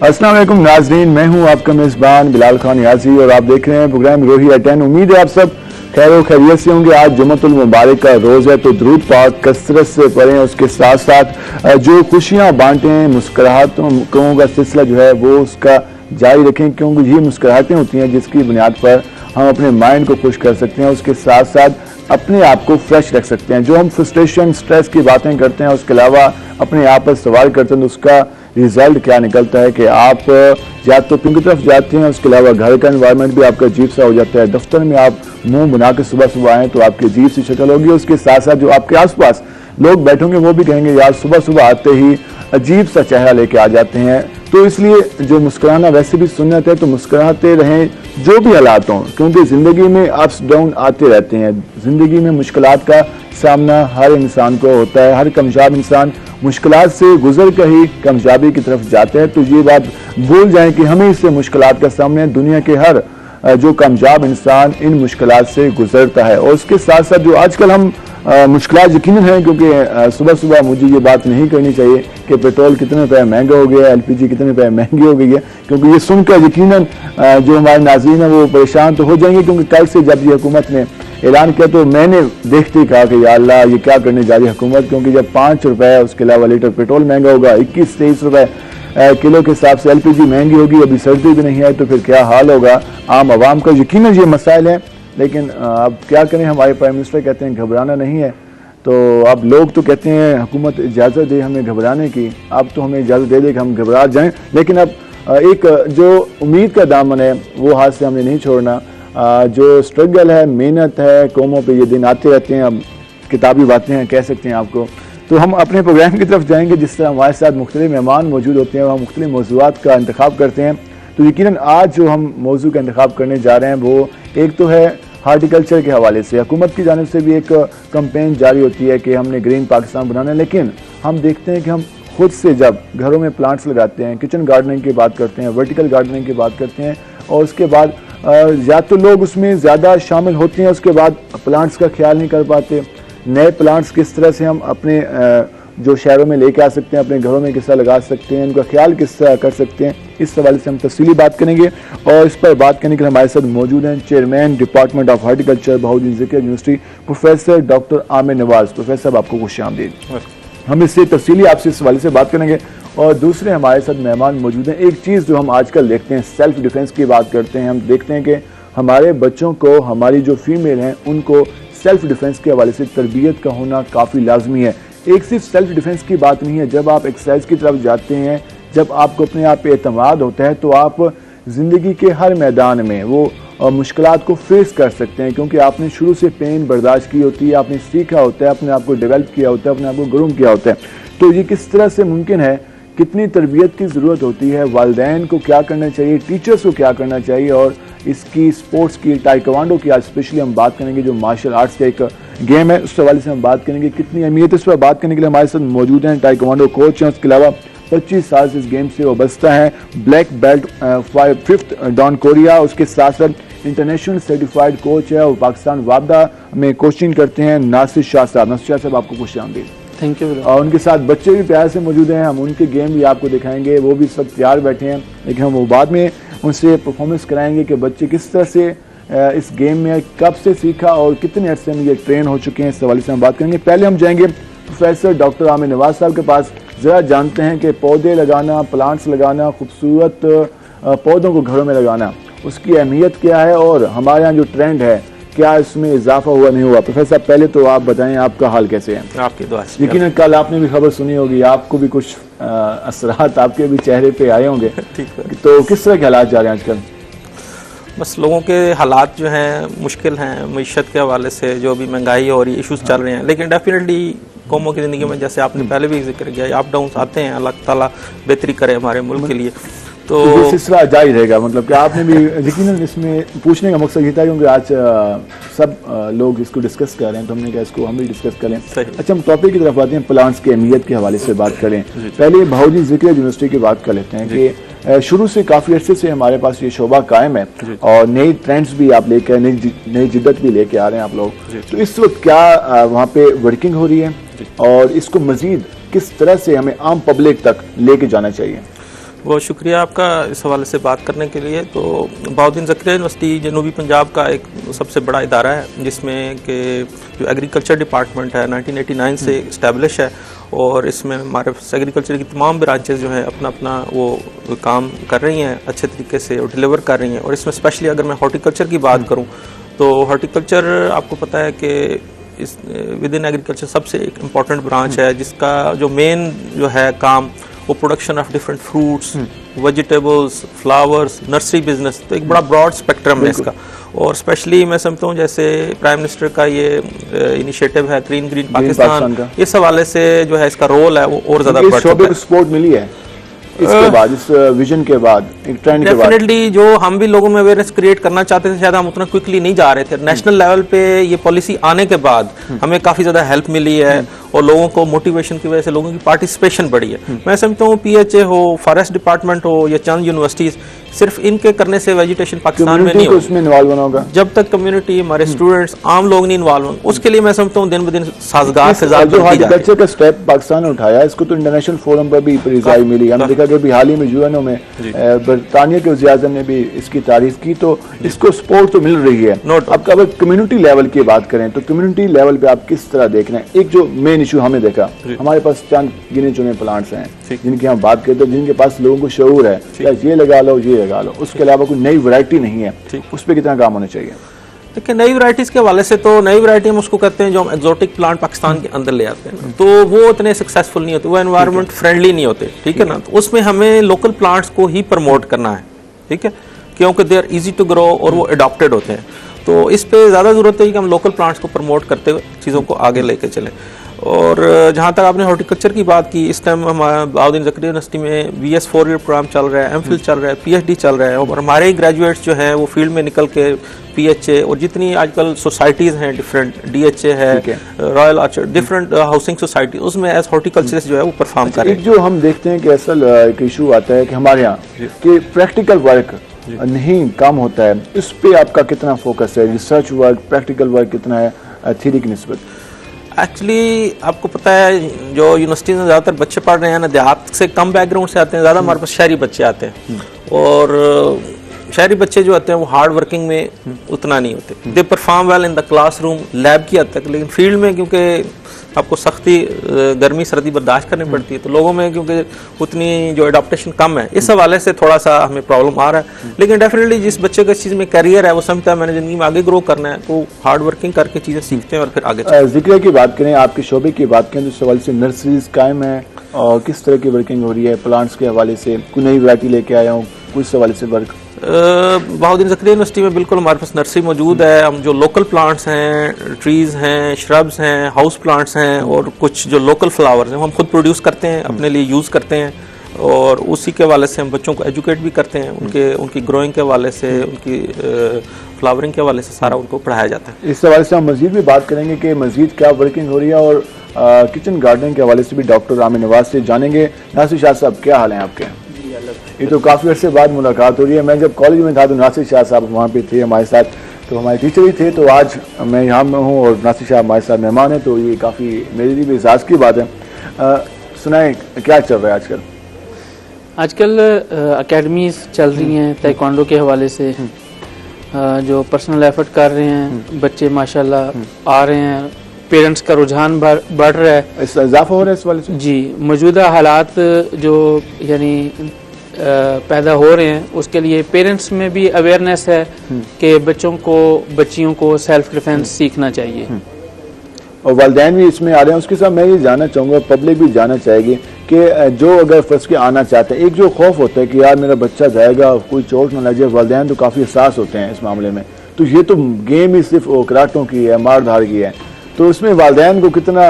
अस्सलाम वालेकुम नाज़रीन, मैं हूं आपका मेज़बान बिलाल खान यासी और आप देख रहे हैं प्रोग्राम रोही एट 10। उम्मीद है आप सब खैर व खैरियत से होंगे। आज जुम्मतुल मुबारक का रोज़ है तो दुरूद पाक कसरत से पढ़ें, उसके साथ साथ जो खुशियां बांटें, मुस्कुराहटों का सिलसिला जो है वो उसका जारी रखें, क्योंकि ये मुस्कुराहटें होती हैं जिसकी बुनियाद पर हम अपने माइंड को खुश कर सकते हैं, उसके साथ साथ अपने आप को फ्रेश रख सकते हैं। जो हम फ्रस्ट्रेशन स्ट्रेस की बातें करते हैं, उसके अलावा अपने आप पर सवाल करते हैं, तो उसका रिजल्ट क्या निकलता है कि आप या तो पिंक की तरफ जाते हैं, उसके अलावा घर का एनवायरनमेंट भी आपका अजीब सा हो जाता है। दफ्तर में आप मुंह बना के सुबह सुबह आए तो आपकी अजीब सी शक्ल होगी। उसके साथ साथ जो आपके आसपास लोग बैठेंगे वो भी कहेंगे यार सुबह सुबह आते ही अजीब सा चेहरा लेके आ जाते हैं। तो इसलिए जो मुस्कुराना वैसे भी सुन्नत है, तो मुस्कुराते रहें जो भी हालात हों, क्योंकि ज़िंदगी में अप्स डाउन आते रहते हैं। ज़िंदगी में मुश्किलात का सामना हर इंसान को होता है। हर कामयाब इंसान मुश्किलात से गुजर कर ही कामयाबी की तरफ जाते हैं। तो ये बात भूल जाएं कि हमें इससे मुश्किलात का सामना है। दुनिया के हर जो कामयाब इंसान इन मुश्किलात से गुजरता है। और उसके साथ साथ जो आजकल हम मुश्किलात यकीनन हैं, क्योंकि सुबह सुबह मुझे ये बात नहीं करनी चाहिए कि पेट्रोल कितने रुपए महंगा हो गया है, LPG कितने रुपए महंगी हो गई है, क्योंकि ये सुनकर यकीनन जो हमारे नाज़रीन हैं वो परेशान तो हो जाएंगे। क्योंकि कल से जब ये हुकूमत ने ऐलान किया तो मैंने देखते ही कहा कि या अल्लाह ये क्या करने जा रही है हुकूमत, क्योंकि जब 5 रुपए उसके अलावा लीटर पेट्रोल महंगा होगा, 21-23 रुपए किलो के हिसाब से LPG महंगी होगी, अभी सर्दी भी नहीं है, तो फिर क्या हाल होगा आम आवाम का। यकीनन ये मसाइल हैं, लेकिन अब क्या करें, हमारे प्राइम मिनिस्टर कहते हैं घबराना नहीं है। तो अब लोग तो कहते हैं हुकूमत इजाज़त दे हमें घबराने की, अब तो हमें इजाज़त दे दे कि हम घबरा जाएं। लेकिन अब एक जो उम्मीद का दामन है वो हाथ से हमने नहीं छोड़ना। जो स्ट्रगल है, मेहनत है, कौमों पे ये दिन आते रहते हैं, अब किताबी बातें हैं कह सकते हैं आपको। तो हम अपने प्रोग्राम की तरफ जाएंगे जिस तरह हमारे साथ मुख्तलिफ मेहमान मौजूद होते हैं, वहाँ मुख्तलिफ मौज़ूआत का इंतखाब करते हैं। तो यकीनन आज जो हम मौजू का इंतखाब करने जा रहे हैं वो एक तो है हार्टिकल्चर के हवाले से। हुकूमत की जानिब से भी एक कैंपेन जारी होती है कि हमने ग्रीन पाकिस्तान बनाना है, लेकिन हम देखते हैं कि हम खुद से जब घरों में प्लांट्स लगाते हैं, किचन गार्डनिंग की बात करते हैं, वर्टिकल गार्डनिंग की बात करते हैं, और उसके बाद या तो लोग उसमें ज़्यादा शामिल होते हैं, उसके बाद प्लांट्स का ख्याल नहीं कर पाते। नए प्लांट्स किस तरह से हम अपने जो शहरों में लेके आ सकते हैं, अपने घरों में किस तरह लगा सकते हैं, उनका ख्याल किस तरह कर सकते हैं, इस हवाले से हम तफसीली बात करेंगे। और इस पर बात करने के लिए हमारे साथ मौजूद हैं chairman department of horticulture Bahauddin Zakariya university professor doctor Aamir Nawaz. Professor साहब आपको खुशामदीद। हम इससे तफसीली आपसे इस हवाले से बात करेंगे। और दूसरे हमारे साथ मेहमान मौजूद हैं। एक चीज़ जो हम आजकल देखते हैं, सेल्फ डिफेंस की बात करते हैं, हम देखते हैं कि हमारे बच्चों को, हमारी जो फीमेल हैं उनको सेल्फ डिफेंस के हवाले से तरबियत का होना काफ़ी लाजमी है। एक सिर्फ सेल्फ डिफेंस की बात नहीं है, जब आप एक्सरसाइज की तरफ जाते हैं, जब आपको अपने आप पे एतमाद होता है, तो आप ज़िंदगी के हर मैदान में वो मुश्किलात को फेस कर सकते हैं, क्योंकि आपने शुरू से पेन बर्दाश्त की होती है, आपने सीखा होता है, अपने आप को डेवलप किया होता है, अपने आप को ग्रूम किया होता है। तो ये किस तरह से मुमकिन है, कितनी तरबियत की ज़रूरत होती है, वालिदैन को क्या करना चाहिए, टीचर्स को क्या करना चाहिए, और इसकी स्पोर्ट्स की, टाइक्वांडो की आज स्पेशली हम बात करेंगे, जो मार्शल आर्ट्स का एक गेम है, उस हवाले से हम बात करेंगे कितनी अहमियत है। इस पर बात करने के लिए हमारे साथ मौजूद हैं टाइक्वांडो कोच हैं, उसके अलावा 25 साल से इस गेम से वाबस्ता है, black belt 5th don Korea, उसके साथ साथ इंटरनेशनल सर्टिफाइड कोच है और पाकिस्तान वापदा में कोचिंग करते हैं नासिर शाह साहब। नासिर शाह साहब आपको खुशामदीद। Thank you. और उनके साथ बच्चे भी प्यार से मौजूद हैं, हम उनके गेम भी आपको दिखाएंगे, वो भी सब तैयार बैठे हैं, लेकिन हम वो बाद में उनसे परफॉर्मेंस कराएंगे कि बच्चे किस तरह से इस गेम में कब से सीखा और कितने अर्से में ये ट्रेन हो चुके हैं, इस हवाले से हम बात करेंगे। पहले हम जाएंगे प्रोफेसर डॉक्टर आमिर नवाज साहब के पास, ज़रा जानते हैं कि पौधे लगाना, प्लांट्स लगाना, खूबसूरत पौधों को घरों में लगाना, उसकी अहमियत क्या है और हमारे यहाँ जो ट्रेंड है क्या इसमें इजाफा हुआ नहीं हुआ। प्रोफेसर साहब पहले तो आप बताएं आपका हाल कैसे है। आपकी दुआ से। यकीन कल आपने भी खबर सुनी होगी, आपको भी कुछ असरात आपके भी चेहरे पे आए होंगे। ठीक है। तो किस तरह के हालात जा रहे हैं आजकल? बस लोगों के हालात जो हैं मुश्किल हैं, मईशत के हवाले से जो भी महंगाई और इश्यूज चल रहे हैं, लेकिन डेफिनेटली कौमों की ज़िंदगी में जैसे आपने पहले भी जिक्र किया, अप डाउन आते हैं, अल्लाह ताला बेहतरी करे हमारे मुल्क के लिए। तो ये सिलसिला जारी रहेगा, मतलब कि आपने भी यकीनन इसमें पूछने का मकसद ये था, क्योंकि आज सब लोग इसको डिस्कस कर रहे हैं, तो हमने कहा इसको हम भी डिस्कस करें। अच्छा, हम टॉपिक की तरफ आते हैं, प्लांट्स की अहमियत के हवाले से बात करें। पहले बहाउद्दीन ज़िक्र यूनिवर्सिटी की बात कर लेते हैं कि शुरू से काफ़ी अर्से से हमारे पास ये शोबा कायम है और नई ट्रेंड्स भी आप लेकर, नई जिद्दत भी लेके आ रहे हैं आप लोग। तो इस वक्त क्या वहाँ पे वर्किंग हो रही है और इसको मजीद किस तरह से हमें आम पब्लिक तक लेके जाना चाहिए? बहुत शुक्रिया आपका इस हवाले से बात करने के लिए। तो बहाउद्दीन ज़करिया यूनिवर्सिटी जनूबी पंजाब का एक सबसे बड़ा इदारा है जिसमें कि जो एग्रीकल्चर डिपार्टमेंट है 1989 से इस्टेब्लिश है, और इसमें हमारे एग्रीकल्चर की तमाम ब्रांचेस जो हैं अपना अपना वो काम कर रही हैं अच्छे तरीके से और डिलीवर कर रही हैं। और इसमें स्पेशली अगर मैं हॉर्टिकल्चर की बात करूँ तो हॉर्टिकल्चर आपको पता है कि इस विद इन एग्रीकल्चर सबसे एक इम्पॉर्टेंट ब्रांच है जिसका जो मेन जो है काम वो production of different fruits, vegetables, flowers, nursery business, तो एक बड़ा ब्रॉड स्पेक्ट्रम है इसका। और स्पेशली मैं समझता हूँ जैसे प्राइम मिनिस्टर का ये इनिशिएटिव है ग्रीन पाकिस्तान, इस हवाले से जो है इसका रोल है वो और ज़्यादा बढ़ चुका है। सपोर्ट मिली है इसके बाद, इस विजन के बाद, एक ट्रेंड के बाद। डेफिनेटली जो हम भी लोगों में अवेयरनेस क्रिएट करना चाहते थे शायद हम उतना क्विकली नहीं जा रहे थे। नेशनल लेवल पे ये पॉलिसी आने के बाद हमें काफ़ी ज़्यादा हेल्प मिली है और लोगों को मोटिवेशन की वजह से लोगों की पार्टिसिपेशन बढ़ी है। मैं समझता हूँ PHA हो, फॉरेस्ट डिपार्टमेंट हो या चंद यूनिवर्सिटीज़, सिर्फ इनके करने से वेजिटेशन पाकिस्तान में नहीं उसमें इन्वॉल्व होना होगा। जब तक कम्युनिटी, हमारे स्टूडेंट्स, आम लोग नहीं इन्वॉल्व होंगे, उसके लिए मैं समझता हूँ दिन ब दिन साजगार जो हॉर्टिकल्चर का स्टेप पाकिस्तान ने उठाया, इसको तो इंटरनेशनल फोरम पर भी रिजाई मिली। हमने देखा कि हाल ही में यूएनओ में बरतानिया के वज़ीर-ए-आज़म ने भी इसकी तारीफ की, तो इसको सपोर्ट तो मिल रही है। अब अगर कम्युनिटी लेवल की बात करें तो कम्युनिटी लेवल पे आप किस तरह देख रहे हैं? एक जो मेन इशू हमने देखा, हमारे पास चंद गिने चुने प्लांट्स हैं जिनकी हम बात करते हैं, जिनके पास लोगों को शऊर है, ये लगा लो, ये लगा लो, उसके अलावा कोई नई वैरायटी नहीं है, उस पर कितना काम होना चाहिए? देखिए, नई वैरायटीज़ के हवाले से तो नई वैरायटी हम उसको कहते हैं जो हम एक्जोटिक प्लांट पाकिस्तान के अंदर ले आते हैं, तो वो इतने सक्सेसफुल नहीं होते, वो एनवायरनमेंट फ्रेंडली नहीं होते, ठीक है ना। तो उसमें हमें लोकल प्लांट्स को ही प्रमोट करना है, ठीक है, क्योंकि they are easy to grow और वो अडॉप्टेड होते हैं। तो इस पे ज़्यादा ज़रूरत है कि हम लोकल प्लांट्स को प्रमोट करते हुए चीज़ों को आगे लेके चलें। और जहाँ तक आपने हॉर्टिकल्चर की बात की, इस टाइम हमारा बहाउद्दीन ज़करिया यूनिवर्सिटी में BS 4 ईयर प्रोग्राम चल रहा है, MPhil चल रहा है, PhD चल रहा है, और हमारे ग्रेजुएट्स जो हैं वो फील्ड में निकल के PHA और जितनी आजकल सोसाइटीज़ हैं डिफरेंट, DHA है, royal orchard, different housing society, उसमें एज हॉर्टिकल्चरिस्ट जो है वो परफॉर्म करें। एक जो हम देखते हैं कि असल एक इशू आता है कि हमारे यहाँ कि प्रैक्टिकल वर्क नहीं काम होता है, इस पे आपका कितना फोकस है? रिसर्च वर्क, प्रैक्टिकल वर्क कितना है थ्योरी की निस्बत? एक्चुअली आपको पता है जो यूनिवर्सिटी में ज़्यादातर बच्चे पढ़ रहे हैं ना, देहात से कम बैकग्राउंड से आते हैं, ज़्यादा हमारे पास शहरी बच्चे आते हैं, और शहरी बच्चे जो आते हैं वो हार्ड वर्किंग में उतना नहीं होते। They perform well in the classroom, lab की हद तक, लेकिन फील्ड में क्योंकि आपको सख्ती गर्मी सर्दी बर्दाश्त करनी पड़ती है, तो लोगों में क्योंकि उतनी जो एडाप्टेशन कम है, इस हवाले से थोड़ा सा हमें प्रॉब्लम आ रहा है। लेकिन डेफिनेटली जिस बच्चे का इस चीज़ में करियर है, वो समझता है मैंने ज़िंदगी में आगे ग्रो करना है, तो हार्ड वर्किंग करके चीज़ें सीखते हैं और फिर आगे। जिक्र की बात करें, आपके शोबे की बात करें, तो इस हवाले से नर्सरीज कायम है और किस तरह की वर्किंग हो रही है? प्लांट्स के हवाले से कोई नई वैरायटी लेके आया हूँ, कुछ हवाले से वर्क? बहाउद्दीन ज़करिया यूनिवर्सिटी में बिल्कुल हमारे पास नर्सरी मौजूद है। हम जो लोकल प्लांट्स हैं, ट्रीज़ हैं, श्रब्स हैं, हाउस प्लांट्स हैं, और कुछ जो लोकल फ्लावर्स हैं वो हम खुद प्रोड्यूस करते हैं, अपने लिए यूज़ करते हैं, और उसी के हवाले से हम बच्चों को एजुकेट भी करते हैं, उनकी ग्रोइंग के हवाले से, उनकी फ्लावरिंग के हवाले से सारा उनको पढ़ाया जाता है। इस हवाले से हम मज़ीद भी बात करेंगे कि मज़ीद क्या वर्किंग हो रही है, और किचन गार्डनिंग के हवाले से भी डॉक्टर रामी नवाज से जानेंगे। नासिर शाह साहब, क्या हाल है आपके? ये तो काफ़ी अर्से बाद मुलाकात हो रही है। मैं जब कॉलेज में था तो नासिर शाह साहब वहाँ पे थे हमारे साथ, तो हमारे टीचर ही थे, तो आज मैं यहाँ में हूँ और नासिर शाह हमारे साथ मेहमान है, तो ये काफ़ी मेरे लिए भी एहसास की बात है। सुनाएं, क्या चल रहा है आजकल? आजकल अकेडमीज चल रही हैं ताइक्वांडो के हवाले से, जो पर्सनल एफर्ट कर रहे हैं बच्चे माशाल्लाह आ रहे हैं, पेरेंट्स का रुझान बढ़ रहा है, इस इजाफा हो रहा है इस वाले से? जी, मौजूदा हालात जो यानी पैदा हो रहे हैं उसके लिए पेरेंट्स में भी अवेयरनेस है कि बच्चियों को सेल्फ डिफेंस सीखना चाहिए, और वालिदैन भी इसमें आ रहे हैं। उसके साथ मैं ये जानना चाहूँगा, पब्लिक भी जानना चाहेगी कि जो अगर फर्स्ट के आना चाहते हैं, एक जो खौफ होता है कि यार मेरा बच्चा जाएगा कोई चोट ना लगे, वालिदैन तो काफ़ी एहसास होते हैं इस मामले में, तो ये तो गेम ही सिर्फ कराटों की है, मार धाड़ की है, तो उसमें वालिदैन को कितना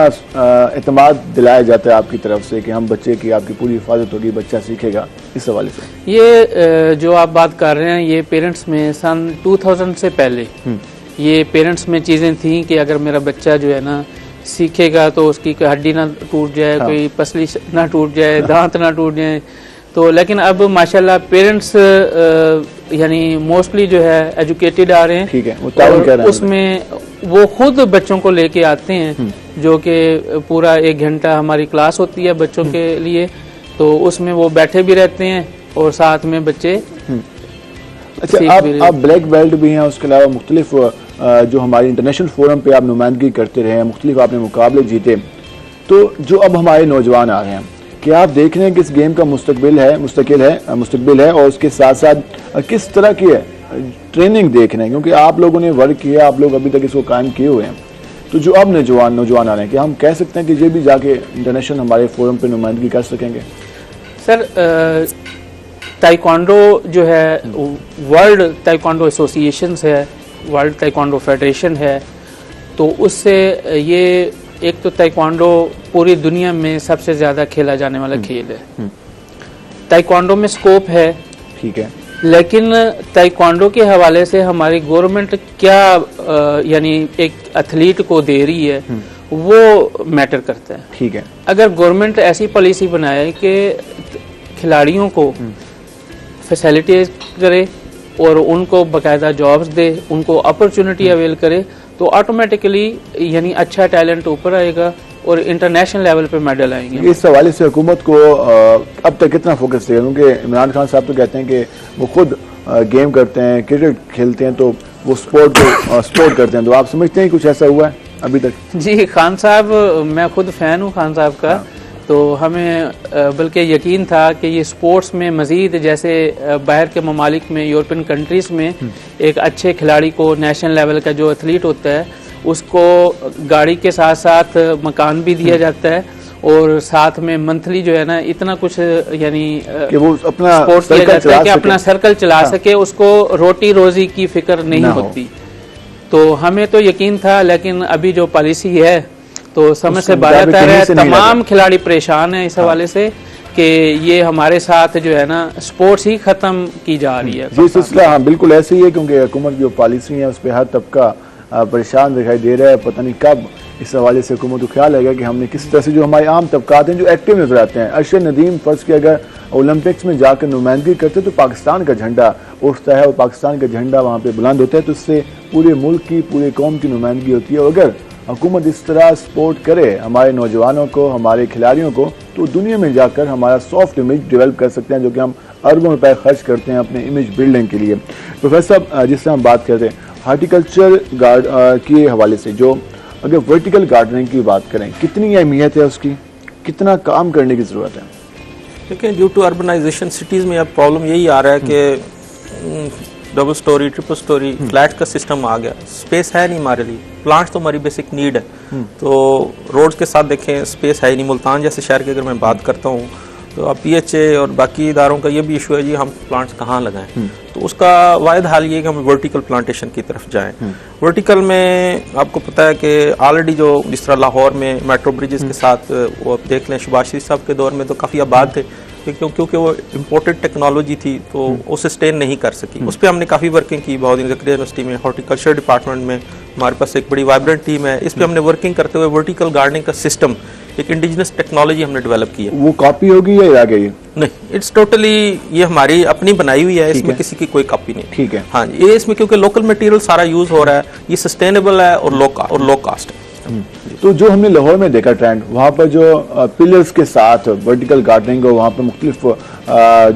एतमाद दिलाया जाता है आपकी तरफ से कि हम बच्चे की आपकी पूरी हिफाजत होगी, बच्चा सीखेगा, इस हवाले से? ये जो आप बात कर रहे हैं, ये पेरेंट्स में सन 2000 से पहले ये पेरेंट्स में चीज़ें थी कि अगर मेरा बच्चा जो है ना सीखेगा तो उसकी हड्डी ना टूट जाए, कोई पसली ना टूट जाए, दांत ना टूट जाए, तो लेकिन अब माशाल्लाह पेरेंट्स यानी मोस्टली जो है एजुकेटेड आ रहे हैं। ठीक है, और उसमें वो खुद बच्चों को लेके आते हैं, जो कि पूरा 1 घंटा हमारी क्लास होती है बच्चों के लिए, तो उसमें वो बैठे भी रहते हैं और साथ में बच्चे अच्छा, आप ब्लैक बेल्ट भी हैं, उसके अलावा मुख्तलिफ जो हमारी इंटरनेशनल फोरम पे आप नुमाइंदगी करते रहे हैं, मुख्तलिफ आपने मुकाबले जीते, तो जो अब हमारे नौजवान आ रहे हैं, क्या आप देख रहे हैं कि इस गेम का मुस्तकबिल है और उसके साथ साथ किस तरह की ट्रेनिंग देख रहे हैं, क्योंकि आप लोगों ने वर्क किया, आप लोग अभी तक इसको कायम किए हुए हैं, तो जो अब नौजवान आ रहे हैं, क्या हम कह सकते हैं कि ये भी जाके इंटरनेशनल हमारे फोरम पे नुमाइंदगी कर सकेंगे? सर, ताइक्वांडो जो है वर्ल्ड ताइक्वांडो एसोसिएशन है, वर्ल्ड ताइक्वांडो फेडरेशन है, तो उससे ये एक तो ताइक्वांडो पूरी दुनिया में सबसे ज़्यादा खेला जाने वाला खेल है। ताइक्वांडो में स्कोप है, ठीक है, लेकिन ताइक्वांडो के हवाले से हमारी गवर्नमेंट क्या यानी एक एथलीट को दे रही है वो मैटर करता है। ठीक है, अगर गवर्नमेंट ऐसी पॉलिसी बनाए कि खिलाड़ियों को फैसिलिटीज करे और उनको बाकायदा जॉब्स दे, उनको अपॉर्चुनिटी अवेल करे, तो ऑटोमेटिकली यानी अच्छा टैलेंट ऊपर आएगा और इंटरनेशनल लेवल पे मेडल आएंगे। इस हवाले से हुकूमत को अब तक कितना फोकस है, क्योंकि इमरान खान साहब तो कहते हैं कि वो खुद गेम करते हैं, क्रिकेट खेलते हैं, तो वो स्पोर्ट करते हैं, तो आप समझते हैं कुछ ऐसा हुआ है अभी तक? जी, खान साहब, मैं खुद फैन हूँ खान साहब का। तो हमें बल्कि यकीन था कि ये स्पोर्ट्स में मज़ीद जैसे बाहर के ममालिक में, यूरोपियन कंट्रीज़ में एक अच्छे खिलाड़ी को नेशनल लेवल का जो एथलीट होता है उसको गाड़ी के साथ साथ मकान भी दिया जाता है और साथ में मंथली जो है ना इतना कुछ यानी कि वो अपना स्पोर्ट्स किया जाता है कि अपना सर्कल चला सके, उसको रोटी रोजी की फिक्र नहीं होती। तो हमें तो यकीन था, लेकिन अभी जो पॉलिसी है तो समय से बाहर आ रहा है, तमाम खिलाड़ी परेशान हैं इस हवाले से कि ये हमारे साथ जो है ना स्पोर्ट्स ही खत्म की जा रही है। जी सिलसिला, हाँ बिल्कुल ऐसे ही है, क्योंकि हुकूमत की जो पॉलिसी है उस पर हर तबका परेशान दिखाई दे रहा है। पता नहीं कब इस हवाले से हुकूमत को ख्याल आएगा कि हमने किस तरह से जो हमारे आम तबकात हैं जो एक्टिव नजर आते हैं। अरशद नदीम फर्ज की अगर ओलंपिक्स में जाकर नुमाइंदगी करते तो पाकिस्तान का झंडा उठता है और पाकिस्तान का झंडा वहाँ पे बुलंद होता है, तो इससे पूरे मुल्क की, पूरे कौम की नुमाइंदगी होती है। और अगर हुकूमत इस तरह सपोर्ट करे हमारे नौजवानों को, हमारे खिलाड़ियों को, तो दुनिया में जाकर हमारा सॉफ्ट इमेज डेवलप कर सकते हैं, जो कि हम अरबों रुपए खर्च करते हैं अपने इमेज बिल्डिंग के लिए। प्रोफेसर साहब, जिससे हम बात करते हैं हार्टिकल्चर के हवाले से, जो अगर वर्टिकल गार्डनिंग की बात करें, कितनी अहमियत है उसकी, कितना काम करने की ज़रूरत है? देखिए, ड्यू टू अर्बनाइजेशन सिटीज़ में अब प्रॉब्लम यही आ रहा है कि double storey, triple storey flat का सिस्टम आ गया, स्पेस है नहीं हमारे लिए। प्लांट्स तो हमारी बेसिक नीड है, तो रोड्स के साथ देखें स्पेस है ही नहीं। मुल्तान जैसे शहर की अगर मैं बात करता हूँ तो अब PHA और बाकी इदारों का ये भी इशू है जी, हम प्लांट्स कहाँ लगाएं। तो उसका वाहिद हाल ये है कि हम वर्टिकल प्लांटेशन की तरफ जाएं। वर्टिकल में आपको पता है कि ऑलरेडी जो जिस तरह लाहौर में मेट्रो ब्रिजेस के साथ वो आप देख लें, शहबाज शरीफ साहब के दौर में तो काफ़ी आबाद थे, क्योंकि वो इम्पोर्टेड टेक्नोलॉजी थी तो वो सस्टेन नहीं कर सकी। उस पर हमने काफ़ी वर्किंग की। बहाउद्दीन ज़करिया यूनिवर्सिटी में हॉर्टिकल्चर डिपार्टमेंट में हमारे पास एक बड़ी वाइब्रेंट टीम है, इस पर हमने वर्किंग करते हुए वर्टिकल गार्डनिंग का सिस्टम, एक इंडिजिनस टेक्नोलॉजी हमने डेवलप की है। वो कॉपी होगी या आ गई? नहीं, इट्स टोटली ये हमारी अपनी बनाई हुई है, इसमें किसी की कोई कॉपी नहीं। ठीक है, हाँ, ये इसमें क्योंकि लोकल मटेरियल सारा यूज हो रहा है, ये सस्टेनेबल है और लो कास्ट है। तो जो हमने लाहौर में देखा ट्रेंड, वहाँ पर जो पिलर्स के साथ वर्टिकल गार्डनिंग, वहाँ पर मुख्तलिफ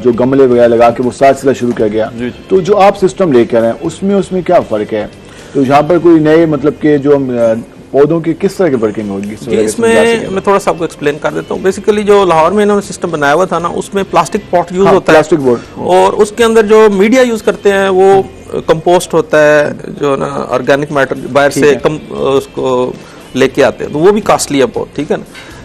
जो गमले वगैरह लगा के वो सिलसिला शुरू किया गया, तो जो आप सिस्टम लेकर आए हैं उसमें क्या फर्क है? तो यहाँ पर कोई नए मतलब के जो पौधों की किस तरह की वर्किंग होगी? इसमें मैं थोड़ा सा आपको एक्सप्लेन कर देता हूँ। बेसिकली जो लाहौर में इन्होंने सिस्टम बनाया हुआ था ना, उसमें प्लास्टिक पॉट यूज होता है, प्लास्टिक बोर्ड, और उसके अंदर जो मीडिया यूज करते हैं वो कंपोस्ट होता है, जो ना ऑर्गेनिक मैटर बाहर से उसको लेके आते हैं, तो वो भी कॉस्टली है बहुत। ठीक है ना,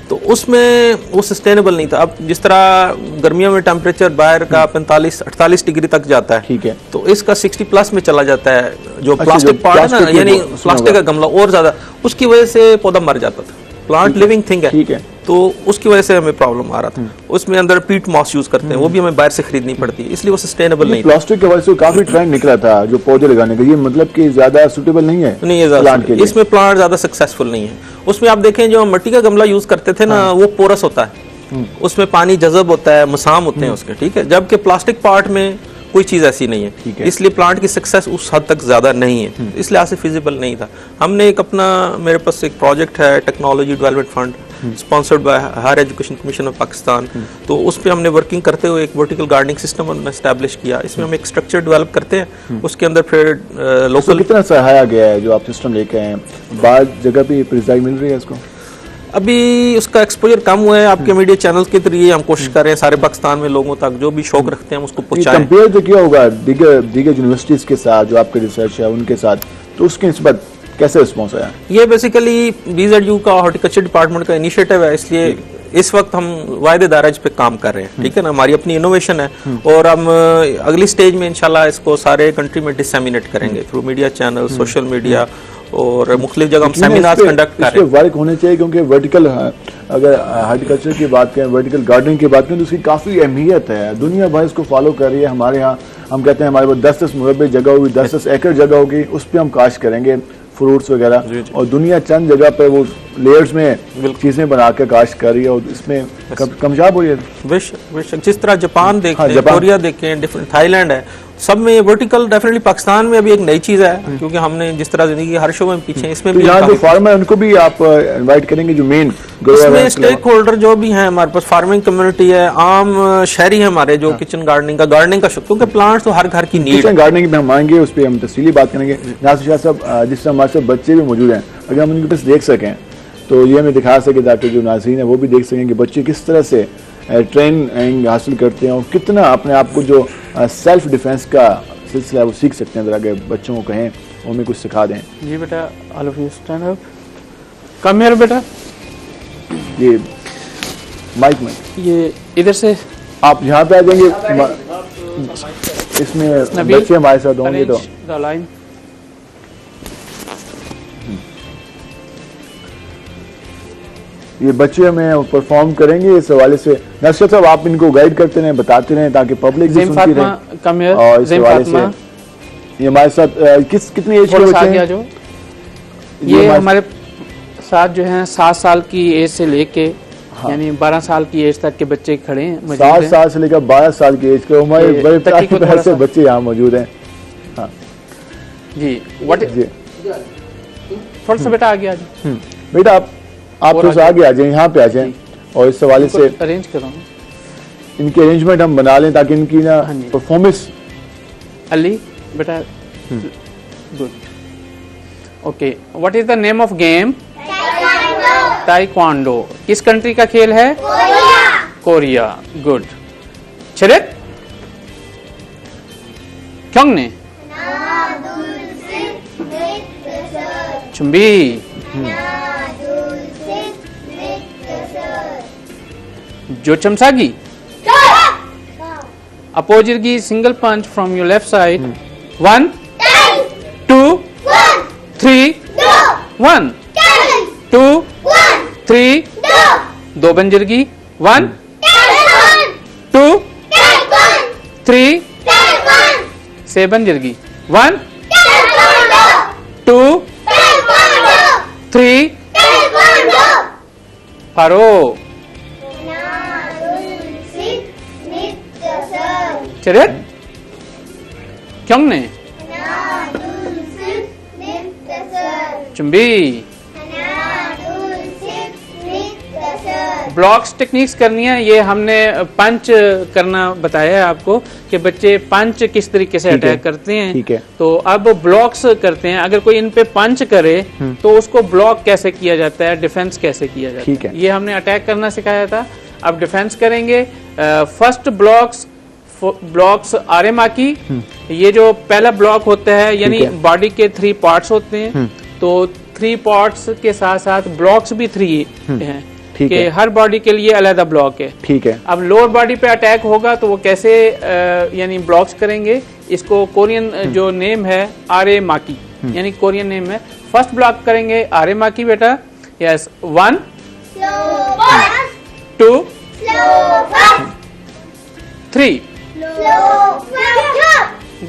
तो उसमें वो सस्टेनेबल नहीं था। अब जिस तरह गर्मियों में टेम्परेचर बाहर का 45-48 डिग्री तक जाता है, ठीक है, तो इसका 60+ में चला जाता है। जो प्लास्टिक पॉट है ना, यानी प्लास्टिक का गमला और ज्यादा, उसकी वजह से पौधा मर जाता था। प्लांट लिविंग थिंग है, ठीक है, तो उसकी वजह से हमें प्रॉब्लम आ रहा था। उसमें अंदर पीट मॉस यूज करते हैं, वो भी हमें बाहर से खरीदनी पड़ती है, इसलिए वो सस्टेनेबल नहीं। प्लास्टिक के वजह से काफी ट्रेंड निकला था जो पौधे लगाने का, ये मतलब कि ज्यादा सुटेबल नहीं है, नहीं है प्लांट के लिए। इसमें प्लांट ज्यादा सक्सेसफुल नहीं है। उसमें आप देखें जो मिट्टी का गमला यूज करते थे ना, वो पोरस होता है, उसमें पानी जज़ब होता है, मसाम होते हैं उसके, ठीक है, जबकि प्लास्टिक पॉट में कोई चीज़ ऐसी नहीं ठीक है, है। इसलिए प्लांट की सक्सेस उस हद तक ज़्यादा नहीं है, इसलिए आज से फिजिबल नहीं था। हमने एक अपना, मेरे पास एक प्रोजेक्ट है technology development fund sponsored by higher education commission of Pakistan, तो उस पे हमने वर्किंग करते हुए एक वर्टिकल गार्डनिंग सिस्टम हमने एस्टैब्लिश किया। इसमें हम एक स्ट्रक्चर डेवलप करते हैं, उसके अंदर फिर लोकल कितना सराहाया गया है जो आप सिस्टम लेके आए हैं? बाद जगह पे प्रिजाई मिल रही है इसको? अभी उसका एक्सपोजर कम हुआ है, आपके मीडिया चैनल के जरिए हम कोशिश कर रहे हैं सारे पाकिस्तान में लोगों तक जो भी शौक रखते हैं हम उसको पहुंचाएं। कंपेयर तो किया होगा दीगर यूनिवर्सिटीज के साथ जो आपके रिसर्च है उनके साथ, तो उसके निस्बत कैसे रिस्पॉन्स आया? ये बेसिकली BZU का हॉर्टिकल्चर डिपार्टमेंट का इनिशिएटिव है, इसलिए इस वक्त हम वायदे दाराज पे काम कर रहे हैं, ठीक है ना, हमारी अपनी इनोवेशन है और हम अगली स्टेज में इंशाल्लाह इसको सारे कंट्री में डिसेमिनेट करेंगे through media channel, social media और मुख्तलिफ जगह हम सेमिनार्स कंडक्ट कर रहे हैं। वर्क होने चाहिए क्योंकि वर्टिकल, अगर हार्टिकल्चर की बात करें, वर्टिकल गार्डनिंग की बात करें तो उसकी काफ़ी अहमियत है, दुनिया भर इसको फॉलो कर रही है। हमारे यहाँ हम कहते हैं हमारे पास 10-10 मुरब्बे जगह होगी, 10-10 एकड़ जगह होगी, उस पर हम काश्त करेंगे फ्रूट्स वगैरह, और दुनिया चंद जगह पे वो लेयर्स में चीजें बना के काश्त कर रही है और इसमें कामयाब हो रही है। बेशक जिस तरह जापान देखें, कोरिया देखें, डिफरेंट थाईलैंड है, सब में वर्टिकल डेफिनेटली पाकिस्तान में अभी एक नई चीज है, क्योंकि हमने जिस तरह जिंदगी हर शोबे में पीछे, इसमें भी यहाँ जो फार्मर है उनको भी आप इनवाइट करेंगे, जो मेन इसमें स्टेक होल्डर जो भी हैं हमारे पास, फार्मिंग कम्युनिटी है, आम शहरी है हमारे जो किचन गार्डनिंग का शौक, क्योंकि प्लांट्स तो हर घर की नीड है। गार्डनिंग में हम आएंगे, उस पर हम तफसीली बात करेंगे। नासिर शाह साहब, जिस तरह हमारे साथ बच्चे भी मौजूद हैं, अगर हम उनके पास देख सकें तो ये हमें दिखा सके ताकि जो नाज़रीन है वो भी देख सकें कि बच्चे किस तरह से ट्रेनिंग हासिल करते हैं और कितना अपने आप को जो सेल्फ डिफेंस का सिलसिला है वो सीख सकते हैं। जरा अगर बच्चों को कहें वो हमें कुछ सिखा दें। जी बेटा, all of you stand up, come here बेटा, ये माइक में, ये इधर से आप यहाँ पे आ जाएंगे, इसमें बच्चे हमारे साथ होंगे तो द लाइन। ये बच्चे हमें परफॉर्म करेंगे इस हवाले से। नक्शा साहब, आप इनको गाइड करते रहें, बताते रहें ताकि पब्लिक भी सुनती रहे। और इस हवाले से ये हमारे साथ कितनी एज के बच्चे हैं? ये हमारे साथ जो हैं 7 साल की एज से लेके यानी 12 साल की एज तक के बच्चे खड़े हैं। 7 साल से लेकर 12 साल की एज के हमारे बड़े से बच्चे यहाँ मौजूद हैं। हाँ जी, थोड़ा सा बेटा आगे आ जाए। बेटा आप थोड़ा सा आगे आ जाए, यहाँ पे आ जाए और इस हवाले से अरेंज करो, इनके अरेंजमेंट हम बना लें ताकि इनकी ना परफॉर्मेंस। अली बेटा, good, okay. What is the name of game? Taekwondo. किस कंट्री का खेल है? कोरिया। गुड। चरित क्योंने चुंबी जो चमसागी opposite single punch from your left side. 1 2 3 1 2 3 दो बंजरगी। 1 2 3 से बंजरगी। 1 2 3 फारो चरित क्योंने चुंबी। ब्लॉक्स टेक्निक्स करनी है, ये हमने पंच करना बताया है आपको कि बच्चे पंच किस तरीके से अटैक करते हैं। ठीक है। तो अब ब्लॉक्स करते हैं, अगर कोई इन पे पंच करे तो उसको ब्लॉक कैसे किया जाता है, डिफेंस कैसे किया जाता है। ठीक है। ये हमने अटैक करना सिखाया था, अब डिफेंस करेंगे। फर्स्ट ब्लॉक्स आरेमाकी। ये जो पहला ब्लॉक होता है यानी बॉडी के 3 पार्ट्स होते हैं, तो 3 पार्ट्स के साथ साथ ब्लॉक्स भी 3 हैं कि हर बॉडी के लिए अलग ब्लॉक है। ठीक है। अब लोअर बॉडी पे अटैक होगा तो वो कैसे यानी ब्लॉक्स करेंगे, इसको कोरियन जो नेम है आरे माकी यानी कोरियन नेम है। फर्स्ट ब्लॉक करेंगे आरे माकी बेटा। Yes, 1 2 3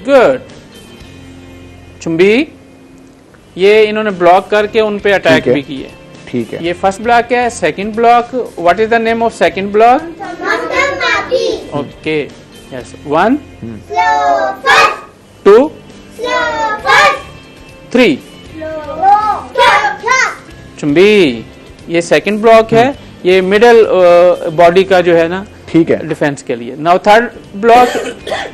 good. चुंबी, ये इन्होंने ब्लॉक करके उन पे अटैक भी किए। ठीक है। ये फर्स्ट ब्लॉक है। Second block, what is the name of second block? Okay, yes 1 Slow fast. 2 Slow fast. 3 Slow fast. Chumbi, ये सेकंड ब्लॉक है, ये मिडल बॉडी का जो है ना ठीक है। डिफेंस के लिए। नाउ थर्ड ब्लॉक,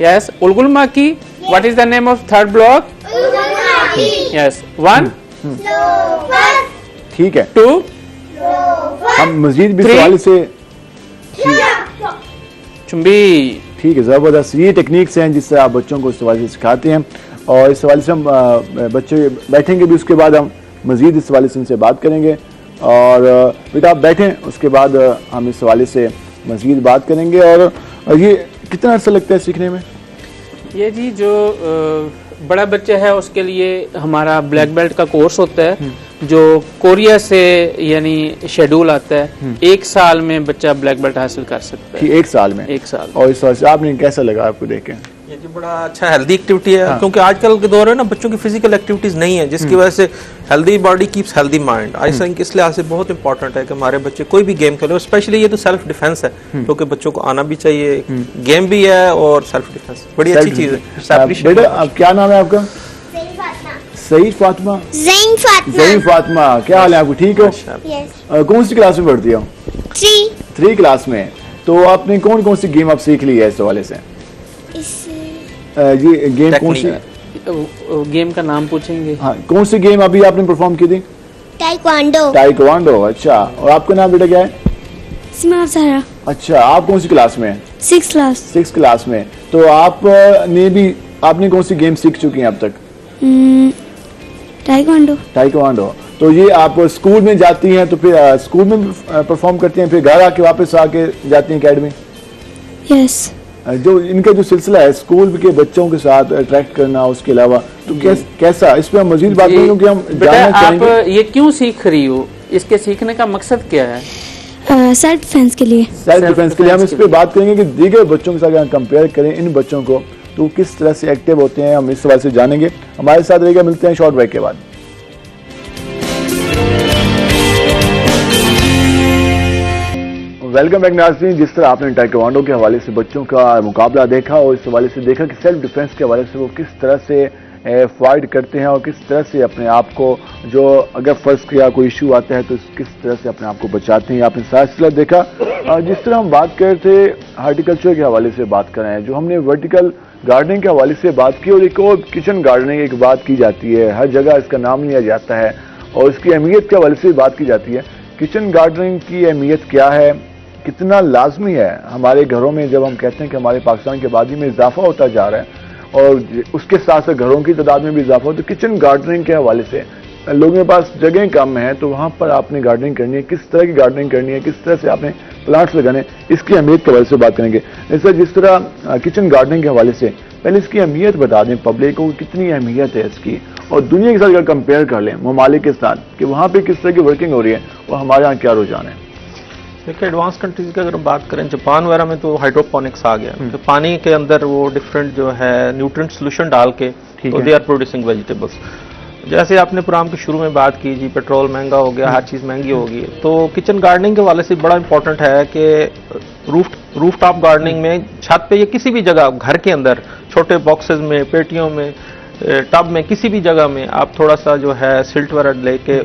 यस उलगुलमा की, what is the name of third block? Ulgulmaki. Yes 1 Slow fast. ठीक है, 2 Slow fast. हम मजीद भी Three. सवाल से चुंबी। ठीक है, ज़बरदस्त। ये टेक्निक्स हैं जिससे आप बच्चों को इस सवाल से सिखाते हैं, और इस सवाल से हम बच्चे बैठेंगे भी, उसके बाद हम मजीद इस सवाल से उनसे बात करेंगे। और बेटा आप बैठें, उसके बाद हम इस सवाल से मजीद बात करेंगे। और ये कितना अर्सा लगता है सीखने में? ये जी जो बड़ा बच्चा है उसके लिए हमारा ब्लैक बेल्ट का कोर्स होता है, जो कोरिया से यानी शेड्यूल आता है। 1 साल में बच्चा ब्लैक बेल्ट हासिल कर सकता कि है। 1 साल में? 1 साल। और इस सवाल से आपने कैसा लगा आपको देख के? ये जी बड़ा अच्छा हेल्दी एक्टिविटी है, हाँ। क्योंकि आजकल के दौर है ना बच्चों की फिजिकल एक्टिविटीज नहीं है, जिसकी वजह से healthy body keeps healthy mind. I think इस लिहाज से बहुत इंपॉर्टेंट है कि हमारे बच्चे कोई भी गेम खेले, और स्पेशली ये तो सेल्फ डिफेंस है, क्योंकि बच्चों को आना भी चाहिए, गेम भी है और सेल्फ डिफेंस बड़ी अच्छी चीज है। बेटा आप क्या नाम है आपका? Zain Fatma. Saeed Fatima? Zain Fatma. जहीन Fatima, क्या हाल है आपको? ठीक हो? Yes. कौन सी क्लास में पढ़ती हो? 3. 3 क्लास में। तो आपने कौन कौन सी गेम आप सीख ली है इस हवाले से? इस ये गेम कौन सी? Technique. गेम का नाम पूछेंगे? हाँ, कौन सी गेम अभी आपने परफॉर्म की थी? Taekwondo. टाइकोवांडो। अच्छा, और आपका नाम बेटा क्या है? स्मार्ट सारा अच्छा, आप कौन सी क्लास में हैं? 6 क्लास 6 क्लास में। तो आपने कौन सी गेम सीख चुकी हैं अब तक? टाइक्वांडो टाइकोवांडो। तो ये आप स्कूल में जाती हैं तो फिर स्कूल में परफॉर्म करती हैं, फिर घर आके वापस आके जाती हैं एकेडमी? यस जो इनका जो सिलसिला है स्कूल के बच्चों के साथ अट्रैक्ट करना, उसके अलावा तो कैसा, इस पे हम मजीद बात करेंगे क्योंकि हम बेटा जानना आप चाहेंगे। ये क्यों सीख रही हो, इसके सीखने का मकसद क्या है? सेल्फ डिफेंस के लिए। सेल्फ डिफेंस के लिए हम इस पे के लिए। बात करेंगे कि दीगर बच्चों के साथ अगर कंपेयर करें इन बच्चों को तो किस तरह से एक्टिव होते हैं, हम इस सवाल से जानेंगे। हमारे साथ रहेगा, मिलते हैं शॉर्ट ब्रेक के बाद। वेलकम बैक नाज़रीन। जिस तरह आपने टाइकोवांडो के हवाले से बच्चों का मुकाबला देखा और इस हवाले से देखा कि सेल्फ डिफेंस के हवाले से वो किस तरह से फाइट करते हैं और किस तरह से अपने आप को, जो अगर फर्स्ट किया कोई इशू आता है तो किस तरह से अपने आप को बचाते हैं, आपने सारा सिलसिला देखा। जिस तरह हम बात कर रहे थे हार्टिकल्चर के हवाले से बात कर रहे हैं, जो हमने वर्टिकल गार्डनिंग के हवाले से बात की, और एक और किचन गार्डनिंग एक बात की जाती है, हर जगह इसका नाम लिया जाता है और इसकी अहमियत के हवाले से बात की जाती है। किचन गार्डनिंग की अहमियत क्या है, कितना लाजमी है हमारे घरों में, जब हम कहते हैं कि हमारे पाकिस्तान की आबादी में इजाफा होता जा रहा है और उसके साथ साथ घरों की तादाद में भी इजाफा हो, तो किचन गार्डनिंग के हवाले से लोगों के पास जगह कम है, तो वहाँ पर आपने गार्डनिंग करनी है, किस तरह की गार्डनिंग करनी है, किस तरह से आपने प्लांट्स लगाने, इसकी अहमियत के हवाले से बात करेंगे। जैसे जिस तरह किचन गार्डनिंग के हवाले से पहले इसकी अहमियत बता दें पब्लिक को, कितनी अहमियत है इसकी, और दुनिया के साथ अगर कंपेयर कर लें ममालिक के साथ कि वहाँ पे किस तरह की वर्किंग हो रही है और हमारे यहाँ क्या रुझान है। देखिए एडवांस कंट्रीज की अगर हम बात करें, जापान वगैरह में तो हाइड्रोपोनिक्स आ गया, तो पानी के अंदर वो डिफरेंट जो है न्यूट्रिएंट सोल्यूशन डाल के तो दे आर प्रोड्यूसिंग वेजिटेबल्स। जैसे आपने प्रोग्राम के शुरू में बात की जी, पेट्रोल महंगा हो गया, हर चीज़ महंगी होगी, तो किचन गार्डनिंग के वाले से बड़ा इंपॉर्टेंट है कि रूफ टॉप गार्डनिंग में छत पे या किसी भी जगह घर के अंदर छोटे बॉक्सेस में, पेटियों में, टब में, किसी भी जगह में आप थोड़ा सा जो है सिल्ट वगैरह लेके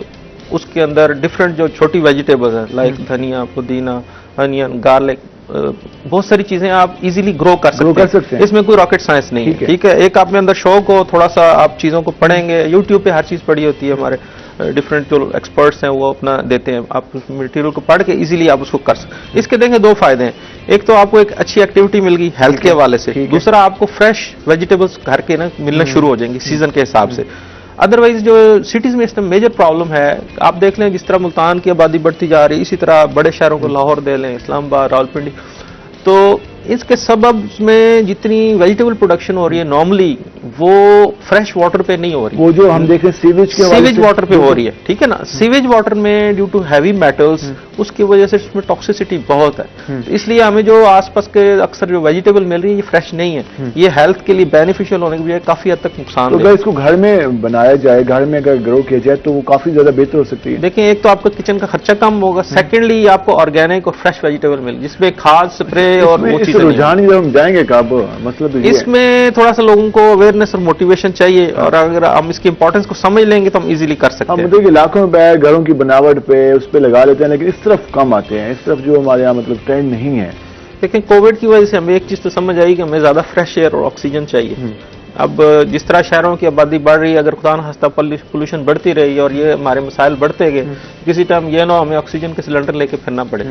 उसके अंदर डिफरेंट जो छोटी वेजिटेबल्स हैं लाइक धनिया, पुदीना, अनियन, गार्लिक, बहुत सारी चीजें आप इजीली ग्रो कर सकते हैं। इसमें कोई रॉकेट साइंस नहीं है, ठीक है। एक आप में अंदर शौक हो, थोड़ा सा आप चीजों को पढ़ेंगे, यूट्यूब पे हर चीज पड़ी होती है, हमारे डिफरेंट जो एक्सपर्ट्स हैं वो अपना देते हैं, आप उस मटेरियल को पढ़ के इजीली आप उसको कर सकते। इसके देखें 2 फायदे हैं, एक तो आपको एक अच्छी एक्टिविटी मिल गई हेल्थ के हवाले से, दूसरा आपको फ्रेश वेजिटेबल्स घर के ना मिलना शुरू हो जाएंगी सीजन के हिसाब से। अदरवाइज जो सिटीज में इसमें मेजर प्रॉब्लम है, आप देख लें जिस तरह मुल्तान की आबादी बढ़ती जा रही है, इसी तरह बड़े शहरों को लाहौर दे लें, इस्लामाबाद, रावलपिंडी, तो इसके सबब में जितनी वेजिटेबल प्रोडक्शन हो रही है नॉर्मली वो फ्रेश वाटर पे नहीं हो रही, वो जो हम देख रहे हैं सीवेज वाटर पे हो रही है, ठीक है ना। सीवेज वाटर में ड्यू टू हैवी मेटल्स उसकी वजह से इसमें टॉक्सिसिटी बहुत है, तो इसलिए हमें जो आसपास के अक्सर जो वेजिटेबल मिल रही है ये फ्रेश नहीं है, ये हेल्थ के लिए बेनिफिशियल होने की बजाय काफी हद तक नुकसान तो अगर इसको घर में बनाया जाए, घर में अगर ग्रो किया जाए तो वो काफी ज्यादा बेहतर हो सकती है। देखिए एक तो आपका किचन का खर्चा कम होगा, सेकेंडली आपको ऑर्गेनिक और फ्रेश वेजिटेबल मिल जिसमें खाद, स्प्रे और वो चीजें तो रुझान ही जब हम जाएंगे कब, मसला तो ये है। इसमें थोड़ा सा लोगों को अवेयरनेस और मोटिवेशन चाहिए, और अगर हम इसकी इंपॉर्टेंस को समझ लेंगे तो हम इजीली कर सकते हम हैं। मतलब कि लाखों रुपए घरों की बनावट पे उस पे लगा लेते हैं, लेकिन इस तरफ कम आते हैं, इस तरफ जो हमारे यहाँ मतलब ट्रेंड नहीं है। लेकिन कोविड की वजह से हमें एक चीज तो समझ आई कि हमें ज्यादा फ्रेश एयर और ऑक्सीजन चाहिए। अब जिस तरह शहरों की आबादी बढ़ रही है, अगर खुदा न खास्ता पोल्यूशन बढ़ती रही और ये हमारे मसाइल बढ़ते गए, किसी टाइम ये ना हमें ऑक्सीजन के सिलेंडर लेके फिरना पड़े,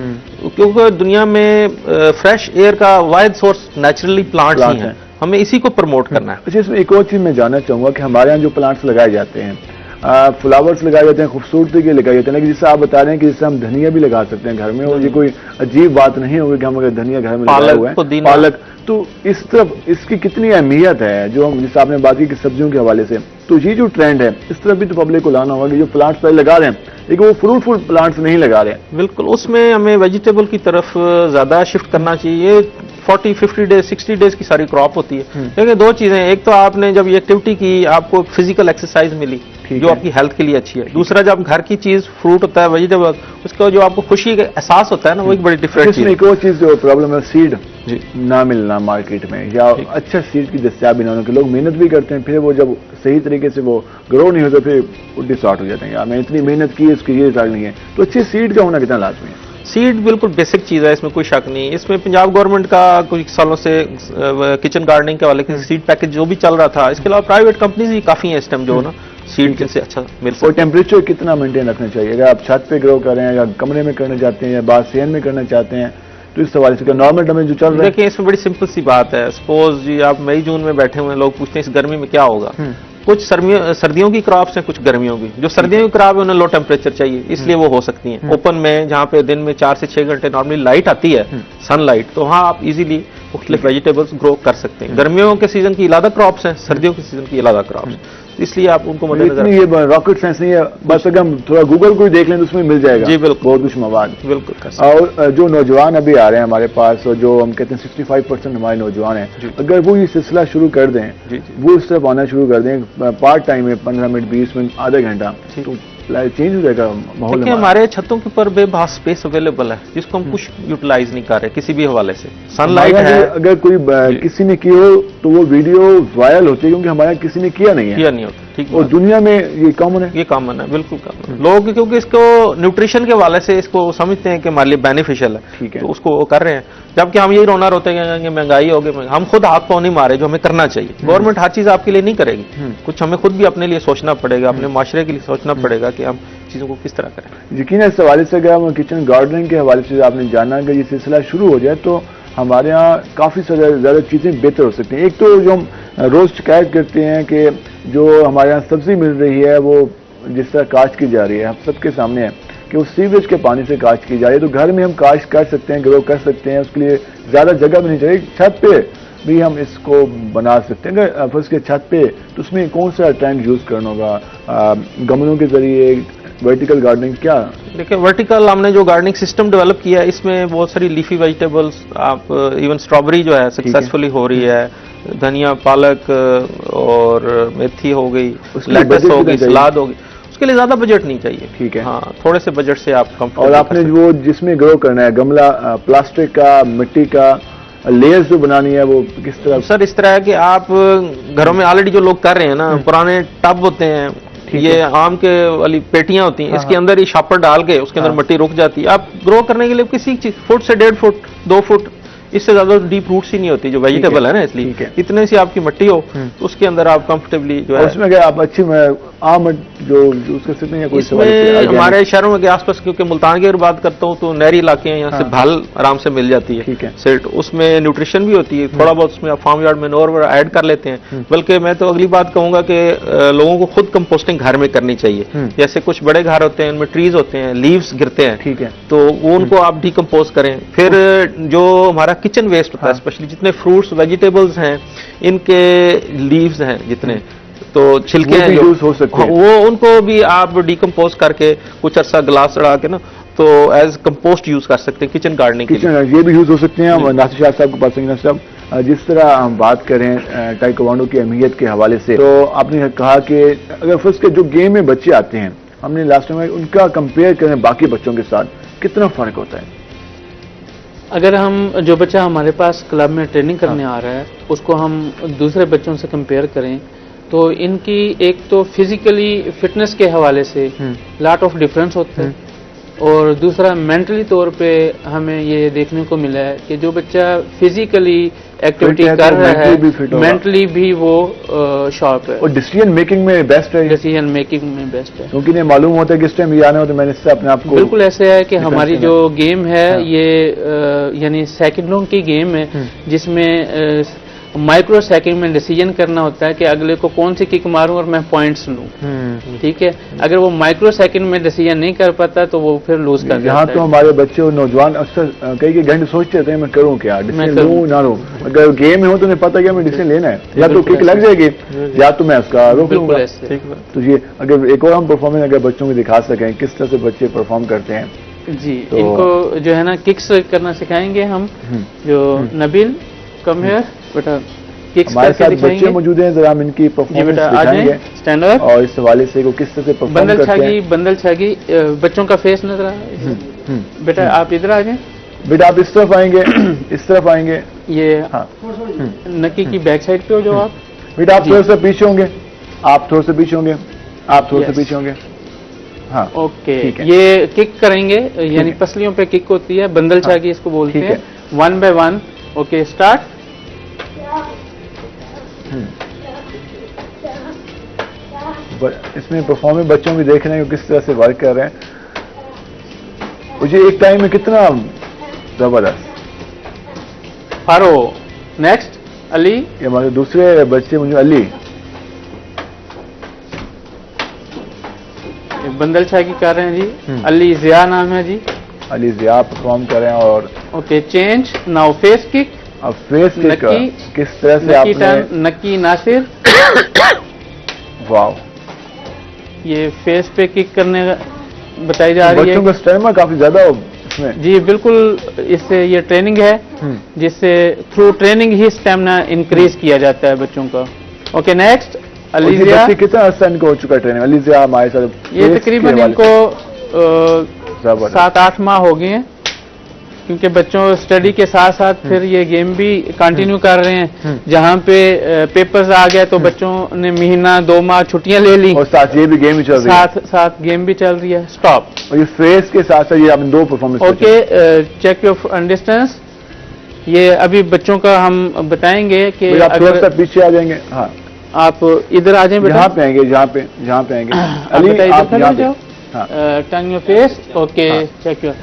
क्योंकि दुनिया में फ्रेश एयर का वाहिद सोर्स नेचुरली प्लांट्स ही हैं। हमें इसी को प्रमोट करना है। अच्छा, इसमें एक और चीज मैं जानना चाहूंगा कि हमारे यहाँ जो प्लांट्स लगाए जाते हैं, फ्लावर्स लगाए जाते हैं, खूबसूरती के लगाए जाते हैं, लेकिन जिससे आप बता रहे हैं कि जिससे हम धनिया भी लगा सकते हैं घर में, और ये कोई अजीब बात नहीं होगी कि हम अगर धनिया घर में लगाए हुए हैं, पालक, तो इस तरफ इसकी कितनी अहमियत है, जो हम जिस आपने बात की कि सब्जियों के हवाले से, तो ये जो ट्रेंड है इस तरफ भी तो पब्लिक को लाना होगा कि जो प्लांट्स पहले लगा रहे हैं लेकिन वो फ्रूटफुल प्लांट्स नहीं लगा रहे हैं। बिल्कुल, उसमें हमें वेजिटेबल की तरफ ज्यादा शिफ्ट करना चाहिए। 40-50 डेज 60 डेज की सारी क्रॉप होती है। देखिए दो चीजें, एक तो आपने जब ये एक्टिविटी की आपको फिजिकल एक्सरसाइज मिली जो आपकी हेल्थ के लिए अच्छी है। दूसरा, जब घर की चीज फ्रूट होता है, वेजिटेबल, उसका जो आपको खुशी का एहसास होता है ना, वो एक बड़ी डिफरेंट चीज है। एक और चीज जो प्रॉब्लम है, सीड जी ना मिलना मार्केट में, या अच्छा सीड की दस्तियाबी ना होने के, लोग मेहनत भी करते हैं, फिर वो जब सही तरीके से वो ग्रो नहीं होता फिर डिसऑर्ट हो जाते हैं, यार मैं इतनी मेहनत की इसकी ये रिजल्ट नहीं है। तो अच्छी सीड का होना कितना लाजमी है? सीड बिल्कुल बेसिक चीज है, इसमें कोई शक नहीं। इसमें पंजाब गवर्नमेंट का कुछ सालों से किचन गार्डनिंग के वाले के सीड पैकेज जो भी चल रहा था, इसके अलावा प्राइवेट कंपनीज भी काफी हैं इस टाइम जो ना सीड जिनसे अच्छा मिल सकता है। और टेम्परेचर कितना मेंटेन रखना चाहिए? अगर आप छत पे ग्रो कर रहे हैं या कमरे में करना चाहते हैं या बाहर सेहन में करना चाहते हैं, तो इस हवाले से नॉर्मल टेम्परेचर जो चल रहा है। देखिए इसमें बड़ी सिंपल सी बात है। सपोज जी आप मई जून में बैठे हुए हैं, लोग पूछते हैं इस गर्मी में क्या होगा। कुछ सर्दियों की क्रॉप्स हैं, कुछ गर्मियों की। जो सर्दियों की क्रॉप है उन्हें लो टेम्परेचर चाहिए, इसलिए वो हो सकती हैं ओपन में, जहाँ पे दिन में 4 से 6 घंटे नॉर्मली लाइट आती है, सनलाइट, तो वहाँ आप इजीली मुख्तलिफ वेजिटेबल्स ग्रो कर सकते हैं। गर्मियों के सीजन की अलग क्रॉप्स हैं, सर्दियों के सीजन की अलग क्रॉप्स, इसलिए आप उनको मद्देनजर। ये रॉकेट साइंस नहीं है, बस अगर हम थोड़ा गूगल को देख लें तो उसमें मिल जाएगा जी बिल्कुल बहुत कुछ मवाद। बिल्कुल। और जो नौजवान अभी आ रहे हैं हमारे पास, और जो हम कहते हैं 65% हमारे नौजवान हैं, अगर वो ये सिलसिला शुरू कर दें, वो इस तरफ आना शुरू कर दें, पार्ट टाइम में 15 मिनट 20 मिनट आधा घंटा, तो चेंज हो जाएगा माहौल। हमारे छतों के ऊपर बेबहास स्पेस अवेलेबल है जिसको हम कुछ यूटिलाइज नहीं कर रहे किसी भी हवाले से। सनलाइट है, अगर कोई किसी ने की हो तो वो वीडियो वायरल होती है, क्योंकि हमारे यहाँ किसी ने किया नहीं है। ठीक, और दुनिया में ये कॉमन है, ये कॉमन है, बिल्कुल कॉमन है। लोग क्योंकि इसको न्यूट्रिशन के हवाले से इसको समझते हैं कि हमारे लिए बेनिफिशियल है, ठीक है, तो उसको कर रहे हैं। जबकि हम यही रोना रोते हैं महंगाई हो गई, हम खुद हाथ पाँव नहीं मारे जो हमें करना चाहिए। गवर्नमेंट हर चीज आपके लिए नहीं करेगी, कुछ हमें खुद भी अपने लिए सोचना पड़ेगा, अपने माशरे के लिए सोचना पड़ेगा कि हम चीजों को किस तरह करें। यकीनन इस हवाले से अगर हम किचन गार्डनिंग के हवाले से आपने जाना कि ये सिलसिला शुरू हो जाए तो हमारे यहाँ काफी ज्यादा चीजें बेहतर हो सकती हैं। एक तो जो हम रोज शिकायत करते हैं कि जो हमारे यहाँ सब्जी मिल रही है वो जिस तरह काश्त की जा रही है, हम सबके सामने है कि वो सीवेज के पानी से काश्त की जा रही है। तो घर में हम काश्त कर सकते हैं, ग्रो कर सकते हैं, उसके लिए ज्यादा जगह भी नहीं चाहिए, छत पे भी हम इसको बना सकते हैं। अगर फर्स्ट के छत पे, तो उसमें कौन सा ट्रेंड यूज करना होगा? गमलों के जरिए, वर्टिकल गार्डनिंग, क्या? देखिए वर्टिकल हमने जो गार्डनिंग सिस्टम डेवलप किया है, इसमें बहुत सारी लीफी वेजिटेबल्स, आप इवन स्ट्रॉबेरी जो है सक्सेसफुली हो रही है, धनिया, पालक और मेथी हो गई, लेटस हो गई, सलाद हो गई, उसके लिए ज्यादा बजट नहीं चाहिए। ठीक है, हाँ, थोड़े से बजट से आप कम। और आपने वो जिसमें ग्रो करना है, गमला प्लास्टिक का, मिट्टी का, लेयर्स जो बनानी है, वो किस तरह? सर इस तरह है कि आप घरों में ऑलरेडी जो लोग कर रहे हैं ना, पुराने टब होते हैं, ये आम के वाली पेटियां होती हैं, इसके अंदर ही शापर डाल के उसके अंदर मिट्टी रुक जाती है। आप ग्रो करने के लिए किसी चीज फुट से 1.5 फुट 2 फुट इससे ज्यादा डीप रूट्स ही नहीं होती जो वेजिटेबल है ना, इसलिए इतने से आपकी मिट्टी हो तो उसके अंदर आप कंफर्टेबली जो है उसमें अगर आप अच्छी आम जो यूज कर सकते हैं, इसमें हमारे शहरों के आसपास, क्योंकि मुल्तान की अगर बात करता हूँ तो नहरी इलाके हैं, यहाँ से भाल आराम से मिल जाती है, ठीक है, सेट, उसमें न्यूट्रिशन भी होती है, थोड़ा बहुत उसमें आप फार्म यार्ड में और ऐड कर लेते हैं। बल्कि मैं तो अगली बात कहूंगा कि लोगों को खुद कंपोस्टिंग घर में करनी चाहिए। जैसे कुछ बड़े घर होते हैं उनमें ट्रीज होते हैं, लीव्स गिरते हैं, ठीक है, तो वो उनको आप डिकम्पोज करें। फिर जो हमारा किचन वेस्ट होता है, स्पेशली जितने फ्रूट्स वेजिटेबल्स हैं, इनके लीव्स हैं जितने, तो छिलके हैं यूज हो सकते हैं, वो उनको भी आप डिकम्पोज करके कुछ अरसा ग्लास चढ़ा के ना, तो एज कंपोस्ट यूज कर सकते हैं किचन गार्डनिंग के लिए। ये भी यूज हो सकते हैं। नासिर शाह साहब के पास साहब, जिस तरह हम बात करें ताइक्वांडो की अहमियत के हवाले से, तो आपने कहा कि अगर फर्स्ट के जो गेम में बच्चे आते हैं, हमने लास्ट में उनका कंपेयर करें बाकी बच्चों के साथ, कितना फर्क होता है? अगर हम जो बच्चा हमारे पास क्लब में ट्रेनिंग करने आ रहा है उसको हम दूसरे बच्चों से कंपेयर करें तो इनकी एक तो फिजिकली फिटनेस के हवाले से लॉट ऑफ डिफरेंस होता है और दूसरा मेंटली तौर पे हमें ये देखने को मिला है कि जो बच्चा फिजिकली एक्टिविटी है तो कर रहा mentally भी fit है होगा। मेंटली भी वो शार्प है और डिसीजन मेकिंग में बेस्ट है, डिसीजन मेकिंग में बेस्ट है। क्योंकि इन्हें मालूम होता है कि इस टाइम ये आना हो तो मैंने इससे अपने आप को बिल्कुल ऐसे है कि Defense हमारी करना। जो गेम है हाँ। ये यानी सेकंडों की गेम है जिसमें माइक्रो सेकंड में डिसीजन करना होता है कि अगले को कौन सी किक मारूं और मैं पॉइंट्स लूं। ठीक है, अगर वो माइक्रो सेकंड में डिसीजन नहीं कर पाता तो वो फिर लूज कर यहाँ जाता तो है। हमारे बच्चे और नौजवान अक्सर कई घंटे सोचते रहते हैं मैं करूँ क्या, डिसीजन करूं। लूँ ना लूँ। अगर गेम में हो तो उन्हें पता है कि हमें डिसीजन लेना है, या तो बिल्कुल किक लग जाएगी या तो मैं उसका रोक बिल्कुल लूंगा। ऐसे। तो ये अगर एक और हम परफॉर्मेंस अगर बच्चों को दिखा सकें किस तरह से बच्चे परफॉर्म करते हैं। जी तो- इनको जो है ना किक्स करना सिखाएंगे हम। जो नबील कम हियर बेटा, किक्स हमारे करके साथ बच्चे दिखाएंगे। मौजूद हैं, जरा हम इनकी जी परफॉर्मेंस बेटा आ दिखाएंगे जाए, स्टैंड अप। और इस हवाले से वो किस तरह से परफॉर्म बंदल करते छागी हैं। बंदल छागी बच्चों का फेस नजर आ रहा है। बेटा आप इधर आ जाए। बेटा आप इस तरफ आएंगे, इस तरफ आएंगे। ये हाँ नक्की की बैक साइड पे हो जाओ आप। बेटा आप जी। थोड़ा सा पीछे होंगे, आप थोड़ा सा पीछे होंगे, आप थोड़ा सा Yes. पीछे होंगे। हाँ ओके, ठीक है। ये किक करेंगे यानी है। पसलियों पे किक होती है, बंदल हाँ, छागी इसको बोलते ठीक हैं। 1 by 1। Okay start. इसमें परफॉर्मेंस बच्चों भी देख रहे हैं कि किस तरह से वर्क कर रहे हैं। मुझे एक टाइम में कितना जबरदस्त। Pharaoh next Ali. ये हमारे दूसरे बच्चे मुझे अली, ये बंदल छागी कर रहे हैं जी। अली जिया नाम है जी। अली जिया परफॉर्म कर रहे हैं। और okay change now face kick. अब फेस किक नक्की, किस तरह से नक्की आपने, टर्न नक्की नासिर। वाह, ये फेस पे किक करने बताई जा रही बच्चों है का स्टेमिना काफी ज्यादा हो इसमें। जी बिल्कुल। इससे ये ट्रेनिंग है जिससे थ्रू ट्रेनिंग ही स्टेमिना इंक्रीज किया जाता है बच्चों का। ओके नेक्स्ट और अली ये जिया। बच्चे कितना अर्सा इनको हो चुका है ट्रेनिंग? अली जिया हमारे साथ ये face तकरीबन के हवाले इनको से जबरदस्त। 7-8 माह हो गए हैं क्योंकि बच्चों स्टडी के साथ साथ फिर ये गेम भी कंटिन्यू कर रहे हैं। जहाँ पे पेपर्स आ गए तो बच्चों ने महीना 2 माह छुट्टियां ले ली, और साथ ये भी गेम ही चल रही है। साथ साथ गेम भी चल रही है। स्टॉप। और ये फेस के साथ साथ ये आपने 2 performance okay check your distance. ये अभी बच्चों का हम बताएंगे कि आप थोड़ा सा अगर पीछे आ जाएंगे। हाँ आप इधर आ जाएं बेटा। यहाँ पे आएंगे, जहाँ पे आएंगे। आप अली बेटा इधर आप खड़े यहाँ हो पे। जाओ। हाँ टर्न योर फेस। ओके हाँ। Check your.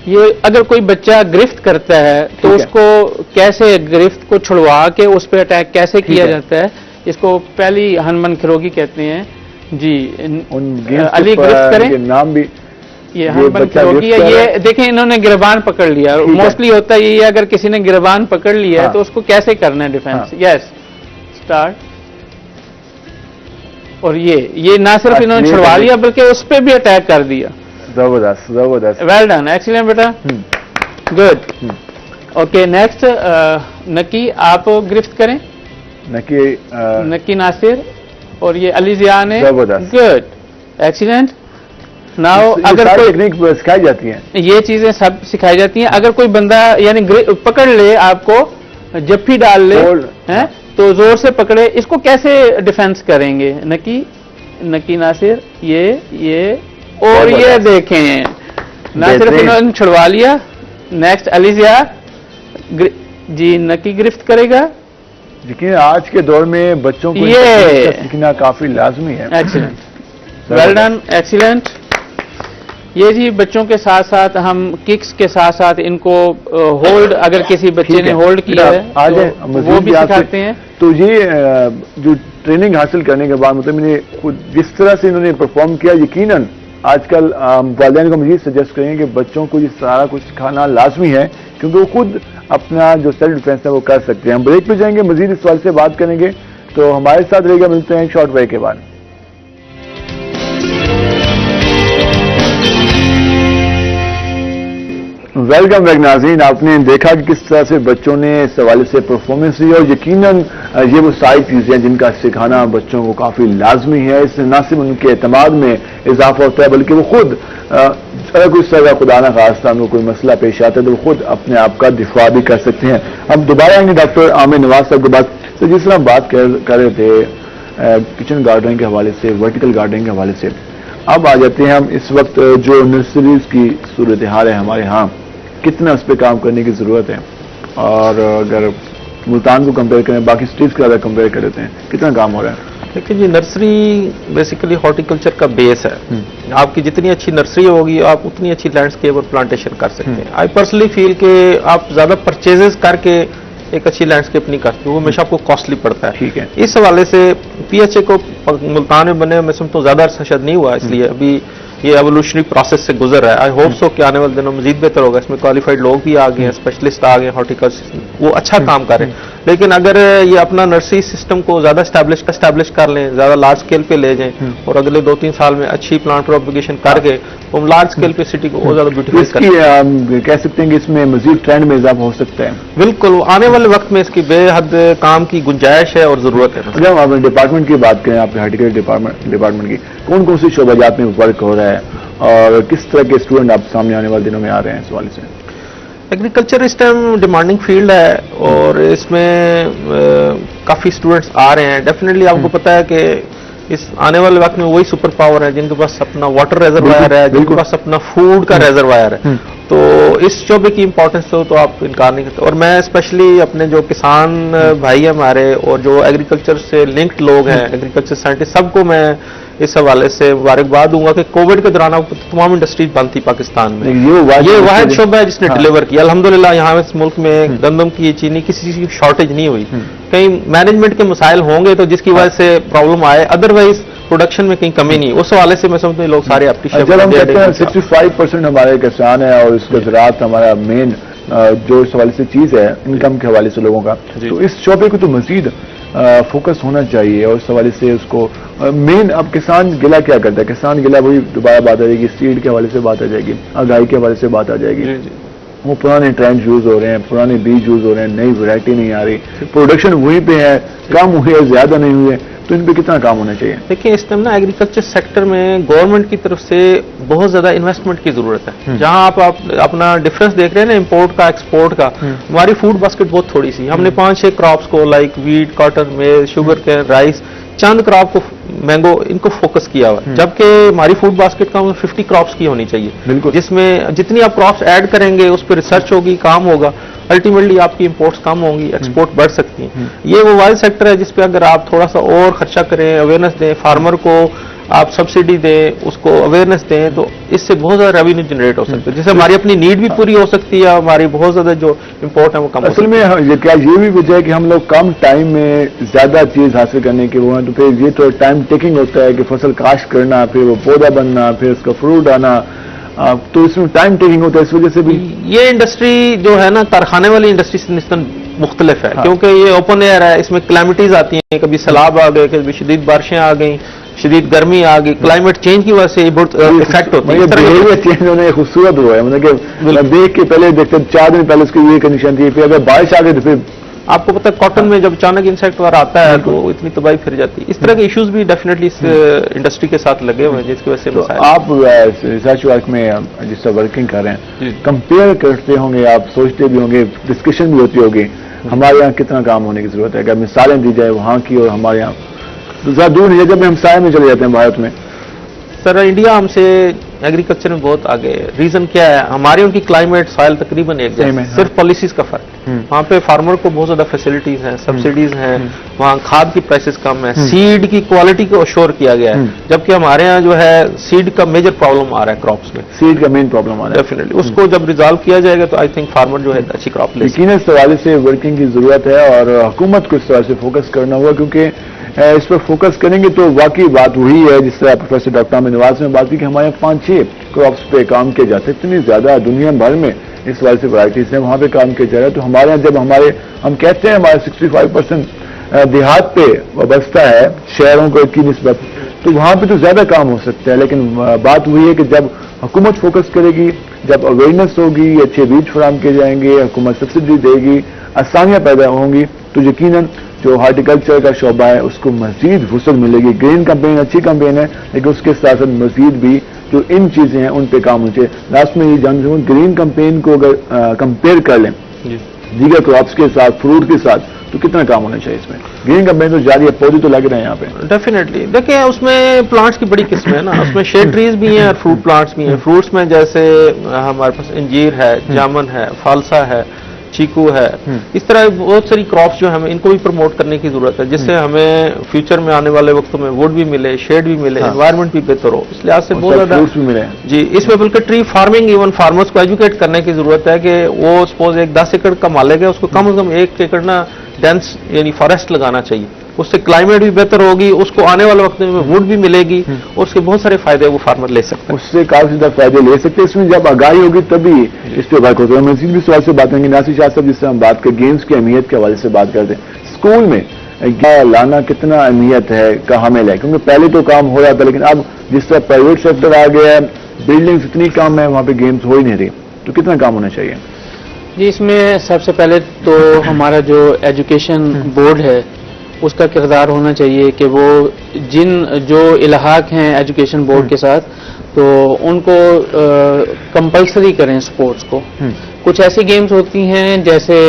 ये अगर कोई बच्चा गिरफ्त करता है तो ठीक है। उसको कैसे गिरफ्त को छुड़वा के उस पर अटैक कैसे किया है। जाता है, इसको पहली हनमन खिरोगी कहते हैं जी। उन गेम्स अली गिरफ्त करें। के नाम भी ये हनमन बच्चा खिरोगी गिरफ्त है। कर ये रहा है। देखें इन्होंने गिरबान पकड़ लिया। ठीक है। मोस्टली होता है ये अगर किसी ने गिरबान पकड़ लिया है हाँ। तो उसको कैसे करना है डिफेंस। हाँ। Yes start. और ये ना सिर्फ अच्छा, इन्होंने ये छुड़वा तो- लिया बल्कि उस पर भी अटैक कर दिया। जबरदस्त जबरदस्त। वेल डन, एक्सीलेंट बेटा, गुड। ओके नेक्स्ट नकी आप गिरफ्त करें। नकी नकी नासिर और ये अली जिया ने। जबरदस्त। Good excellent. नाउ ये अगर सारी कोई टेक्निक सिखाई जाती है। ये चीजें सब सिखाई जाती हैं। अगर कोई बंदा यानी पकड़ ले आपको, जफ्फी डाल ले Hold। हैं तो जोर से पकड़े, इसको कैसे डिफेंस करेंगे? नकी नासिर ये और ये जबरदस्त। देखें ना सिर्फ बेहतरीन। इन्होंने छुड़वा लिया। नेक्स्ट अली जिया जी नकी गिरफ्त करेगा। लेकिन आज के दौर में बच्चों को ये- इन टेक्निक का सीखना काफी लाजमी है। Excellent, well done, excellent. ये जी बच्चों के साथ साथ हम किक्स के साथ साथ इनको होल्ड, अगर किसी बच्चे ठीक ने है। होल्ड किया है आ जाए, तो मज़ीद वो भी आपसे- सिखाते हैं। तो ये जो ट्रेनिंग हासिल करने के बाद मतलब मैंने जिस तरह से इन्होंने परफॉर्म किया, यकीनन आजकल वालिदैन को मजीद सजेस्ट करेंगे कि बच्चों को ये सारा कुछ सिखाना लाजमी है, क्योंकि वो खुद अपना जो सेल्फ डिफेंस है वो कर सकते हैं। हम ब्रेक पे जाएंगे, मजीद इस सवाल से बात करेंगे, तो हमारे साथ रहेगा। मिलते हैं शॉर्ट ब्रेक के बाद। वेलकम बैक नाज़रीन। आपने देखा कि किस तरह से बच्चों ने इस हवाले से परफॉर्मेंस दी और यकीनन ये वो सारी चीज़ें हैं जिनका सिखाना बच्चों को काफ़ी लाजमी है। इससे न सिर्फ उनके एतमाद में इजाफा होता है बल्कि वो खुद अगर कोई तरह खुदा न खास्ता उनको कोई मसला पेश आता है तो वो खुद अपने आप का दिफा भी कर सकते हैं। अब दोबारा आएंगे डॉक्टर आमिर नवाज साहब के बाद। तो जिस तरह बात कर रहे थे किचन गार्डनिंग के हवाले से, वर्टिकल गार्डनिंग के हवाले से, अब आ जाते हैं हम इस वक्त जो नर्सरीज की सूरत हाल है हमारे यहाँ, कितना उस पर काम करने की ज़रूरत है। और अगर मुल्तान को कंपेयर करें बाकी स्टेट्स के अगर कंपेयर कर लेते हैं, कितना काम हो रहा है? देखिए जी, नर्सरी बेसिकली हॉर्टिकल्चर का बेस है। आपकी जितनी अच्छी नर्सरी होगी आप उतनी अच्छी लैंडस्केप और प्लांटेशन कर सकते हैं। आई पर्सनली फील कि आप ज्यादा परचेजेस करके एक अच्छी लैंडस्केप नहीं करते, वो हमेशा आपको कॉस्टली पड़ता है। ठीक है। इस हवाले से पीएचए को मुल्तान में बने मैं समझता हूँ ज्यादा अरसा शायद नहीं हुआ, इसलिए अभी ये एवोल्यूशनरी प्रोसेस से गुजर रहा है। आई होप सो कि आने वाले दिनों में मजीद बेहतर होगा। इसमें क्वालिफाइड लोग भी आ गए हैं, स्पेशलिस्ट आ गए हैं हॉर्टिकल्चर, वो अच्छा काम कर रहे हैं। लेकिन अगर ये अपना नर्सरी सिस्टम को ज्यादा स्टैब्लिश कर लें, ज्यादा लार्ज स्केल पे ले जाएं और अगले 2-3 साल में अच्छी प्लांट प्रोपगेशन करके तो हम लार्ज स्केल पे सिटी को और ज्यादा ब्यूटीफाई कर सकते हैं। कह सकते हैं कि इसमें मजीद ट्रेंड में इजाफा हो सकता है। बिल्कुल, आने वाले वक्त में इसकी बेहद काम की गुंजाइश है और जरूरत है। जब आप डिपार्टमेंट की बात करें, आपके हॉर्टिकल्चर डिपार्टमेंट की कौन कौन सी शोबाजात में वर्क हो रहा है और किस तरह के स्टूडेंट आप सामने आने वाले दिनों में आ रहे हैं इस हवाले से? एग्रीकल्चर इस टाइम डिमांडिंग फील्ड है और इसमें काफी स्टूडेंट्स आ रहे हैं। डेफिनेटली आपको पता है कि इस आने वाले वक्त में वही सुपर पावर है जिनके पास अपना वाटर रिजर्वायर है, जिनके पास अपना फूड का रिजर्वायर है। तो इस शोबे की इंपॉर्टेंस तो आप इनकार नहीं करते। और मैं स्पेशली अपने जो किसान भाई हैं हमारे और जो एग्रीकल्चर से लिंक्ड लोग हैं, एग्रीकल्चर साइंटिस्ट, सबको मैं इस हवाले से मुबारकबाद दूंगा कि कोविड के दौरान आपको तमाम इंडस्ट्रीज बंद थी पाकिस्तान में। ये वाहिद शोबा है जिसने डिलीवर किया अल्हम्दुलिल्लाह। यहाँ इस मुल्क में गंदम की, चीनी की किसी चीज की शॉर्टेज नहीं हुई। कहीं मैनेजमेंट के मसाइल होंगे तो जिसकी वजह से प्रॉब्लम आए, अदरवाइज प्रोडक्शन में कहीं कमी नहीं। उस हवाले से मैं समझता हूँ लोग सारे अप्रिशिएट जब हम कहते हैं 65% हमारे किसान है और इसका ज़राअत हमारा मेन जो इस हवाले से चीज़ है इनकम के हवाले से लोगों का, तो इस शोबे को तो मजीद फोकस होना चाहिए और इस हवाले से उसको मेन। अब किसान गिला क्या करता है? किसान गिला वही दोबारा बात आ जाएगी, सीड के हवाले से बात आ जाएगी, आगाही के हवाले से बात आ जाएगी। वो पुराने ट्रेंड यूज हो रहे हैं, पुराने बीज यूज हो रहे हैं, नई वैरायटी नहीं आ रही, प्रोडक्शन वहीं पे है, कम हुई है, ज्यादा नहीं हुए, तो इन पे कितना काम होना चाहिए? देखिए, इस टाइम ना एग्रीकल्चर सेक्टर में गवर्नमेंट की तरफ से बहुत ज्यादा इन्वेस्टमेंट की जरूरत है। जहां आप अपना डिफरेंस देख रहे हैं ना इंपोर्ट का एक्सपोर्ट का, हमारी फूड बास्केट बहुत थोड़ी सी। हमने 5-6 क्रॉप्स को लाइक वीट, कॉटन, मेज, शुगर केन, राइस, चंद क्रॉप को, मैंगो, इनको फोकस किया हुआ है। जबकि हमारी फूड बास्केट का 50 क्रॉप्स की होनी चाहिए, जिसमें जितनी आप क्रॉप्स ऐड करेंगे उस पर रिसर्च होगी, काम होगा, अल्टीमेटली आपकी इंपोर्ट्स कम होंगी, एक्सपोर्ट बढ़ सकती हैं। ये वो वाइल्ड सेक्टर है जिसपे अगर आप थोड़ा सा और खर्चा करें, अवेयरनेस दें, फार्मर को आप सब्सिडी दें, उसको अवेयरनेस दें, तो इससे बहुत ज्यादा रेवेन्यू जनरेट हो सकता है, जिससे हमारी अपनी नीड भी पूरी हो सकती है, हमारी बहुत ज्यादा जो इंपोर्ट है वो कम हो सकती है। असल में क्या ये भी वजह है कि हम लोग कम टाइम में ज्यादा चीज हासिल करने के वो हैं, तो फिर ये तो टाइम टेकिंग होता है कि फसल काश्त करना, फिर वो पौधा बनना, फिर उसका फ्रूट आना, तो इसमें टाइम टेकिंग होता है। इस वजह से भी ये इंडस्ट्री जो है ना कारखाने वाली इंडस्ट्री से निस्बतन मुख्तलिफ है। क्योंकि ये ओपन एयर है, इसमें क्लाइमेटीज आती हैं, कभी सैलाब आ गए, कभी शदीद बारिशें आ गई, शदीद गर्मी आ गई, क्लाइमेट चेंज की वजह से ये बहुत इफेक्ट होता है। बिहेवियर चेंज होने खूबसूरत हुआ है, मतलब कि देख के पहले देखते 4 दिन पहले उसकी ये कंडीशन थी, फिर अगर बारिश आ गई तो फिर आपको पता है कॉटन में जब अचानक इंसेक्ट वाला आता है तो इतनी तबाही फिर जाती है। इस तरह के इश्यूज भी डेफिनेटली इस इंडस्ट्री के साथ लगे हुए हैं, जिसकी वजह से तो आप रिसर्च वर्क में जिस तरह वर्किंग कर रहे हैं, कंपेयर करते होंगे, आप सोचते भी होंगे, डिस्कशन भी होती होगी, हमारे यहाँ कितना काम होने की जरूरत है? अगर मिसालें दी जाए वहाँ की और हमारे यहाँ, तो ज्यादा दूर नहीं है जब हम साय में चले जाते हैं भारत में। सर, इंडिया हमसे एग्रीकल्चर में बहुत आगे है। रीजन क्या है? हमारे उनकी क्लाइमेट, सॉइल तकरीबन एक जैसे, सिर्फ पॉलिसीज का फर्क है। वहाँ पे फार्मर को बहुत ज्यादा फैसिलिटीज हैं, सब्सिडीज हैं, वहाँ खाद की प्राइसेस कम है, सीड की क्वालिटी को अश्योर किया गया है, जबकि हमारे यहाँ जो है सीड का मेजर प्रॉब्लम आ रहा है क्रॉप्स में। सीड का मेन प्रॉब्लम आ रहा है, डेफिनेटली उसको जब रिजॉल्व किया जाएगा तो आई थिंक फार्मर जो है अच्छी क्रॉप ले। लेकिन इस हवाले से वर्किंग की जरूरत है और हुकूमत को इस तरह से फोकस करना होगा, क्योंकि इस पर फोकस करेंगे तो वाकई बात वही है जिस तरह प्रोफेसर डॉक्टर आमिर नवाज ने बात की कि हमारे 5-6 क्रॉप्स पे काम किया जाता है। इतनी ज्यादा दुनिया भर में इस वाले से वैराइटीज है, वहां पे काम किया जा रहा है। तो हमारे यहाँ जब हम कहते हैं हमारे 65% देहात पे वाबस्ता है शहरों को की निस्बत, तो वहां पे तो ज्यादा काम हो सकता है। लेकिन बात वही है कि जब हुकूमत फोकस करेगी, जब अवेयरनेस होगी, अच्छे बीज फराहम किए जाएंगे, हुकूमत सब्सिडी देगी, आसानियां पैदा होंगी, तो यकीनन जो हार्टिकल्चर का शोबा है उसको मजीद वुसअत मिलेगी। ग्रीन कैंपेन अच्छी कैंपेन है, लेकिन उसके साथ साथ मजीद भी जो इन चीजें हैं उन पे काम होना चाहिए। लास्ट में ये जानना चाहूँ, ग्रीन कैंपेन को अगर कंपेयर कर लें दीगर क्रॉप्स के साथ, फ्रूट के साथ, तो कितना काम होना चाहिए इसमें? ग्रीन कैंपेन तो जारी है, पौधे तो लग रहे हैं यहाँ पे। डेफिनेटली देखिए, उसमें प्लांट्स की बड़ी किस्में है ना, उसमें शेड ट्रीज भी हैं और फ्रूट प्लांट्स भी हैं। फ्रूट्स में जैसे हमारे पास अंजीर है, जामुन है, फालसा है, चीकू है, इस तरह बहुत सारी क्रॉप्स जो है हमें इनको भी प्रमोट करने की जरूरत है, जिससे हमें फ्यूचर में आने वाले वक्तों में वुड भी मिले, शेड भी मिले, एनवायरनमेंट भी बेहतर हो। इस लिहाज से बहुत ज्यादा फ्रूट्स भी मिले जी। इसमें बल्कि ट्री फार्मिंग, इवन फार्मर्स को एजुकेट करने की जरूरत है कि वो सपोज एक 10 एकड़ का मालिक है, उसको कम से कम 1 एकड़ ना डेंस यानी फॉरेस्ट लगाना चाहिए। उससे क्लाइमेट भी बेहतर होगी, उसको आने वाले वक्त में वुड भी मिलेगी और उसके बहुत सारे फायदे वो फार्मर ले सकते हैं। उससे काफी ज्यादा फायदे ले सकते हैं। इसमें जब आगाही होगी तभी इस पे वर्क होता है। मजीद भी सवाल से बात करेंगे। नासिर शाह साहब, जिससे हम बात करें गेम्स की अहमियत के हवाले से बात करते हैं, स्कूल में क्या लाना कितना अहमियत है, कहाँ में है? क्योंकि पहले तो काम हो रहा था, लेकिन अब जिस तरह प्राइवेट सेक्टर आ गया है, बिल्डिंग्स इतनी कम है, वहाँ पे गेम्स हो ही नहीं रही, तो कितना काम होना चाहिए? जी, इसमें सबसे पहले तो हमारा जो एजुकेशन बोर्ड है उसका किरदार होना चाहिए कि वो जो इलाहाक हैं एजुकेशन बोर्ड के साथ, तो उनको कंपलसरी करें स्पोर्ट्स को। कुछ ऐसी गेम्स होती हैं जैसे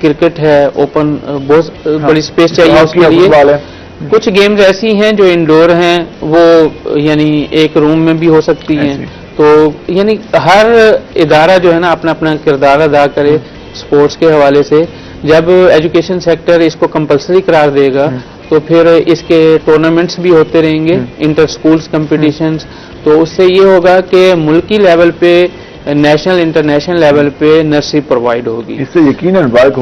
क्रिकेट है, ओपन बहुत बड़ी स्पेस चाहिए उसके लिए। कुछ गेम्स ऐसी हैं जो इंडोर हैं, वो यानी एक रूम में भी हो सकती हैं। तो यानी हर इदारा जो है ना अपना अपना किरदार अदा करे स्पोर्ट्स के हवाले से। जब एजुकेशन सेक्टर इसको कंपलसरी करार देगा तो फिर इसके टूर्नामेंट्स भी होते रहेंगे, इंटर स्कूल्स कंपटीशंस, तो उससे ये होगा कि मुल्की लेवल पे, नेशनल इंटरनेशनल लेवल पे नर्सरी प्रोवाइड होगी। इससे यकीनन वर्क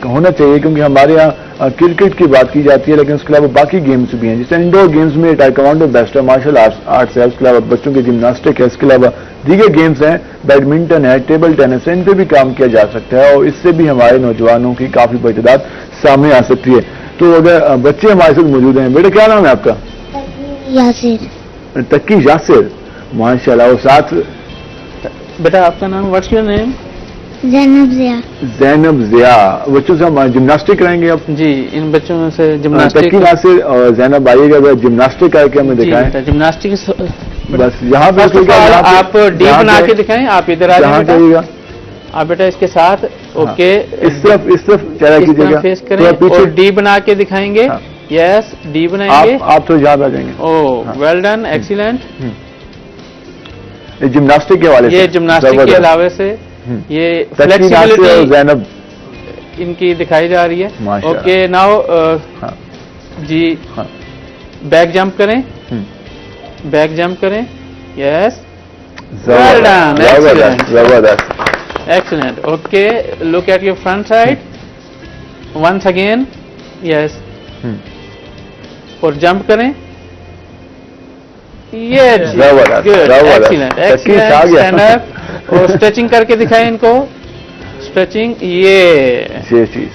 होना चाहिए, क्योंकि हमारे यहाँ क्रिकेट की बात की जाती है, लेकिन उसके अलावा बाकी गेम्स भी हैं। जैसे इंडोर गेम्स में टाइकोंडो बेस्ट है, मार्शल आर्ट्स है, उसके अलावा बच्चों की जिम्नास्टिक है, इसके अलावा दीगर गेम्स हैं, बैडमिंटन है, टेबल टेनिस है, इन पर भी काम किया जा सकता है और इससे भी हमारे नौजवानों की काफी बड़ी तादाद सामने आ सकती है। तो अगर बच्चे हमारे साथ मौजूद हैं, बेटा क्या नाम है आपका? यासिर। तक्की यासिर, माशाल्लाह। और साथ बेटा आपका नाम, व्हाट्स योर नेम? जैनब जिया। जैनब जिया। बच्चों से हम जिम्नास्टिक कराएंगे अब। जी, इन बच्चों में से जिम्नास्टिक। तक्की यासिर और जैनब आइएगा, जिम्नास्टिक करके हमें दिखाएं। जिम्नास्टिक बस यहाँ पे आप डी बना के दिखाएं। आप इधर आ जाइएगा, आप बेटा इसके साथ। ओके, इस तरफ चेहरा कीजिएगा, फेस करें और डी बना के दिखाएंगे। यस, डी बनाएंगे। आप तो यहाँ आ जाएंगे। ओह, वेल डन, एक्सीलेंट। जिम्नास्टिक के वाले, ये जिम्नास्टिक के अलावे से ये फ्लेक्सिबिलिटी जैनब इनकी दिखाई जा रही है। माशाल्लाह। ओके, नाउ जी बैक जंप करें, बैक जंप करें। यस, वेल डन, एक्सीलेंट, जबरदस्त, excellent. Okay, look at your front side once again. Yes, और जंप करें। ये जबरदस्त, एक्सीलेंट, एक्सीलेंट। स्टैंड अप और स्ट्रेचिंग करके दिखाएं इनको। स्ट्रेचिंग, ये चीज,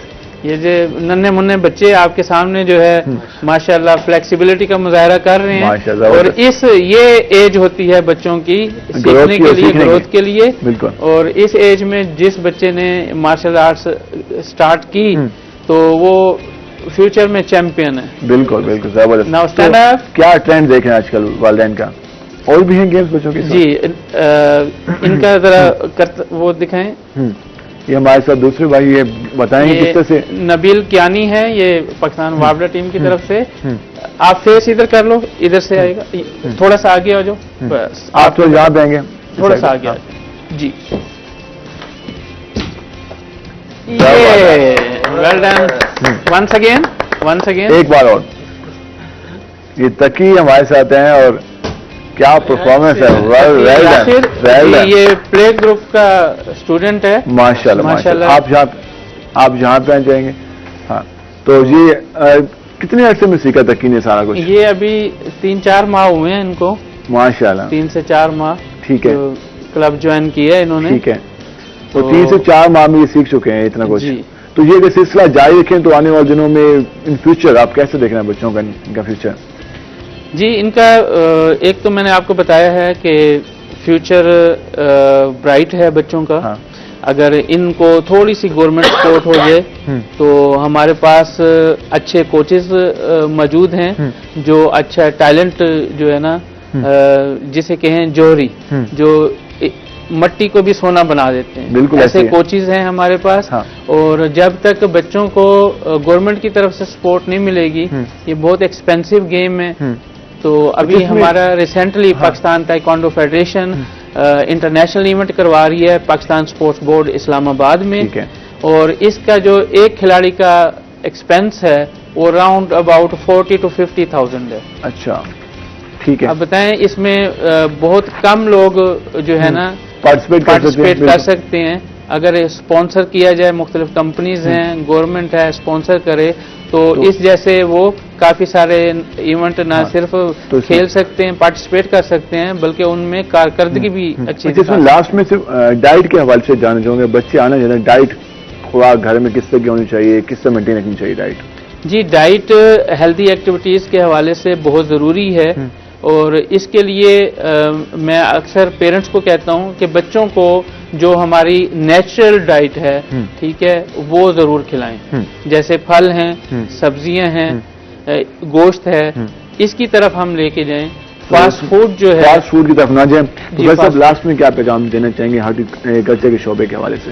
ये जो नन्हे मुन्ने बच्चे आपके सामने जो है माशाल्लाह फ्लेक्सिबिलिटी का मुजाहरा कर रहे हैं, और ये एज होती है बच्चों की सीखने के लिए, ग्रोथ के लिए। बिल्कुल। और इस एज में जिस बच्चे ने मार्शल आर्ट्स स्टार्ट की तो वो फ्यूचर में चैंपियन है। बिल्कुल बिल्कुल, जबरदस्त। Now stand up. क्या ट्रेंड देख रहे हैं आजकल वालिदैन का? और भी हैं गेम्स बच्चों के? जी, इनका जरा वो दिखाएं। ये हमारे साथ दूसरे भाई ये बताएंगे किस तरह से। नबील कियानी है, ये पाकिस्तान वाबड़ा टीम की तरफ से। आप फेस इधर कर लो, इधर से आएगा, थोड़ा सा आगे आ जाओ, बस आप तो यहाँ देंगे, थोड़ा सा आगे आ जाओ जी। ये well done, once again, once again. एक बार और। ये तकी हमारे साथ हैं और क्या परफॉर्मेंस है, वेल डन। ये प्ले ग्रुप का स्टूडेंट है। माशाल्लाह माशाल्लाह। आप जहाँ पे जाएंगे। हाँ, तो ये कितने अर्से में सीखा तकी ने सारा कुछ? ये अभी 3-4 माह हुए हैं इनको। माशाल्लाह, 3 से 4 माह। ठीक है। तो क्लब ज्वाइन किया है इन्होंने। ठीक है, तो 3 से 4 माह में ये सीख चुके हैं इतना कुछ। तो ये अगर सिलसिला जारी रखें तो आने वाले दिनों में इन फ्यूचर आप कैसे देख रहे हैं बच्चों का, इनका फ्यूचर? जी, इनका एक तो मैंने आपको बताया है कि फ्यूचर ब्राइट है बच्चों का। हाँ। अगर इनको थोड़ी सी गवर्नमेंट सपोर्ट हो जाए तो हमारे पास अच्छे कोचेस मौजूद हैं जो अच्छा टैलेंट जो है ना जिसे कहें जोहरी, जो मट्टी को भी सोना बना देते हैं, बिल्कुल ऐसे ऐसे है। कोचेस हैं हमारे पास। हाँ। और जब तक बच्चों को गवर्नमेंट की तरफ से सपोर्ट नहीं मिलेगी, ये बहुत एक्सपेंसिव गेम है। तो अभी जिसमें- हमारा recently Pakistan taekwondo federation international event करवा रही है, पाकिस्तान स्पोर्ट्स बोर्ड इस्लामाबाद में। ठीक है। और इसका जो एक खिलाड़ी का एक्सपेंस है वो अराउंड अबाउट 40 to 50,000 है। अच्छा, ठीक है। अब बताएं इसमें बहुत कम लोग जो है ना पार्टिसिपेट कर सकते हैं। अगर स्पॉन्सर किया जाए, मुख्तलिफ कंपनीज हैं, गवर्नमेंट है स्पॉन्सर करे तो इस जैसे वो काफी सारे इवेंट ना सिर्फ तो खेल सकते हैं, पार्टिसिपेट कर सकते हैं, बल्कि उनमें कारकर्दगी भी अच्छी अच्छा, इसमें लास्ट में सिर्फ डाइट के हवाले से जानना चाहूंगे, बच्चे आना चाहते हैं, डाइट खुराक घर में किस तरह की होनी चाहिए, किस तरह मेंटेन रखनी चाहिए डाइट? जी, डाइट हेल्दी एक्टिविटीज के हवाले से बहुत जरूरी है। और इसके लिए मैं अक्सर पेरेंट्स को कहता हूं कि बच्चों को जो हमारी नेचुरल डाइट है, ठीक है, वो जरूर खिलाएं। जैसे फल हैं, सब्जियां हैं, गोश्त है, इसकी तरफ हम लेके जाएं। फास्ट फूड जो है, फास्ट फूड की तरफ ना जाए। तो जी, वैसे फास्ट- लास्ट में क्या पैगाम देना चाहेंगे हॉर्टिकल्चर के शोबे के हवाले से?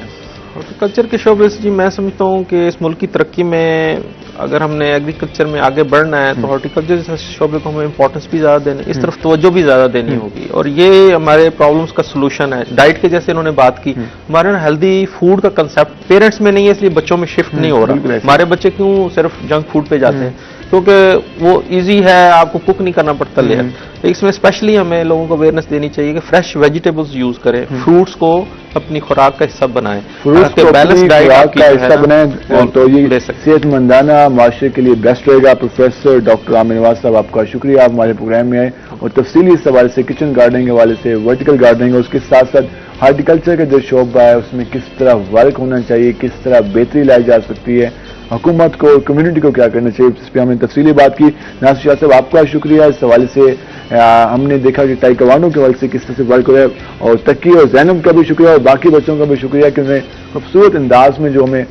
हॉर्टिकल्चर के शोबे से जी मैं समझता हूँ कि इस मुल्क की तरक्की में अगर हमने एग्रीकल्चर में आगे बढ़ना है तो हॉर्टिकल्चर जैसे शोबे को हमें इंपॉर्टेंस भी ज़्यादा देनी, इस तरफ तवज्जो भी ज़्यादा देनी होगी। और ये हमारे प्रॉब्लम्स का सोल्यूशन है। डाइट के जैसे इन्होंने बात की, हमारे ना हेल्दी फूड का कंसेप्ट पेरेंट्स में नहीं है, इसलिए बच्चों में शिफ्ट नहीं हो बिल्कुल रहा। ऐसे। हमारे बच्चे क्यों सिर्फ जंक फूड पे जाते हैं? क्योंकि वो इजी है, आपको कुक नहीं करना पड़ता लेयर। इसमें स्पेशली हमें लोगों को अवेयरनेस देनी चाहिए कि फ्रेश वेजिटेबल्स यूज करें, फ्रूट्स को अपनी खुराक का हिस्सा बनाएं, फ्रूट्स को बैलेंस अपनी डाइट खुराक आपकी का जो है हिस्सा ना, बनाएं वो तो ले ये सकते हैं। सेहतमंदाना माशरे के लिए बेस्ट रहेगा। प्रोफेसर डॉक्टर आमिर नवाज साहब, आपका शुक्रिया, आप हमारे प्रोग्राम में आए और तफसीली इस हवाले से, किचन गार्डनिंग के हवाले से, वर्टिकल गार्डनिंग, उसके साथ साथ हार्टिकल्चर का जो शोबा है उसमें किस तरह वर्क होना चाहिए, किस तरह बेहतरी लाई जा सकती है, हुकूमत को और कम्युनिटी को क्या करना चाहिए, इस पर हमने तफसीली बात की। नासिर शाह साहब, आपका शुक्रिया। इस हवाले से हमने देखा कि ताइक्वांडो के हवाले से किस तरह से वर्क हो रहा है, और तकी और जैनब का भी शुक्रिया और बाकी बच्चों का भी शुक्रिया कि उन्हें खूबसूरत अंदाज में जो हमें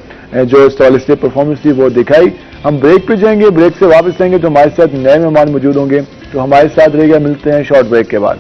जो इस हवाले से परफॉर्मेंस थी वो दिखाई। हम ब्रेक पे जाएंगे, ब्रेक से वापस आएंगे तो हमारे साथ नए मेहमान मौजूद होंगे, तो हमारे साथ रहेगा। मिलते हैं शॉर्ट ब्रेक के बाद।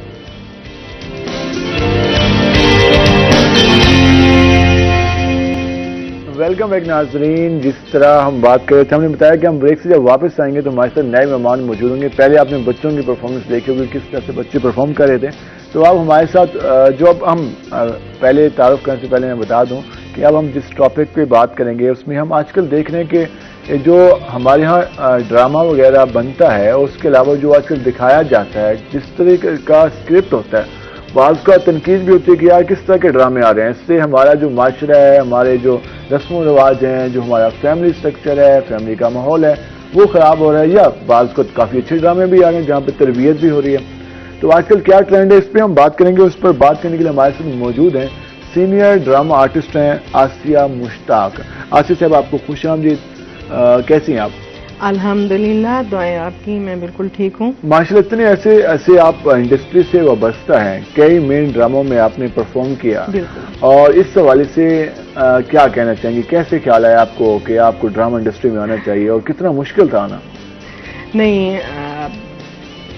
वेलकम बैक नाजरीन। जिस तरह हम बात कर रहे थे, हमने बताया कि हम ब्रेक से जब वापस आएंगे तो हमारे साथ नए मेहमान मौजूद होंगे। पहले आपने बच्चों की परफॉर्मेंस देखी होगी, किस तरह से बच्चे परफॉर्म कर रहे थे। तो अब हमारे साथ जो अब हम पहले तारुफ करने से पहले मैं बता दूं कि अब हम जिस टॉपिक पे बात करेंगे उसमें हम आजकल देख रहे हैं कि जो हमारे यहाँ ड्रामा वगैरह बनता है, उसके अलावा जो आजकल दिखाया जाता है, जिस तरह का स्क्रिप्ट होता है, बाज़ का तनकीद भी होती है कि यार किस तरह के ड्रामे आ रहे हैं। इससे हमारा जो माशरा है, हमारे जो रस्म रिवाज हैं, जो हमारा फैमिली स्ट्रक्चर है, फैमिली का माहौल है, वो ख़राब हो रहा है। या बाज़ को काफ़ी अच्छे ड्रामे भी आ रहे हैं जहाँ पर तरबियत भी हो रही है। तो आजकल क्या ट्रेंड है, इस पर हम बात करेंगे। उस पर बात करने के लिए हमारे साथ मौजूद हैं सीनियर ड्रामा आर्टिस्ट हैं आसिया मुश्ताक। आसिया साहब, आपको खुशामदीद। कैसी हैं आप? अल्हम्दुलिल्लाह, दुआएं आपकी, मैं बिल्कुल ठीक हूँ। माशाल्लाह, इतने ऐसे आप इंडस्ट्री से वाबस्ता हैं, कई मेन ड्रामों में आपने परफॉर्म किया, बिल्कुल। और इस हवाले से क्या कहना चाहेंगे? कैसे ख्याल है आपको कि आपको ड्रामा इंडस्ट्री में आना चाहिए और कितना मुश्किल था आना? नहीं,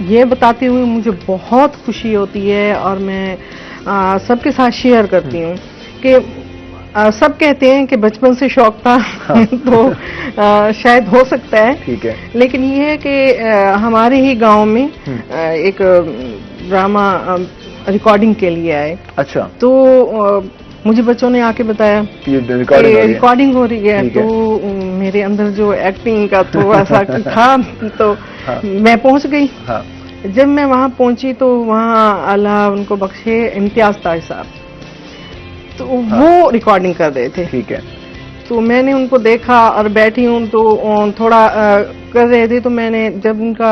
ये बताते हुए मुझे बहुत खुशी होती है और मैं सबके साथ शेयर करती हूँ कि सब कहते हैं कि बचपन से शौक था तो शायद हो सकता है। ठीक है। लेकिन ये है कि हमारे ही गांव में एक ड्रामा रिकॉर्डिंग के लिए आए। अच्छा। तो मुझे बच्चों ने आके बताया ये रिकॉर्डिंग हो रही है। तो मेरे अंदर जो एक्टिंग का थोड़ा सा था तो हाँ। मैं पहुंच गई। हाँ। जब मैं वहां पहुंची तो वहां अल्लाह उनको बख्शे इम्तियाज ताज साहब, तो वो रिकॉर्डिंग कर रहे थे। ठीक है। तो मैंने उनको देखा और बैठी हूँ तो थोड़ा कर रहे थे। तो मैंने जब उनका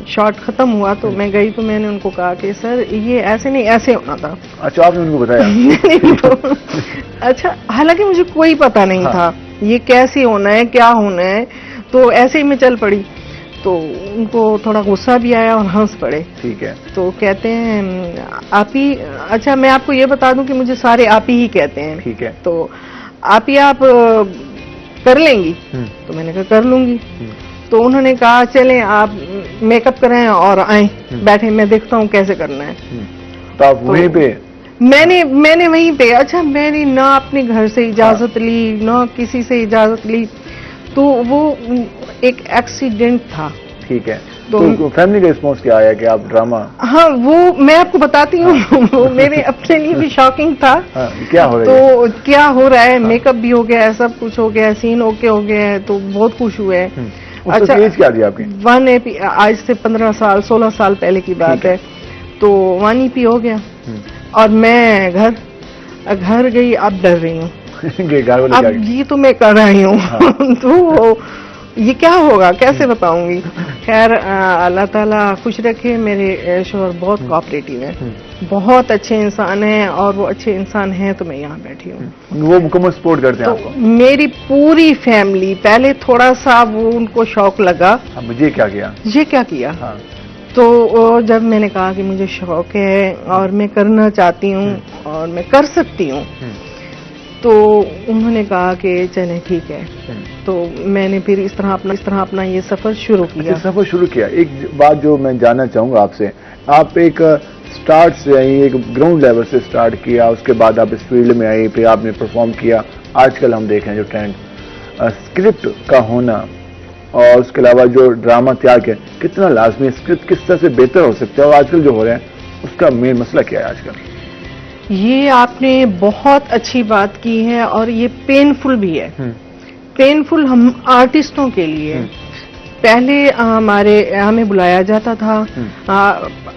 शॉट खत्म हुआ तो मैं गई तो मैंने उनको कहा कि सर ये ऐसे नहीं, ऐसे होना था। अच्छा, आपने उनको बताया? नहीं तो अच्छा, हालांकि मुझे कोई पता नहीं था ये कैसे होना है, क्या होना है, तो ऐसे ही मैं चल पड़ी। तो उनको थोड़ा गुस्सा भी आया और हंस पड़े। ठीक है। तो कहते हैं आप ही, अच्छा मैं आपको ये बता दूं कि मुझे सारे आप ही कहते हैं। ठीक है। तो आप ही आप कर लेंगी? तो मैंने कहा कर लूंगी। तो उन्होंने कहा चलें आप मेकअप करें और आए, बैठे मैं देखता हूँ कैसे करना है। तो आप वहीं पे? मैंने वहीं पे, अच्छा मैंने ना अपने घर से इजाजत ली ना किसी से इजाजत ली, तो वो एक एक्सीडेंट था। ठीक है। तो फैमिली का रिस्पॉन्स क्या आया कि आप ड्रामा? हाँ वो मैं आपको बताती हूँ वो मेरे अपने लिए भी शॉकिंग था। हाँ, क्या हो रहा है? तो क्या हो रहा है, मेकअप भी हो गया है, सब कुछ हो गया है, सीन ओके हो गया है, तो बहुत खुश हुए हैं। अच्छा, एज क्या थी आपकी? 1 EP, आज से 15 साल 16 साल पहले की बात है। तो 1 EP हो गया और मैं घर गई, अब डर रही हूँ अब ये तो मैं कर रही हूँ। हाँ। तो ये क्या होगा, कैसे बताऊंगी। खैर अल्लाह ताला खुश रखे, मेरे शोहर बहुत कोऑपरेटिव है, बहुत अच्छे इंसान हैं, और वो अच्छे इंसान हैं तो मैं यहाँ बैठी हूँ। वो मुकम्मल सपोर्ट करते हैं तो आपको? मेरी पूरी फैमिली, पहले थोड़ा सा वो उनको शौक लगा, मुझे क्या किया, ये क्या किया। हाँ। तो जब मैंने कहा कि मुझे शौक है और मैं करना चाहती हूँ और मैं कर सकती हूँ, तो उन्होंने कहा कि चलें ठीक है। तो मैंने फिर इस तरह अपना ये सफर शुरू किया। एक बात जो मैं जानना चाहूंगा आपसे, आप एक स्टार्ट से आई, एक ग्राउंड लेवल से स्टार्ट किया, उसके बाद आप इस फील्ड में आई, फिर आपने परफॉर्म किया। आजकल हम देख रहे हैं जो ट्रेंड स्क्रिप्ट का होना, और उसके अलावा जो ड्रामा त्याग है कितना लाजमी, स्क्रिप्ट किस तरह से बेहतर हो सकता है, और आजकल जो हो रहा है उसका मेन मसला क्या है आजकल? ये आपने बहुत अच्छी बात की है, और ये पेनफुल भी है। पेनफुल हम आर्टिस्टों के लिए। पहले हमें बुलाया जाता था,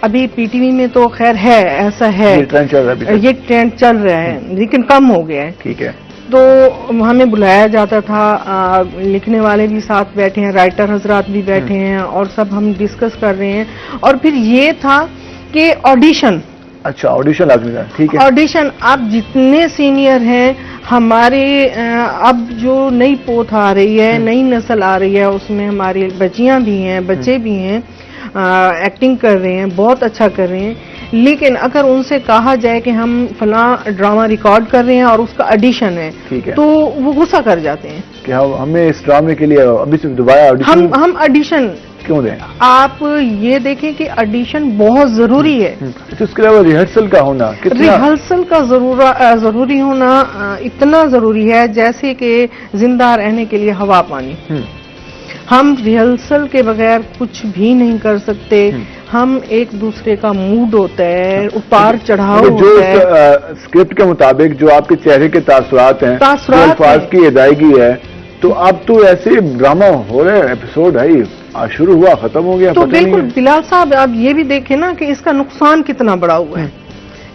अभी पीटीवी में तो खैर है, ऐसा है, ये ट्रेंड चल रहा है, लेकिन कम हो गया है। ठीक है। तो हमें बुलाया जाता था, लिखने वाले भी साथ बैठे हैं, राइटर हजरात भी बैठे हैं, और सब हम डिस्कस कर रहे हैं। और फिर ये था कि ऑडिशन। अच्छा, ऑडिशन लाजमी था। ठीक है। ऑडिशन, आप जितने सीनियर हैं हमारे, अब जो नई पोथ आ रही है, नई नस्ल आ रही है, उसमें हमारी बच्चियां भी हैं, बच्चे भी हैं, एक्टिंग कर रहे हैं, बहुत अच्छा कर रहे हैं। लेकिन अगर उनसे कहा जाए कि हम फला ड्रामा रिकॉर्ड कर रहे हैं और उसका ऑडिशन है, तो वो गुस्सा कर जाते हैं कि हमें इस ड्रामे के लिए अभी से दोबारा ऑडिशन, हम ऑडिशन क्यों दें? आप ये देखें कि ऑडिशन बहुत जरूरी है। तो उसके अलावा रिहर्सल का होना, रिहर्सल का जरूरी होना इतना जरूरी है जैसे कि जिंदा रहने के लिए हवा पानी। हम रिहर्सल के बगैर कुछ भी नहीं कर सकते। हम एक दूसरे का मूड होता है, उतार चढ़ाव होता है, स्क्रिप्ट के मुताबिक जो आपके चेहरे के तासुरात हैं, अल्फाज की अदायगी है। तो अब तो ऐसे ड्रामा हो रहे हैं, एपिसोड है शुरू हुआ खत्म हो गया। तो बिल्कुल बिलाल साहब, आप ये भी देखें ना कि इसका नुकसान कितना बड़ा हुआ है।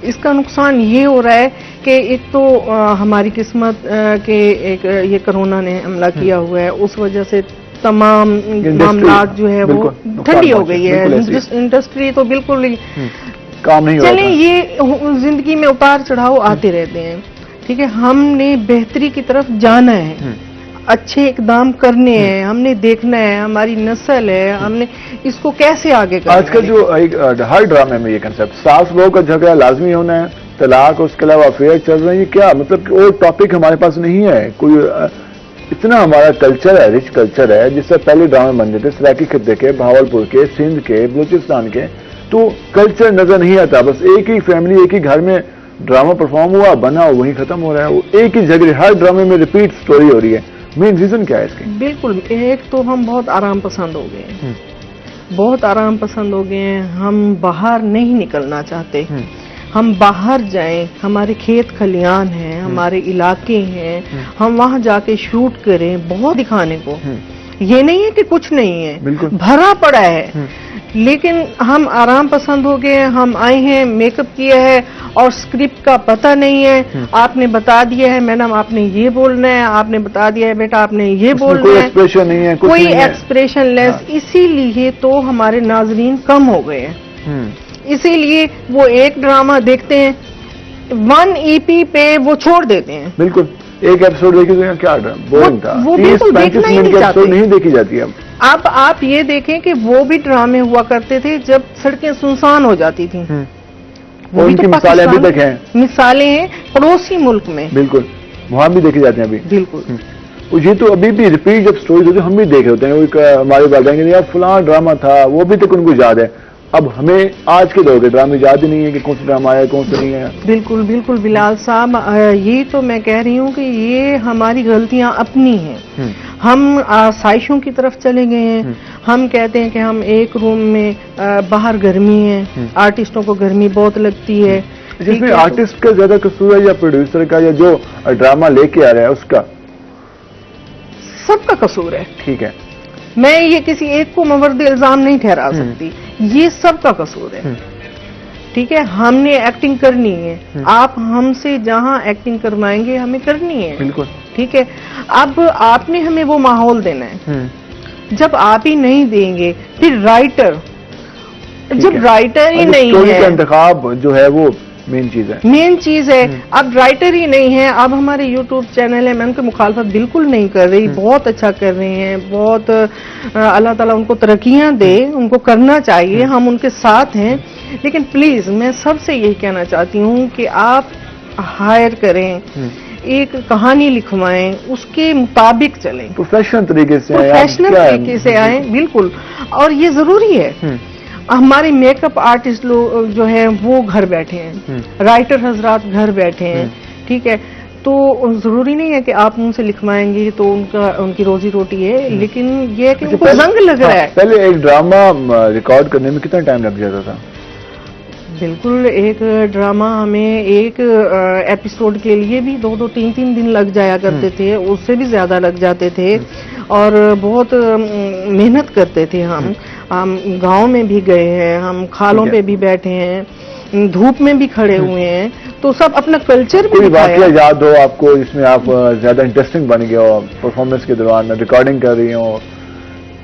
इसका नुकसान ये हो रहा है कि एक तो हमारी किस्मत के एक ये कोरोना ने हमला किया हुआ है, उस वजह से तमाम मामला जो है वो ठंडी हो गई है। इंडस्ट्री तो बिल्कुल काम नहीं हो रहा। चलें, ये जिंदगी में उतार चढ़ाव आते रहते हैं, ठीक है। हमने बेहतरी की तरफ जाना है, अच्छे इकदाम करने हैं, हमने देखना है, हमारी नस्ल है, हमने इसको कैसे आगे करना है। आजकल जो हर ड्रामे में ये कंसेप्ट, सास बहू का झगड़ा लाजमी होना है, तलाक, उसके अलावा अफेयर चल रहे हैं, ये क्या मतलब और टॉपिक हमारे पास नहीं है कोई। इतना हमारा कल्चर है, रिच कल्चर है, जिससे पहले ड्रामे बनते थे सराकी खित्ते के, भावलपुर के, सिंध के, बलूचिस्तान के, तो कल्चर नजर नहीं आता। बस एक ही फैमिली, एक ही घर में ड्रामा परफॉर्म हुआ, बना, वही खत्म हो रहा है। वो एक ही झगड़े, हर ड्रामे में रिपीट स्टोरी हो रही है। मेन रीजन क्या है इसके? बिल्कुल, एक तो हम बहुत आराम पसंद हो गए हैं, बहुत आराम पसंद हो गए हैं। हम बाहर नहीं निकलना चाहते, हम बाहर जाएं, हमारे खेत खलियान हैं, हमारे इलाके हैं, हम वहां जाके शूट करें, बहुत दिखाने को। ये नहीं है कि कुछ नहीं है, भरा पड़ा है, लेकिन हम आराम पसंद हो गए। हम आए हैं, मेकअप किया है और स्क्रिप्ट का पता नहीं है। आपने बता दिया है मैडम आपने ये बोलना है, आपने बता दिया है बेटा आपने ये बोलना है, कोई एक्सप्रेशन नहीं है, कोई एक्सप्रेशन लेस। इसीलिए तो हमारे नाजरीन कम हो गए हैं। इसीलिए वो एक ड्रामा देखते हैं, 1 EP पे वो छोड़ देते हैं। बिल्कुल, एक एपिसोड देखी तो क्या बोरिंग था, वो बिल्कुल देखना ही नहीं चाहते, नहीं देखी जाती। अब आप ये देखें कि वो भी ड्रामे हुआ करते थे जब सड़कें सुनसान हो जाती थी। वो उनकी मिसालें अभी तक हैं, मिसालें हैं पड़ोसी मुल्क में, बिल्कुल वहां भी देखे जाते हैं अभी। बिल्कुल। और ये तो अभी भी रिपीट जब स्टोरीज होती है हम भी देख रहे होते हैं। वो एक हमारे वालिदैन कहते हैं यार फलां ड्रामा था, वो भी तक उनको याद है। अब हमें आज के दौर के ड्रामे याद ही नहीं है कि कौन सा ड्रामा आया कौन सा नहीं आया। बिल्कुल बिल्कुल बिलाल साहब, ये तो मैं कह रही हूँ कि ये हमारी गलतियां अपनी हैं। हम आसाइशों की तरफ चले गए हैं। हम कहते हैं कि हम एक रूम में, बाहर गर्मी है, आर्टिस्टों को गर्मी बहुत लगती है। जिसमें आर्टिस्ट का ज्यादा कसूर है या प्रोड्यूसर का या जो ड्रामा लेके आ रहा है उसका? सबका कसूर है। ठीक है, मैं ये किसी एक को मवर्द इल्जाम नहीं ठहरा सकती, ये सबका कसूर है। ठीक है, हमने एक्टिंग करनी है, आप हमसे जहां एक्टिंग करवाएंगे हमें करनी है। बिल्कुल ठीक है, अब आपने हमें वो माहौल देना है। जब आप ही नहीं देंगे फिर राइटर, जब राइटर ही नहीं स्टोरी का है, इंतखाब जो है वो मेन चीज है। मेन चीज है। अब राइटर ही नहीं है। अब हमारे यूट्यूब चैनल है, मैं उनकी मुखालफत बिल्कुल नहीं कर रही, बहुत अच्छा कर रहे हैं, बहुत अल्लाह ताला उनको तरक्कियां दे, उनको करना चाहिए, हम उनके साथ हैं। लेकिन प्लीज मैं सबसे यही कहना चाहती हूँ कि आप हायर करें, एक कहानी लिखवाएं, उसके मुताबिक चलें, प्रोफेशनल तरीके से, प्रोफेशनल तरीके से आए। बिल्कुल, और ये जरूरी है। हमारे मेकअप आर्टिस्ट लोग जो है वो घर बैठे हैं, राइटर हजरात घर बैठे हैं। ठीक है, तो जरूरी नहीं है कि आप उनसे लिखवाएंगे तो उनकी रोजी रोटी है, लेकिन ये है कि उनको जंग लग रहा है। पहले एक ड्रामा रिकॉर्ड करने में कितना टाइम लग जाता था? बिल्कुल, एक ड्रामा हमें एक एपिसोड के लिए भी 2-2, 3-3 दिन लग जाया करते थे, उससे भी ज्यादा लग जाते थे। और बहुत मेहनत करते थे हम गांव में भी गए हैं, हम खालों पे भी बैठे हैं, धूप में भी खड़े हुए हैं, तो सब अपना कल्चर भी दिखाया। वाकया याद हो आपको जिसमें आप ज्यादा इंटरेस्टिंग बन गए हो परफॉर्मेंस के दौरान, रिकॉर्डिंग कर रही हो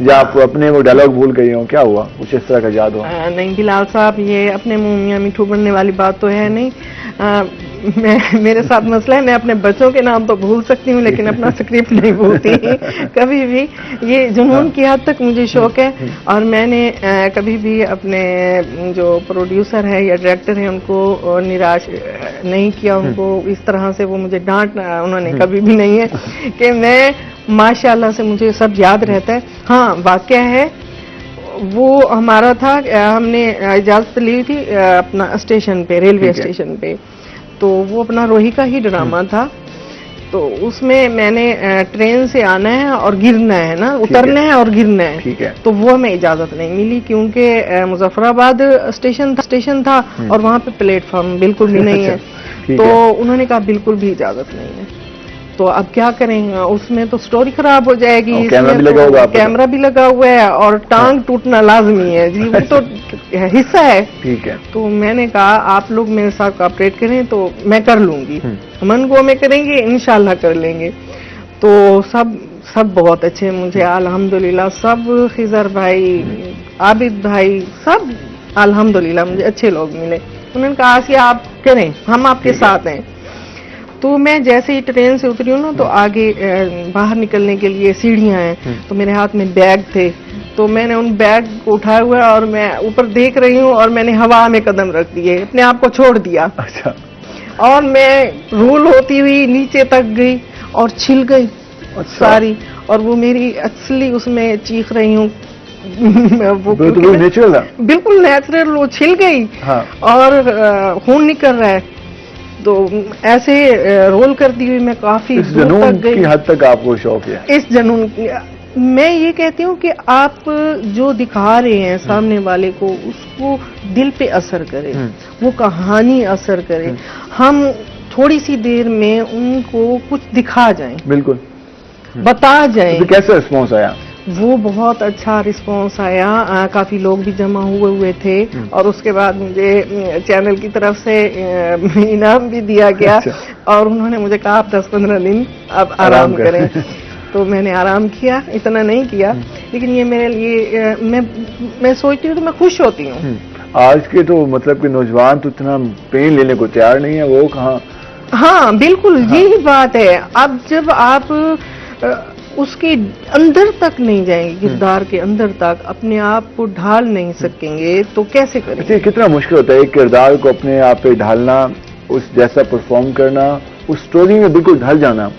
या आप अपने वो डायलॉग भूल गई हो, क्या हुआ कुछ इस तरह का याद हो? नहीं बिलाल साहब, ये अपने मुंह मियां मिठू बनने वाली बात तो है नहीं। मेरे साथ मसला है, मैं अपने बच्चों के नाम तो भूल सकती हूँ लेकिन अपना स्क्रिप्ट नहीं भूलती कभी भी। ये जुनून की हद तक मुझे शौक है, और मैंने कभी भी अपने जो प्रोड्यूसर है या डायरेक्टर है उनको निराश नहीं किया, उनको इस तरह से वो मुझे डांट उन्होंने कभी भी नहीं है कि मैं माशाल्लाह से मुझे सब याद रहता है। हाँ, वाकया है वो हमारा था, हमने इजाजत ली थी अपना स्टेशन पे, रेलवे स्टेशन पे, तो वो अपना रोही का ही ड्रामा था। तो उसमें मैंने ट्रेन से आना है और गिरना है ना, उतरना है और गिरना है। ठीक है, तो वो हमें इजाजत नहीं मिली क्योंकि मुजफ्फराबाद स्टेशन था और वहाँ पे प्लेटफॉर्म बिल्कुल भी नहीं है। तो उन्होंने कहा बिल्कुल भी इजाजत नहीं है। तो अब क्या करें, उसमें तो स्टोरी खराब हो जाएगी, कैमरा भी लगा हुआ, कैमरा भी लगा हुआ है और टांग टूटना लाजमी है जी, वो तो हिस्सा है। ठीक है, तो मैंने कहा आप लोग मेरे साथ कोऑपरेट करें तो मैं कर लूंगी, मन को में करेंगे इंशाल्लाह कर लेंगे। तो सब बहुत अच्छे मुझे अल्हम्दुलिल्लाह, सब खिजर भाई, आबिद भाई, सब अल्हम्दुलिल्लाह मुझे अच्छे लोग मिले। उन्होंने कहा आसिया आप करें, हम आपके साथ हैं। तो मैं जैसे ही ट्रेन से उतरी हूँ ना, तो आगे बाहर निकलने के लिए सीढ़ियां हैं, तो मेरे हाथ में बैग थे, तो मैंने उन बैग को उठाया हुआ और मैं ऊपर देख रही हूँ और मैंने हवा में कदम रख दिए, अपने आप को छोड़ दिया। अच्छा, और मैं रोल होती हुई नीचे तक गई और छिल गई सारी, और वो मेरी असली उसमें चीख रही हूँ वो बिल्कुल नेचुरल था, बिल्कुल नेचुरल, वो छिल गई। हाँ। और खून निकल रहा है, तो ऐसे रोल करती हुई मैं काफी दूर तक गई। की हद तक आपको शौक है इस जुनून, मैं ये कहती हूँ कि आप जो दिखा रहे हैं सामने वाले को, उसको दिल पे असर करे, वो कहानी असर करे, हम थोड़ी सी देर में उनको कुछ दिखा जाएं, बिल्कुल बता जाएं। तो कैसा रिस्पॉन्स आया? वो बहुत अच्छा रिस्पांस आया, काफी लोग भी जमा हुए थे, और उसके बाद मुझे चैनल की तरफ से इनाम भी दिया गया। अच्छा। और उन्होंने मुझे कहा आप 10-15 दिन अब आराम करें तो मैंने आराम किया, इतना नहीं किया, लेकिन ये मेरे लिए मैं सोचती हूँ तो मैं खुश होती हूँ। आज के तो मतलब कि नौजवान तो इतना पेन लेने को तैयार नहीं है, वो कहाँ। हाँ बिल्कुल, यही बात है। अब जब आप उसके अंदर तक नहीं जाएंगे, किरदार के अंदर तक अपने आप को ढाल नहीं सकेंगे तो कैसे करेंगे? अच्छा, कितना मुश्किल होता है एक किरदार को अपने आप पे ढालना, उस जैसा परफॉर्म करना, उस स्टोरी में बिल्कुल ढल जाना,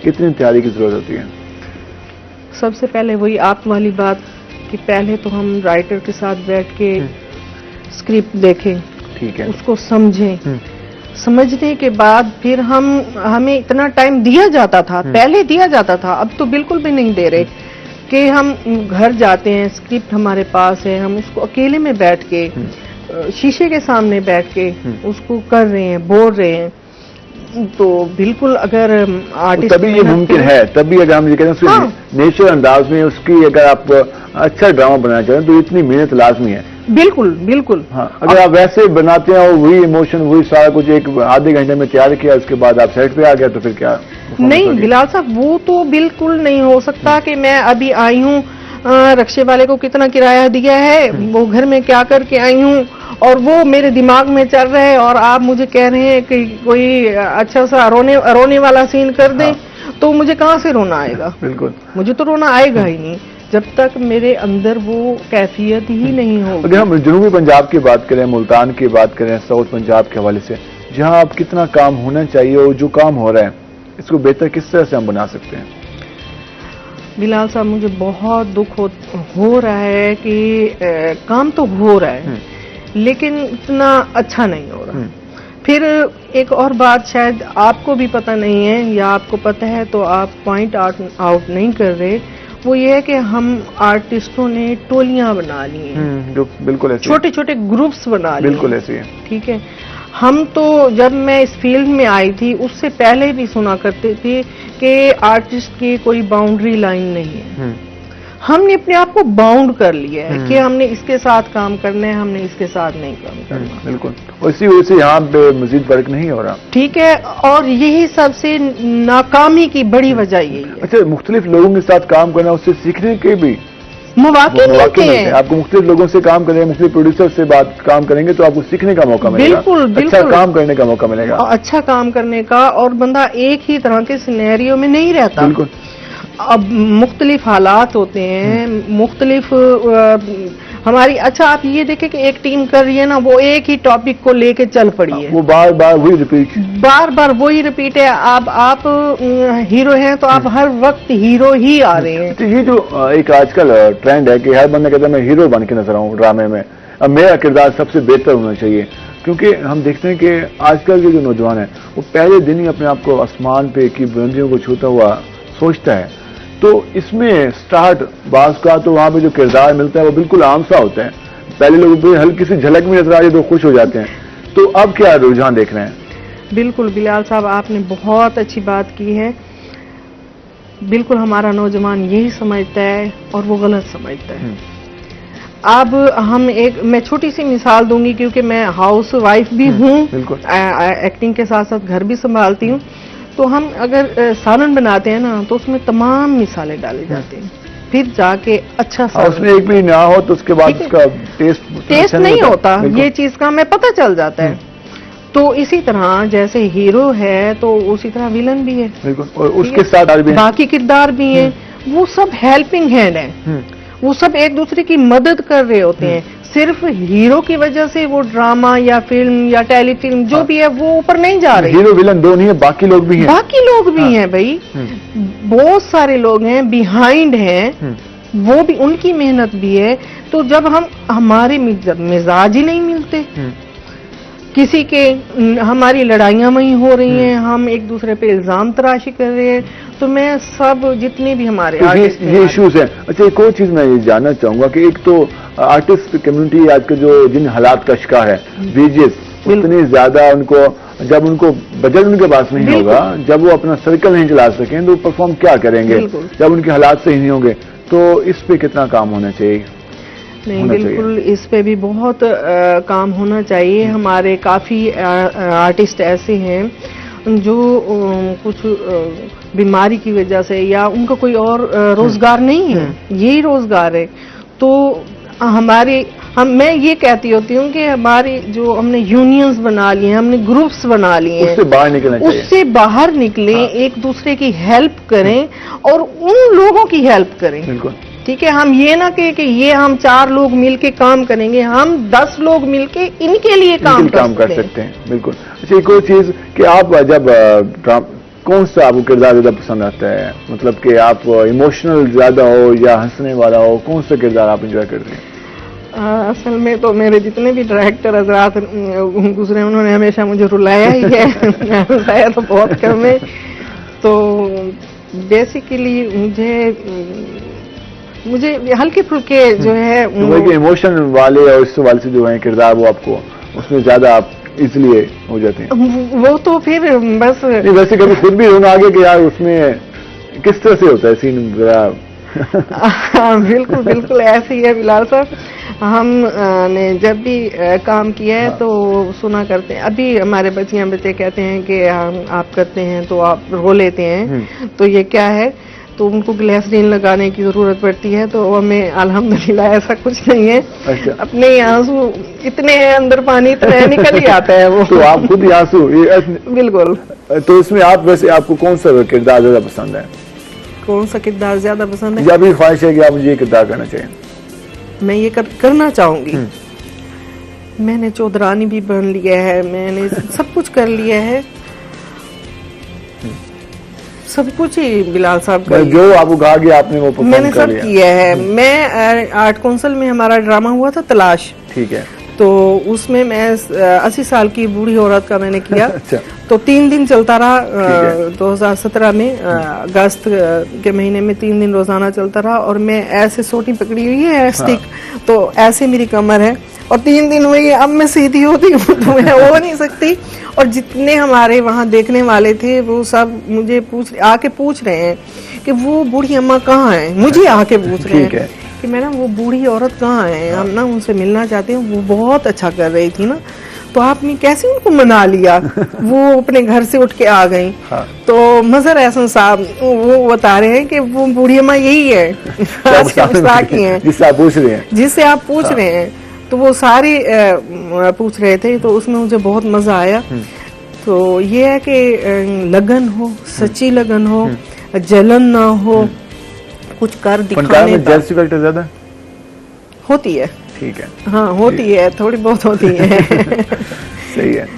कितनी तैयारी की जरूरत होती है? सबसे पहले वही आप वाली बात कि पहले तो हम राइटर के साथ बैठ के स्क्रिप्ट देखें, ठीक है, उसको समझें, समझने के बाद फिर हमें इतना टाइम दिया जाता था, पहले दिया जाता था, अब तो बिल्कुल भी नहीं दे रहे कि हम घर जाते हैं, स्क्रिप्ट हमारे पास है, हम उसको अकेले में बैठ के शीशे के सामने बैठ के उसको कर रहे हैं, बोल रहे हैं। तो बिल्कुल अगर आर्टिस्ट तभी ये मुमकिन है, तभी अगर हम ये कहते हैं नेचुरल अंदाज में उसकी अगर आप अच्छा ड्रामा बनाना चाहें तो इतनी मेहनत लाजमी है। बिल्कुल बिल्कुल। हाँ, अगर आप वैसे बनाते हैं और वही इमोशन, वही सारा कुछ एक आधे घंटे में तैयार किया, उसके बाद आप सेट पे आ गया तो फिर क्या? नहीं बिलाल साहब, वो तो बिल्कुल नहीं हो सकता कि मैं अभी आई हूँ, रक्शे वाले को कितना किराया दिया है, वो घर में क्या करके आई हूँ, और वो मेरे दिमाग में चल रहा है और आप मुझे कह रहे हैं कि कोई अच्छा सा रोने वाला सीन कर दें। तो मुझे कहाँ से रोना आएगा? बिल्कुल, मुझे तो रोना आएगा ही नहीं जब तक मेरे अंदर वो कैफियत ही नहीं होगी। अगर हम जनूबी पंजाब की बात करें, मुल्तान की बात करें, साउथ पंजाब के हवाले से, जहां आप कितना काम होना चाहिए और जो काम हो रहा है इसको बेहतर किस तरह से हम बना सकते हैं? बिलाल साहब, मुझे बहुत दुख हो रहा है कि काम तो हो रहा है लेकिन इतना अच्छा नहीं हो रहा। फिर एक और बात शायद आपको भी पता नहीं है या आपको पता है तो आप पॉइंट आउट नहीं कर रहे, वो ये है कि हम आर्टिस्टों ने टोलियां बना ली हैं, जो बिल्कुल ऐसे छोटे छोटे ग्रुप्स बना लिए, बिल्कुल ऐसे है। ठीक है, हम तो जब मैं इस फील्ड में आई थी उससे पहले भी सुना करते थे कि आर्टिस्ट की कोई बाउंड्री लाइन नहीं है। हमने अपने आप को बाउंड कर लिया है कि हमने इसके साथ काम करना है, हमने इसके साथ नहीं काम करना। बिल्कुल, इसी वजह से यहाँ पे मजीद फर्क नहीं हो रहा। ठीक है, और यही सबसे नाकामी की बड़ी वजह यही है। अच्छा, मुख्तलिफ लोगों के साथ काम करना, उससे सीखने के भी मौके मिलते हैं। आपको मुख्तलिफ लोगों से काम करेंगे, मुख्तलिफ प्रोड्यूसर से बात काम करेंगे तो आपको सीखने का मौका मिलेगा, बिल्कुल अच्छा काम करने का मौका मिलेगा, अच्छा काम करने का, और बंदा एक ही तरह के सिनेरियो में नहीं रहता। बिल्कुल, अब मुख्तलिफ हालात होते हैं, मुख्तलिफ हमारी, अच्छा आप ये देखें कि एक टीम कर रही है ना, वो एक ही टॉपिक को लेके चल पड़ी है, वो बार बार वही रिपीट, बार बार वही रिपीट है। आप हीरो हैं तो आप हर वक्त हीरो ही आ रहे हैं। तो ये जो एक आजकल ट्रेंड है कि हर बंदा कहता है मैं हीरो बन के नजर आऊं ड्रामे में, अब मेरा किरदार सबसे बेहतर होना चाहिए, क्योंकि हम देखते हैं कि आजकल के जो नौजवान है वो पहले दिन ही अपने आप को आसमान पे की बुलंदियों को छूता हुआ सोचता है। तो इसमें स्टार्ट बाज का तो वहां पे जो किरदार मिलता है वो बिल्कुल आम सा होता है, पहले लोगों को हल्की सी झलक में नजर आ जाए तो खुश हो जाते हैं। तो अब क्या रुझान देख रहे हैं? बिल्कुल बिलाल साहब, आपने बहुत अच्छी बात की है। बिल्कुल हमारा नौजवान यही समझता है और वो गलत समझता है। अब मैं छोटी सी मिसाल दूंगी क्योंकि मैं हाउस वाइफ भी हूँ, एक्टिंग के साथ साथ घर भी संभालती हूँ। तो हम अगर सालन बनाते हैं ना तो उसमें तमाम मिसालें डाले जाते हैं, फिर जाके अच्छा सा उसमें एक भी ना हो तो उसके बाद उसका टेस्ट नहीं होता, ये चीज का हमें पता चल जाता है। तो इसी तरह जैसे हीरो है तो उसी तरह विलन भी है, बिल्कुल, और उसके साथ बाकी किरदार भी हैं, वो सब हेल्पिंग हैंड है, वो सब एक दूसरे की मदद कर रहे होते हैं। सिर्फ हीरो की वजह से वो ड्रामा या फिल्म या टेलीफिल्म जो भी है वो ऊपर नहीं जा रही। हीरो विलन दो नहीं है, बाकी लोग भी हैं, बाकी लोग भी हैं भाई, बहुत सारे लोग हैं बिहाइंड हैं, वो भी, उनकी मेहनत भी है। तो जब हमारे मिजाज ही नहीं मिलते, किसी के हमारी लड़ाइयां वहीं हो रही हैं, हम एक दूसरे पे इल्जाम तराशी कर रहे हैं, तो मैं सब जितने भी हमारे आर्टिस्ट ये इश्यूज हैं। अच्छा, एक और चीज मैं ये जानना चाहूंगा कि एक तो आर्टिस्ट कम्युनिटी आज के जो जिन हालात का शिकार है, वेजेस उतनी ज्यादा उनको, जब उनको बजट उनके पास नहीं होगा, जब वो अपना सर्कल नहीं चला सकें तो परफॉर्म क्या करेंगे, जब उनके हालात सही नहीं होंगे, तो इस पे कितना काम होना चाहिए? नहीं, बिल्कुल इस पे भी बहुत काम होना चाहिए। हमारे काफी आर्टिस्ट ऐसे हैं जो कुछ बीमारी की वजह से या उनका कोई और रोजगार नहीं है, यही रोजगार है, तो मैं ये कहती होती हूँ कि हमारी जो हमने यूनियंस बना लिए हैं, हमने ग्रुप्स बना लिए हैं, उससे बाहर निकलना चाहिए। उससे बाहर निकलें, एक दूसरे की हेल्प करें और उन लोगों की हेल्प करें। बिल्कुल ठीक है, हम ये ना कि ये हम 4 लोग मिलके काम करेंगे, हम 10 लोग मिलके इनके लिए काम कर सकते हैं। बिल्कुल। अच्छा, एक और चीज कि आप जब कौन सा आपको किरदार ज्यादा पसंद आता है, मतलब कि आप इमोशनल ज्यादा हो या हंसने वाला हो, कौन सा किरदार आप एंजॉय करते हैं? असल में तो मेरे जितने भी डायरेक्टर हजरात गुजरे उन्होंने हमेशा मुझे रुलाया ही है। हंसाया तो बहुत कम है। तो बेसिकली मुझे हल्के फुल्के जो है इमोशन वाले और इस वाले से जो है किरदार, वो आपको उसमें ज्यादा आप इसलिए हो जाते हैं। वो तो फिर बस नहीं, वैसे कभी खुद भी रोना आगे कि यार उसमें किस तरह से होता है सीन? बिल्कुल बिल्कुल ऐसे ही है बिलाल साहब। हम ने जब भी काम किया है तो सुना करते हैं। अभी हमारे बच्चे कहते हैं कि आप करते हैं तो आप रो लेते हैं, तो ये क्या है? तो उनको ग्लिसरीन लगाने की जरूरत पड़ती है, तो हमें अल्हम्दुलिल्लाह ऐसा कुछ नहीं है। अच्छा। अपने आंसू इतने हैं, अंदर पानी इतना निकल ही आता है वो। तो आप खुद ही आंसू? बिल्कुल। तो इसमें आप वैसे आपको कौन सा किरदार ज्यादा पसंद है? कौन सा किरदार ज्यादा पसंद है? या भी ख्वाहिश है कि आप मुझे ये किरदार करना चाहिए? मैं ये करना चाहूंगी। मैंने चौधरानी भी बन लिया है, मैंने सब कुछ कर लिया है, सब कुछ ही बिलाल साहब का जो आपको कहा कि आपने वो मैंने सब किया है। मैं आर्ट काउंसिल में हमारा ड्रामा हुआ था तलाश। ठीक है। तो उसमें मैं 80 साल की बूढ़ी औरत का मैंने किया। अच्छा। तो 3 दिन चलता रहा। 2017 में अगस्त के महीने में 3 दिन रोजाना चलता रहा, और मैं ऐसे सोटी पकड़ी हुई है स्टिक, तो ऐसे मेरी कमर है, और 3 दिन हुए अब मैं सीधी होती हूँ तो मैं हो नहीं सकती। और जितने हमारे वहाँ देखने वाले थे वो सब मुझे आके पूछ रहे हैं कि वो बूढ़ी अम्मा कहाँ है, मुझे आके पूछ रहे हैं कि मैडम वो बूढ़ी औरत कहाँ है, हम ना उनसे मिलना चाहते हैं, वो बहुत अच्छा कर रही थी ना। तो आपने कैसे उनको मना लिया? वो अपने घर से उठ के आ गई। हाँ। तो मजहर एहसन साहब वो बता रहे हैं कि वो बूढ़ी अम्मा यही है आज के मुस्ताकी हैं जिससे आप पूछ रहे हैं, रहे हैं। तो वो सारे पूछ रहे थे, तो उसमें मुझे बहुत मजा आया। तो ये है कि लगन हो, सच्ची लगन हो, जलन ना हो, कुछ कर दिखाने का। जेलसी फैक्टर ज्यादा होती है। ठीक है। हाँ होती है, थोड़ी बहुत होती है। सही है।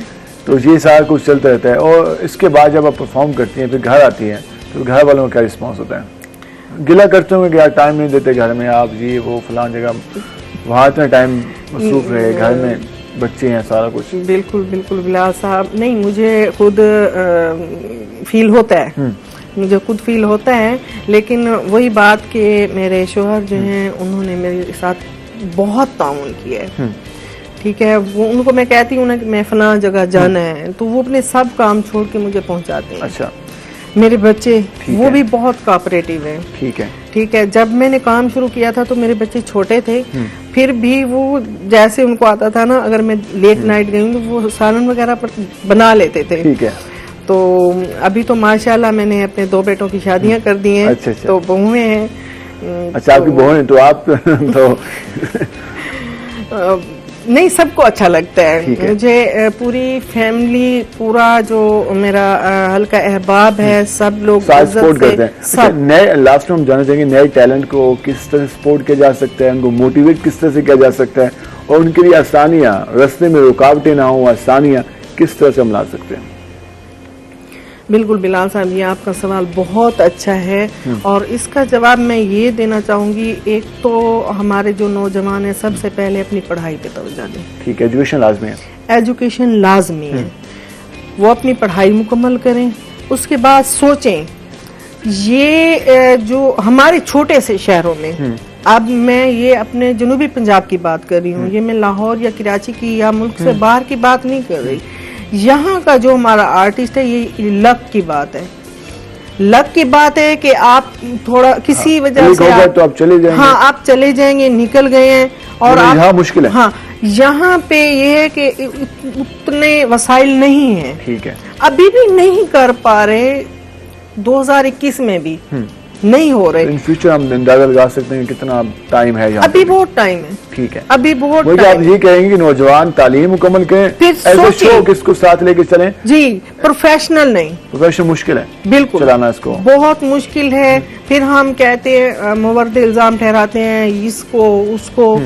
तो ये सारा कुछ चलता रहता है। और इसके बाद जब आप परफॉर्म करती हैं, फिर घर आती हैं, तो घर वालों का क्या रिस्पॉन्स होता है? गिला करते होंगे कि यार टाइम नहीं देते घर में, आप ये वो फलां जगह, वहाँ इतना टाइम मसरूफ रहे, घर में बच्चे हैं, सारा कुछ। बिल्कुल बिल्कुल बिलाल साहब, नहीं मुझे खुद फील होता है, मुझे खुद फील होता है, लेकिन वही बात कि मेरे शोहर जो हैं उन्होंने मेरे साथ बहुत ताउन किया है। ठीक है, वो उनको मैं कहती हूँ ना कि मैं फला जगह जाना है, तो वो अपने सब काम छोड़ के मुझे पहुँचाते हैं। अच्छा। मेरे बच्चे वो भी बहुत कोऑपरेटिव हैं। ठीक है, जब मैंने काम शुरू किया था तो मेरे बच्चे छोटे थे, फिर भी वो जैसे उनको आता था ना, अगर मैं लेट नाइट गई तो वो सालन वगैरह बना लेते थे। ठीक है। तो अभी तो माशाल्लाह मैंने अपने 2 बेटों की शादियां कर दी हैं। अच्छा। तो बहुएं हैं। अच्छा, आपकी बहू है, तो आप तो नहीं, सबको अच्छा लगता है। मुझे पूरी फैमिली, पूरा जो मेरा हल्का अहबाब है, सब लोग सपोर्ट करते हैं। सब नए, लास्ट में हम जानना चाहेंगे नए टैलेंट को किस तरह सपोर्ट किया जा सकता है, उनको मोटिवेट किस तरह से किया जा सकता है, और उनके लिए आसानियां, रास्ते में रुकावटें ना हो, आसानियां किस तरह से हम ला सकते हैं? बिल्कुल बिलाल साहब, ये आपका सवाल बहुत अच्छा है, और इसका जवाब मैं ये देना चाहूंगी। एक तो हमारे जो नौजवान हैं सबसे पहले अपनी पढ़ाई पे तवज्जो दें। ठीक है, एजुकेशन लाजमी है। एजुकेशन लाजमी है, वो अपनी पढ़ाई मुकम्मल करें, उसके बाद सोचें। ये जो हमारे छोटे से शहरों में, अब मैं ये अपने जनूबी पंजाब की बात कर रही हूँ, ये मैं लाहौर या कराची की या मुल्क से बाहर की बात नहीं कर रही। यहाँ का जो हमारा आर्टिस्ट है, ये लक की बात है। लक की बात है कि आप थोड़ा किसी वजह से तो आप चले जाएंगे। हाँ, आप चले जाएंगे, निकल गए हैं, और आप यहाँ मुश्किल है। हाँ, यहाँ पे ये है कि उतने वसाइल नहीं है। ठीक है। अभी भी नहीं कर पा रहे, 2021 में भी नहीं हो रहे। इन फ्यूचर हम अंदाजा लगा सकते हैं कितना टाइम है यहाँ अभी पे? बहुत टाइम है, ठीक है, अभी बहुत मुझे आप टाइम ये कहेंगे कि नौजवान तालीम मुकम्मल करें, फिर ऐसे सोचिए। शौक इसको साथ लेके चलें? जी, प्रोफेशनल नहीं, प्रोफेशनल मुश्किल है बिल्कुल चलाना इसको, बहुत मुश्किल है। फिर हम कहते हैं मुवर्द इल्जाम ठहराते हैं इसको उसको,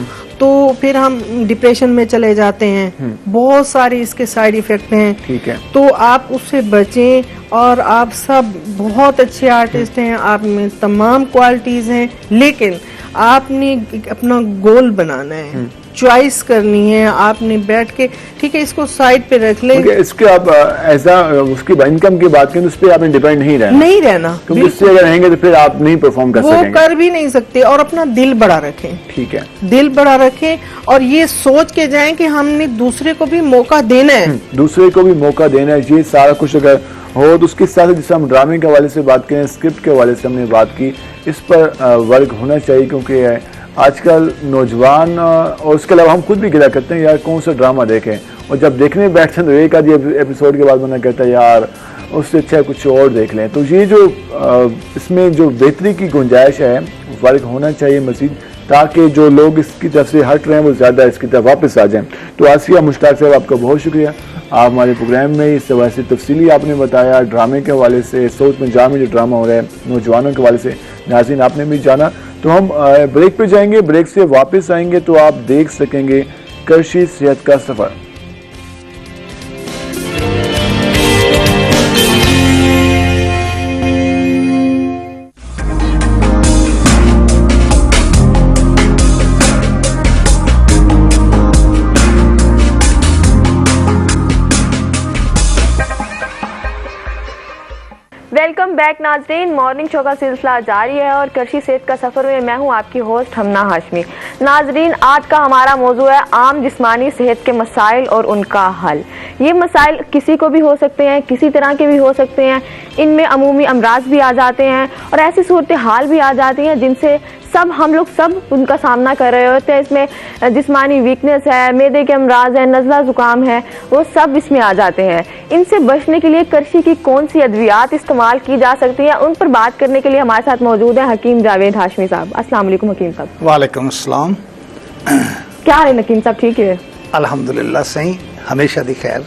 तो फिर हम डिप्रेशन में चले जाते हैं। बहुत सारे इसके साइड इफेक्ट हैं। ठीक है, तो आप उससे बचें। और आप सब बहुत अच्छे आर्टिस्ट हैं, आप में तमाम क्वालिटीज हैं, लेकिन आपने अपना गोल बनाना है, चॉइस करनी है। आपने बैठ के ठीक है इसको साइड पे रख ले, इसके आप ऐसा उसकी इनकम की बात करें तो उस पर आपने डिपेंड नहीं रहना, क्योंकि इससे अगर रहेंगे तो फिर आप नहीं परफॉर्म कर वो सकेंगे, कर भी नहीं सकते। और अपना दिल बड़ा रखें, ठीक है, दिल बड़ा रखें और ये सोच के जाएं कि हमने दूसरे को भी मौका देना है, दूसरे को भी मौका देना है। ये सारा कुछ अगर हो तो उसके साथ जिससे हम ड्रामे के हवाले से बात करें, स्क्रिप्ट के हवाले से हमने बात की, इस पर वर्क होना चाहिए, क्योंकि आजकल नौजवान और उसके अलावा हम खुद भी गिला करते हैं यार कौन सा ड्रामा देखें, और जब देखने बैठते हैं तो एक आधी एपिसोड के बाद बंदा कहता है यार उससे अच्छा कुछ और देख लें। तो ये जो इसमें जो बेहतरी की गुंजाइश है वर्क होना चाहिए मजीद, ताकि जो लोग इसकी तरफ से हट रहे हैं वो ज़्यादा इसकी तरफ वापस आ जाएं। तो आसिया मुश्ताक साहब आपका बहुत शुक्रिया, आप हमारे प्रोग्राम में इस हवाले से तफसीली आपने बताया, ड्रामे के हवाले से साउथ पंजाब में जो ड्रामा हो रहा है नौजवानों के हवाले से नाज़रीन आपने भी जाना। तो हम ब्रेक पे जाएंगे, ब्रेक से वापस आएंगे तो आप देख सकेंगे करशी सेहत का सफ़र। वेलकम बैक नाजरीन, मॉर्निंग शो का सिलसिला जारी है और करशी सेहत का सफ़र में मैं हूं आपकी होस्ट हमना हाशमी। नाजरीन, आज का हमारा मौजू है आम जिस्मानी सेहत के मसाइल और उनका हल। ये मसाइल किसी को भी हो सकते हैं, किसी तरह के भी हो सकते हैं, इनमें अमूमी अमराज भी आ जाते हैं और ऐसी सूरत हाल भी आ जाती हैं जिनसे हम लोग उनका सामना कर रहे होते हैं। इसमें जिस्मानी वीकनेस है, मैदे के अमराज है, नज़ला ज़ुकाम है, वो सब इसमें आ जाते हैं। इनसे बचने के लिए करशी की कौन सी अद्वियात इस्तेमाल की जा सकती है, उन पर बात करने के लिए हमारे साथ मौजूद है हकीम जावेद हाशमी साहब। अस्सलाम वालेकुम हकीम साहब। वालेकुम अस्सलाम। क्या हाल है हकीम साहब, ठीक है? अल्हम्दुलिल्लाह सही, हमेशा दी खैर।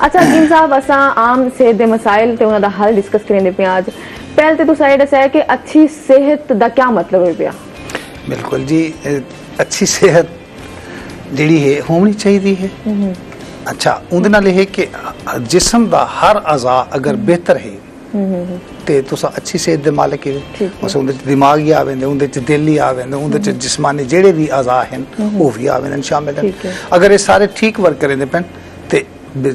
अच्छा हकीम साहब, असा आम सेहत दे मसाइल ते उन्हां दा हल डिस्कस करेंदे पे आज। पहले तो तुसा एह् दस्सेआ कि अच्छी सेहत दा क्या मतलब है पिया? बिल्कुल जी, अच्छी सेहत जिहड़ी है होनी चाहिए है। अच्छा उहदे नाल एह् कि जिस्म दा हर अज़ा अगर बेहतर है ते तुस अच्छी सेहत दे मालिक है। उस उहदे च दिमाग ही आवेंदे, उहदे च दिल ही आवेंदे, उहदे च जिस्मानी जेहड़े भी अज़ा हैं वो भी आवेंदे शामिल हैं। अगर ये सारे ठीक वर्क करेंदे पैन ते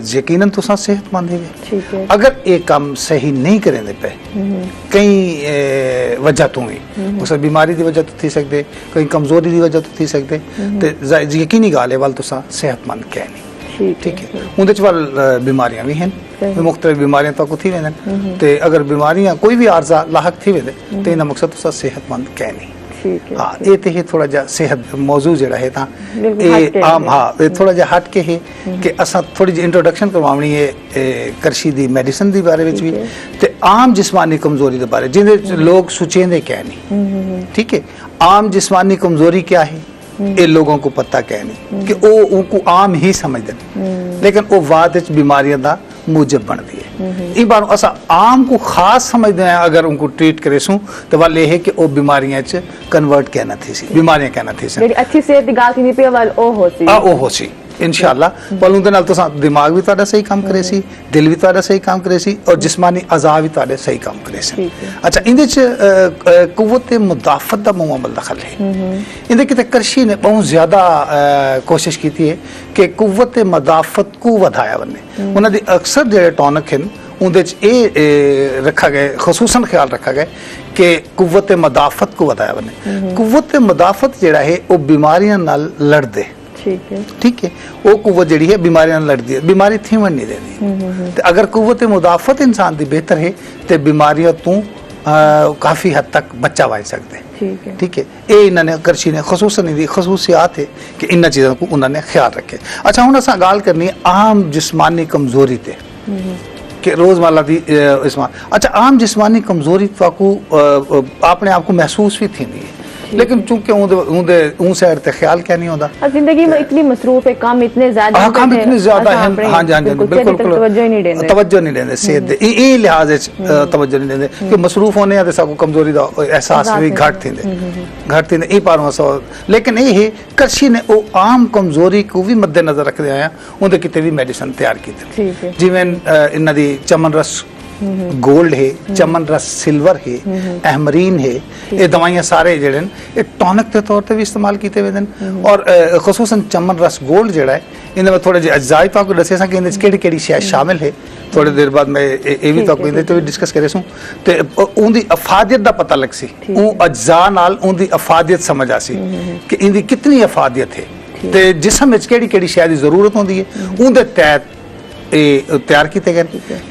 यकीनन तुसा सेहतमंद है। अगर ये काम सही नहीं करेंदे पे कई वजह तो ही उस बीमारी की वजह तो थी सकते, कई कमजोरी की वजह तो थी सकते, तो यकीनी गाल है वाल तुसा सेहतमंद कह नहीं। ठीक है, उहदे च वाल बीमारियां भी हैं, मुख्तलिफ बीमारियां तो थी वेंदन ते अगर बीमारियां कोई भी आर्जा लाहक थी वेंदे तो इना मकसद तुसा सेहतमंद कह नहीं। हाँ, ये तो है थोड़ा जा सेहत मौजू जड़ा है ता ये आम, हाँ ये थोड़ा जा हट के है कि असा थोड़ी जी इंट्रोडक्शन करवानी है करशी दी मेडिसिन दी बारे में भी ते आम जिस्मानी कमजोरी दे बारे जिंदे लोग सुचेंदे क्या नहीं। ठीक है, आम जिस्मानी कमजोरी क्या है ये लोगों को पता क्या नहीं कि वो उनको आम ही समझते, लेकिन वो बाद बीमारियां दा मूजब बनती है। इन बार असा आम को खास समझते हैं, अगर उनको ट्रीट करे सूं तो वाले है कि वो बीमारियां च कन्वर्ट कहना थी सी, बीमारियां कहना थी सी। अच्छी सेहत दी गाल थी पे वाल ओ हो सी इंशाअल्लाह। पर उनके नाल तो दिमाग भी तुहाडा सही काम करे सी, दिल भी तुहाडा सही काम करे सी और जिस्मानी अज़ा भी तुहाडे सही काम करे सी। अच्छा इंदे च कुव्वत मुदाफ़त दा मुअम्मल दखल है। इंदे किते करशी ने बहुत ज़्यादा कोशिश की है कि कुव्वत मुदाफ़त को वधाया वने। उन्हां दी अक्सर जेहड़े टॉनिक हैं उनदे च ए रखा गया, खसूसन ख्याल रखा गया कि कुव्वत मुदाफ़त को वधाया वने। कुव्वत मुदाफ़त जेहड़ा है वो बीमारियां नाल लड़दे। ठीक है, वो कुव्वत जड़ी है बीमारियां लड़ती है, बीमारी थीवन नहीं देती। तो अगर कुव्वत मुदाफ़त इंसान की बेहतर है तो बीमारियां तू काफ़ी हद तक बच्चा बच सकते। ठीक है, ये इन्होंने करशी ने खसूसन इनकी खसूसियात है कि इन चीज़ों को उन्होंने ख्याल रखे। अच्छा हुण असां गाल करनी आम जिस्मानी कमजोरी ते कि रोज़मर्रा दी अच्छा आम जिस्मानी कमज़ोरी तो अपने आप को महसूस भी थी है, लेकिन चूंकि उन साइड ते ख्याल क्या नहीं होता, जिंदगी में इतनी मसरूफ है, काम इतने ज्यादा हैं, काम इतने ज्यादा हैं, हाँ जी हाँ जी बिल्कुल तवज्जो नहीं देंगे सेहत दे ई लिहाज तवज्जो नहीं देंगे कि मसरूफ होने या सबको कमजोरी का एहसास भी घट थी ई पारों सो, लेकिन ये है कृषि ने वो आम कमजोरी को भी मद्देनजर रखते आया उनके कितने भी मेडिसिन तैयार की, जिवें इन्हां दी चमन रस गोल्ड है, चमन रस सिल्वर है, अहमरीन है, ये दवाइयाँ सारे जड़े ये टॉनिक के तौर पर भी इस्तेमाल किए हुए हैं। और खसूसन चमन रस गोल्ड जड़ा है इन्हें मैं थोड़े अजाई तो आपको दसे कि केड़ी केड़ी शय शामिल है, थोड़ी देर बाद मैं ये भी तो भी डिस्कस करे सूँ तो उनकी अफादियत का पता लग सी, अज्जा नाल उनकी अफादियत समझ आ सी कि इनकी कितनी अफादियत है, तो जिसम में केड़ी केड़ी शय की जरूरत होती है उनके तहत तैयार किए गए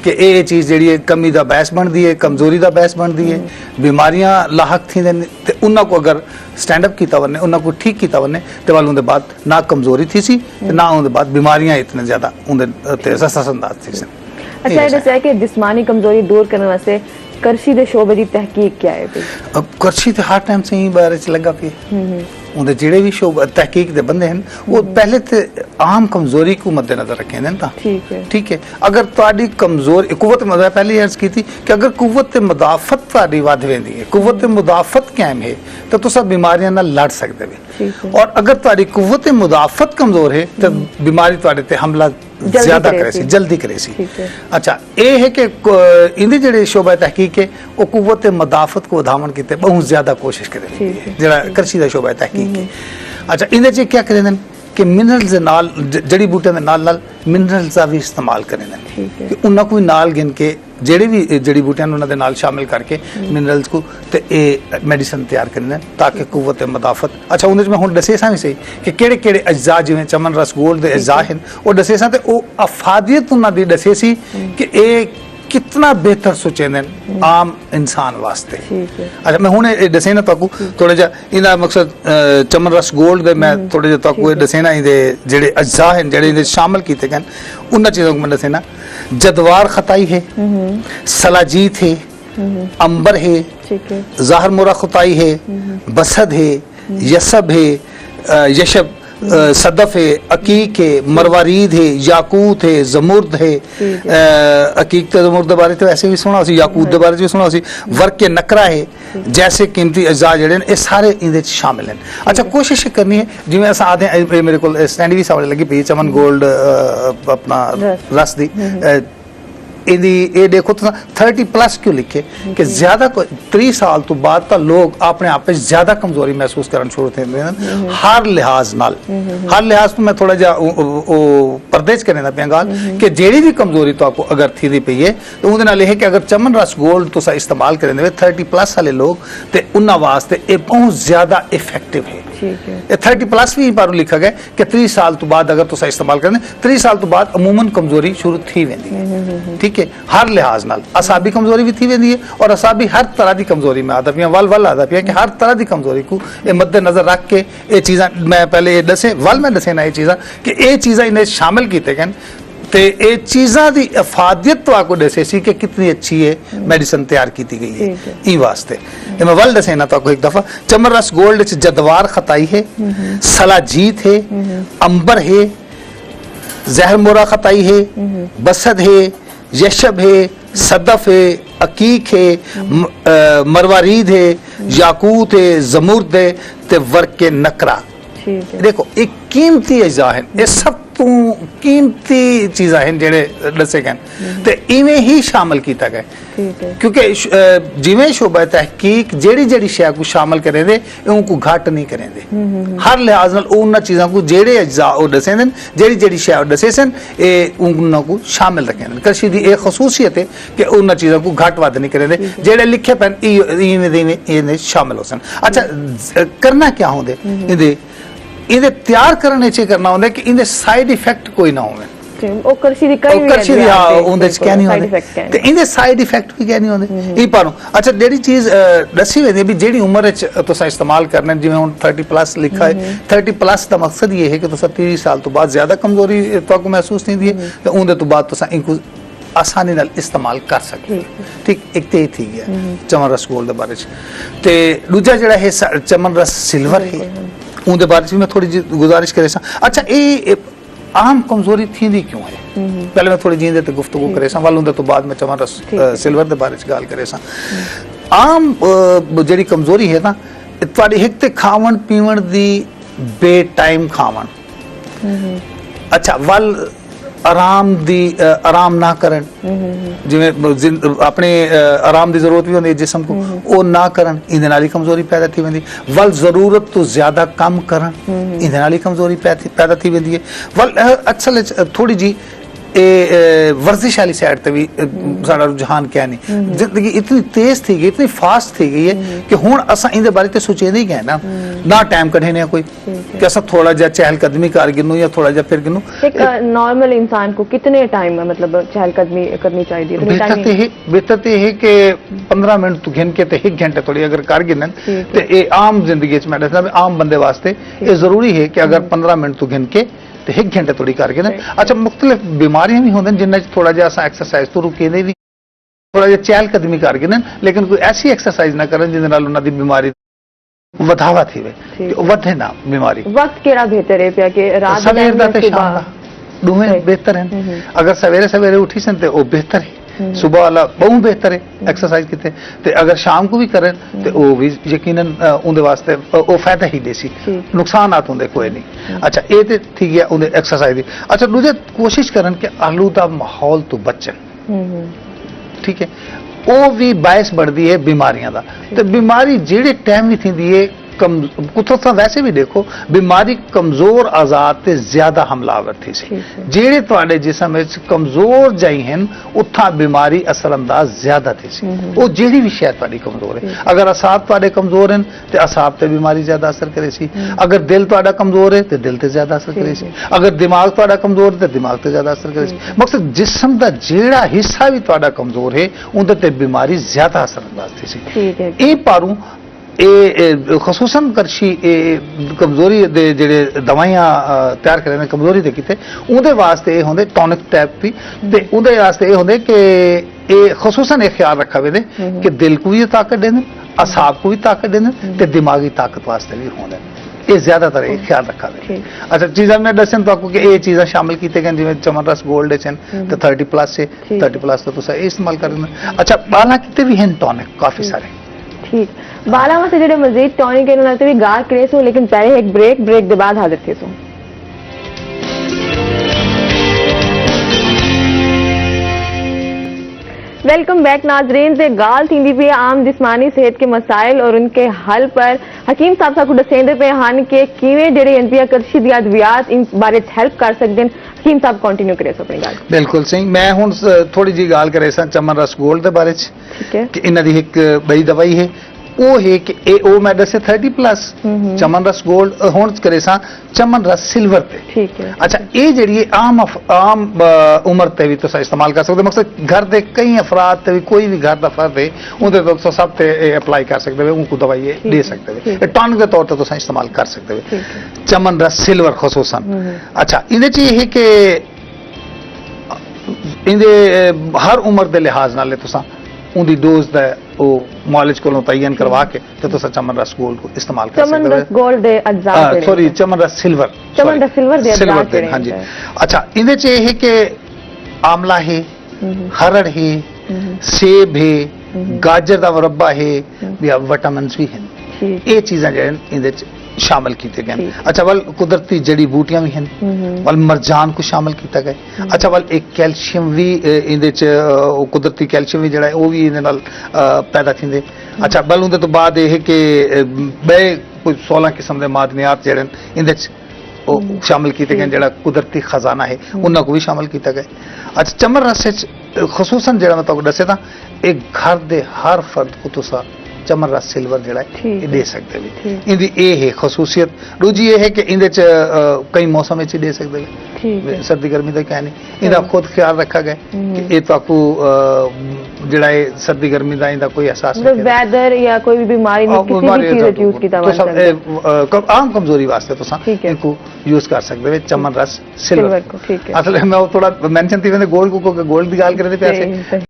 कि ये चीज़ जी कमी का बहस बनती है, कमजोरी का बहस बनती है, बीमारियां लाक थी तो उन्होंने को अगर स्टैंड अप किया वने, उन्होंने को ठीक किया वने तो वाल उनके बाद ना कमजोरी थी सी ना उनके बाद बीमारियां इतने ज़्यादा उनके असरअंदाज थी। अच्छा ये दस्या कि जिस्मानी कमजोरी दूर करने वास्ते कृषि के शोबे की तहकीक क्या है? अब कृषि तो हर टाइम से ही बारे च लगा पे उनके जेड़े भी शोब तहकीक के बंदे हैं वो पहले तो आम कमजोरी को मद्देनजर रखे हैं। ठीक है, अगर तुहाडी कमजोरी कुव्वत मैं पहले अर्ज की थी कि अगर कुव्वत मुदाफत तुहाडी वध वेंदी है, कुव्वत मुदाफत कायम है तो तुसा बीमारियां नाल लड़ सकदे हो, और अगर तुहाडी कुव्वत मुदाफत कमजोर है तो बीमारी तुहाडे ते हमला ज्यादा करे सी, जल्दी करे सी। अच्छा ये है कि इंदी जेड़े शोबा तहकीक है वो कुव्वत मुदाफत को वधावन कीते बहुत ज्यादा कोशिश करे जेड़ा कृषि दा शोबा तहकीक है। अच्छा इंदे च क्या करें कि मिनरल्स दे नाल जड़ी बूटियां दे नाल मिनरल्स का भी इस्तेमाल करें कि उन्हां को नाल गिन के जेड़े भी जड़ी बूटियां उन्हां दे नाल शामिल करके मिनरल्स को ते ए मेडिसिन तैयार करें ताकि कुव्वत मुदाफत। अच्छा उन्हें मैं हुण दसे सा भी सही कि केड़े केड़े अज्जा जिवें चमन रस गोल्ड दे अज्जा हैं वो दसे सा ते ओ अफादियत उन्हां दी दसे सी कि ए कितना बेहतर सोचे आम इंसान वास्ते। अच्छा मैं हुणे दसे ना ताकू थोड़ा जा इना मकसद चमन रस गोल्ड दे मैं थोड़े जा ताकू दसे ना इदे जेड़े अज्जा हैं जेड़े इदे शामिल कीते गए उन्हां चीज़ों को मैं दसे ना जदवार खताई है, सलाजीत है, अंबर है, ज़ाहर मुरा खताई है, बसद है, यसब है, यशब सदफ है, अकीक है, मरवारीद है, याकूत है, जमुर्द है। अकीक तो जमुर्द बारे तो ऐसे भी सुना सी, याकूत के बारे भी सुना सी, वर्क के नकरा है जैसे कीमती अज्जा जड़े ये सारे इहदे शामिल हैं। अच्छा कोशिश करनी है जिवें अस आदे मेरे को स्टैंड भी सामने लगी पई चमन गोल्ड अपना रस दी ये देखो तो 30+ क्यों लिखे कि ज्यादा 30 साल तो बाद तो लोग अपने आप में ज्यादा कमजोरी महसूस करना शुरू थे हर लिहाज नाल। हर लिहाज तो मैं थोड़ा जा परदेश करने का पे गाल कि जेड़ी भी कमजोरी तो आपको अगर थी दी पई है तो उहदे नाल है कि अगर चमन रस गोल्ड तुसा इस्तेमाल करेंगे 30+ वाले लोग तो उन्हां वास्ते ये बहुत ज्यादा इफेक्टिव है। 30+ भी पर लिखा गया कि 30 साल तो बाद अगर तुसा इस्तेमाल करें 30 साल तो बाद अमूमन कमजोरी शुरू थी वेंदी है। ठीक है, हर लिहाज नाल असाबी कमजोरी भी थी वेंदी है और असाबी हर तरह की कमजोरी में आदा पिया वल आदा पिया कि हर तरह की कमजोरी को ये मद्देनजर रख के ये चीज़ा मैं पहले ये दसे वल मैं दसे ना ये चीज़ा कि ये चीज़ा इन्हें शामिल किए गए तो ये चीज़ा की अफादियत तो आपको दसे सी कि कितनी अच्छी है मेडिसिन तैयार की गई है ई वास्ते मैं वल दसे ना तो एक दफ़ा चमन रस गोल्ड जदवार खताई है, सलाजीत है, अंबर है, जहर मोरा खताई है, बसद है, यशब है, सदफ है, अकीक है, मरवारीद है, याकूत है, जमुर्द है ते वर्क के नकरा। देखो एक कीमती अज्जा है ये सब तो कीमती चीज़ा हैं जेड़े दसे गए तो इवें ही शामिल किया गया क्योंकि जिवें शोबा तहकीक जेड़ी जेड़ी शय को शामिल करें दे उनको घट नहीं करें दे हर लिहाज नाल उन्हां चीज़ों को जेड़े अज्जा वो दसे देन जेड़ी जेड़ी शय दसे सन ये उन्हां को शामिल रखें। कृषि की एक खसूसियत है कि उन्हां चीज़ों को घट वध नहीं करें दे जेड़े लिखे पैन इवें शामिल हो सन। अच्छा करना क्या होंदे इन्हें तैयार करने चे करना होंगे कि इन्हें साइड इफेक्ट कोई ना होवे ओ कृषि दी कई उनदे क्या नहीं होंदे ते इन्हें साइड इफेक्ट भी क्या नहीं होंदे ई पारो। अच्छा जेडी चीज दसी वेंदी भी जेडी उम्र विच तुसा इस्तेमाल करना जिवें हुन 30+ लिखा है 30+ दा मकसद ये है कि तुसा 30 साल तो बाद ज्यादा कमजोरी तो महसूस नहीं दी ते उनदे तो बाद तुसा इनको आसानी नाल इस्तेमाल कर सकते हो। ठीक, एक तो ये थी गया चमन रस गोल्ड के बारे ते दूजा जिहड़ा है चमन रस सिल्वर है उनके बारे में मैं थोड़ी जी गुजारिश करे सा। अच्छा, ये आम कमजोरी थी क्यों है, पहले मैं थोड़ी जींदे ते गुफ्तगू करे सा, वाल उनदे तो बाद में चमन रस सिल्वर के बारे गल करे सा। आम जिहड़ी कमजोरी है ना, तुहाडी एक ते खावन पीवन दी बे टाइम खावन, अच्छा वल आराम ना करन, जिवें अपने आराम की जरूरत भी होती है जिसम को, वो ना करन, इहदे नाल ही कमजोरी पैदा थी वेंदी। वल जरूरत तो ज्यादा कम करन, इहदे नाल ही कमजोरी पैदा थी वेंदी है। वल असल थोड़ी जी वर्जिश वाली साइड ते भी साडा रुझान क्या नहीं, जिंदगी इतनी तेज थी गई, इतनी फास्ट थी गई है कि हुण असां इहदे बारे ते सोचेंदे ही गए ना टाइम कढे ने कोई कि असां थोड़ा जिहा चहलकदमी कर गिनू या थोड़ा जिहा फिर गिनू। एक नॉर्मल इंसान को कितने टाइम में मतलब चहलकदमी करनी चाहिए? बेहतर तो है कि 15 मिनट तो गिन के ते 1 घंटे थोड़ी अगर कर गिनन ते ये आम जिंदगी च मैं दसना आम बंदे वास्ते ये जरूरी है कि अगर 15 मिनट तो गिन के 1 घंटे थोड़ी करके ना। अच्छा, मुख्तलिफ बीमारियां भी होंगे जिन्हें थोड़ा जहा अस एक्सरसाइज तो रुके नहीं, थोड़ा जहा चहलकदमी करके ना, लेकिन कोई ऐसी एक्सरसाइज ना करें जिन्हें नाल उन्हां दी बीमारी वधावा थी वे वधे ना बीमारी। वक्त केड़ा बेहतर है पिया कि रात सवेर दा ते शाम दा दोवें बेहतर हैं। अगर सवेरे सवेरे उठी सन ते वो बेहतर है, सुबह वाला बहुत बेहतर है एक्सरसाइज किते ते अगर शाम को भी करें तो वो भी यकीनन उनके वास्ते वो फायदा ही देसी, नुकसानात होंगे कोई नहीं। अच्छा, ये तो थी गया उन्हें एक्सरसाइज दी। अच्छा, दूजे कोशिश करन कि आलूदा माहौल तो बचन, ठीक है, वो भी बायस बढ़ती है बीमारियां दा। तो बीमारी जेड़े टाइम भी थी है कुछ वैसे भी देखो बीमारी कमजोर आजाद ते ज्यादा हमलावर थी सी, जेड़े तुहाडे जिस्म विच कमजोर जाई हैं उत्था बीमारी असरअंदाज ज्यादा थी सी। वो जेड़ी भी शय तुहाडी कमजोर है, अगर असाब तुहाडे कमजोर हैं तो असाब ते बीमारी ज्यादा असर करे सी, अगर दिल तुहाडा कमजोर है तो दिल ते ज्यादा असर करे सी, अगर दिमाग तुहाडा कमजोर है तो दिमाग ते ज्यादा असर करे सी। मकसद जिस्म दा जेड़ा हिस्सा भी तुहाडा कमजोर है उनदे ते बीमारी ज्यादा असरअंदाज थी सी। ये पारू खसूसन करशी कमजोरी दे जेड़े दवाइयां तैयार करे ने कमजोरी दे किते उहदे वास्ते ये होंदे टॉनिक टाइप भी ते उहदे वास्ते ये होंदे कि ये खसूसन ये ख्याल रखा वेदे कि दिल को भी ताकत देने, असाब को भी ताकत देने ते दिमागी ताकत वास्ते भी होंदे, ये ज्यादातर ये ख्याल रखा वे। अच्छा, चीज़ां मैं दसन तो आपको कि ये चीज़ां शामिल कीते गए जिवें चमन रस गोल्ड च तो 30+ है, 30+ तो तुसा इस्तेमाल करना। अच्छा, बाला किते भी हैं टॉनिक काफी सारे, ठीक, बाला वास्ते जेडे मजीद टॉनिक इन्होंने भी गार करे सो, लेकिन पहले एक ब्रेक के बाद हाजिर थे सो। वेलकम बैक नाजरीन, से गाल थी भी आम जिस्मानी सेहत के मसाइल और उनके हल पर हकीम साहब साहब को दसेंदे पे हन के किवें जेडे एनपीआ करशी दी अद्वियात इन बारे हेल्प कर सकते हैं। हकीम साहब कंटिन्यू करे अपनी गल। बिल्कुल सही, मैं हुण थोड़ी जी गाल करे सा चमन रस गोल्ड के बारे च, ठीक है, कि इन्हां दी एक बड़ी दवाई है वो है कि ओ मैं दसे 30+ चमन रस गोल्ड हुण करे सा चमन रस सिल्वर पे, ठीक है। अच्छा, ये जेड़ी आम उम्र ते भी तुसा इस्तेमाल कर सकते, मकसद घर दे कई अफराद ते भी कोई भी घर दा फर्द है उनदे तो सब ते अप्लाई कर सकते हो, उनको दवाई दे सकते हो, टॉनिक के तौर पर तुसा इस्तेमाल कर सकते हो चमन रस सिल्वर खसूसन। अच्छा, इहदे च ये है कि इहदे हर उम्र के लिहाज नाल तुसा उनकी डोज दा वो मॉलिज को तयन करवा के तो तुसा चमन रस गोल्ड को इस्तेमाल कर सकते हो। चमन रस गोल्ड दे अज्जा दे, सॉरी चमन रस सिल्वर, चमन रस सिल्वर दे अज्जा दे, हां जी। अच्छा, इहदे च ये है कि आमला है, हरड़ है, सेब है, गाजर का मुरब्बा है, या विटामिन भी हैं, ये चीज़ां जेहड़े इहदे च शामिल किए गए। अच्छा, वल कुदरती जड़ी बूटियां भी हैं, वल मरजान को शामिल किया गया। अच्छा, वल एक कैल्शियम भी इहदे च कुदरती कैल्शियम भी जड़ा वो भी इहदे नाल पैदा थींदे। अच्छा, वल उहदे तो बाद यह है कि बे कोई 16 किस्म के मादनियात जड़े इहदे च शामिल किए गए, जड़ा कुदरती खजाना है उन्होंने को भी शामिल किया गया। अच्छा, चमन रस खसूसन जड़ा मैं तुहानू दस्से था एक घर दे हर फर्द को तुसा ਚਮਨ ਰਸ ਸਿਲਵਰ ਜਿਹੜਾ ਹੈ ਠੀਕ ਇਹ ਦੇ ਸਕਦੇ ਵੀ ਇਹਦੀ ਇਹ ਹੈ ਖਸੂਸੀਅਤ ਦੂਜੀ ਇਹ ਹੈ ਕਿ ਇਹਦੇ ਚ ਕਈ ਮੌਸਮ ਵਿੱਚ ਹੀ ਦੇ ਸਕਦੇ ਠੀਕ ਵੀ ਹੈ ਸਰਦੀ ਗਰਮੀ ਦਾ ਕਹਿ ਨਹੀਂ ਇਹਦਾ ਖੁਦ ਖਿਆਲ ਰੱਖਾ ਗਿਆ ਕਿ ਇਹ ਤੁਹਾਨੂੰ ਜਿਹੜਾ ਹੈ ਸਰਦੀ ਗਰਮੀ ਦਾ ਇਹਦਾ ਕੋਈ ਅਹਿਸਾਸ मतलब वेदर या कोई भी बीमारी में किसी भी चीज यूज किया जा सकता है आम कमजोरी वास्ते तो ठीक है। इनको यूज कर सकते हैं चमन रस सिल्वर सिल्वर को ठीक है असल मैं वो थोड़ा मेंशन थी मैंने गोल्ड को गोल्ड की गाल करे पैसे सही,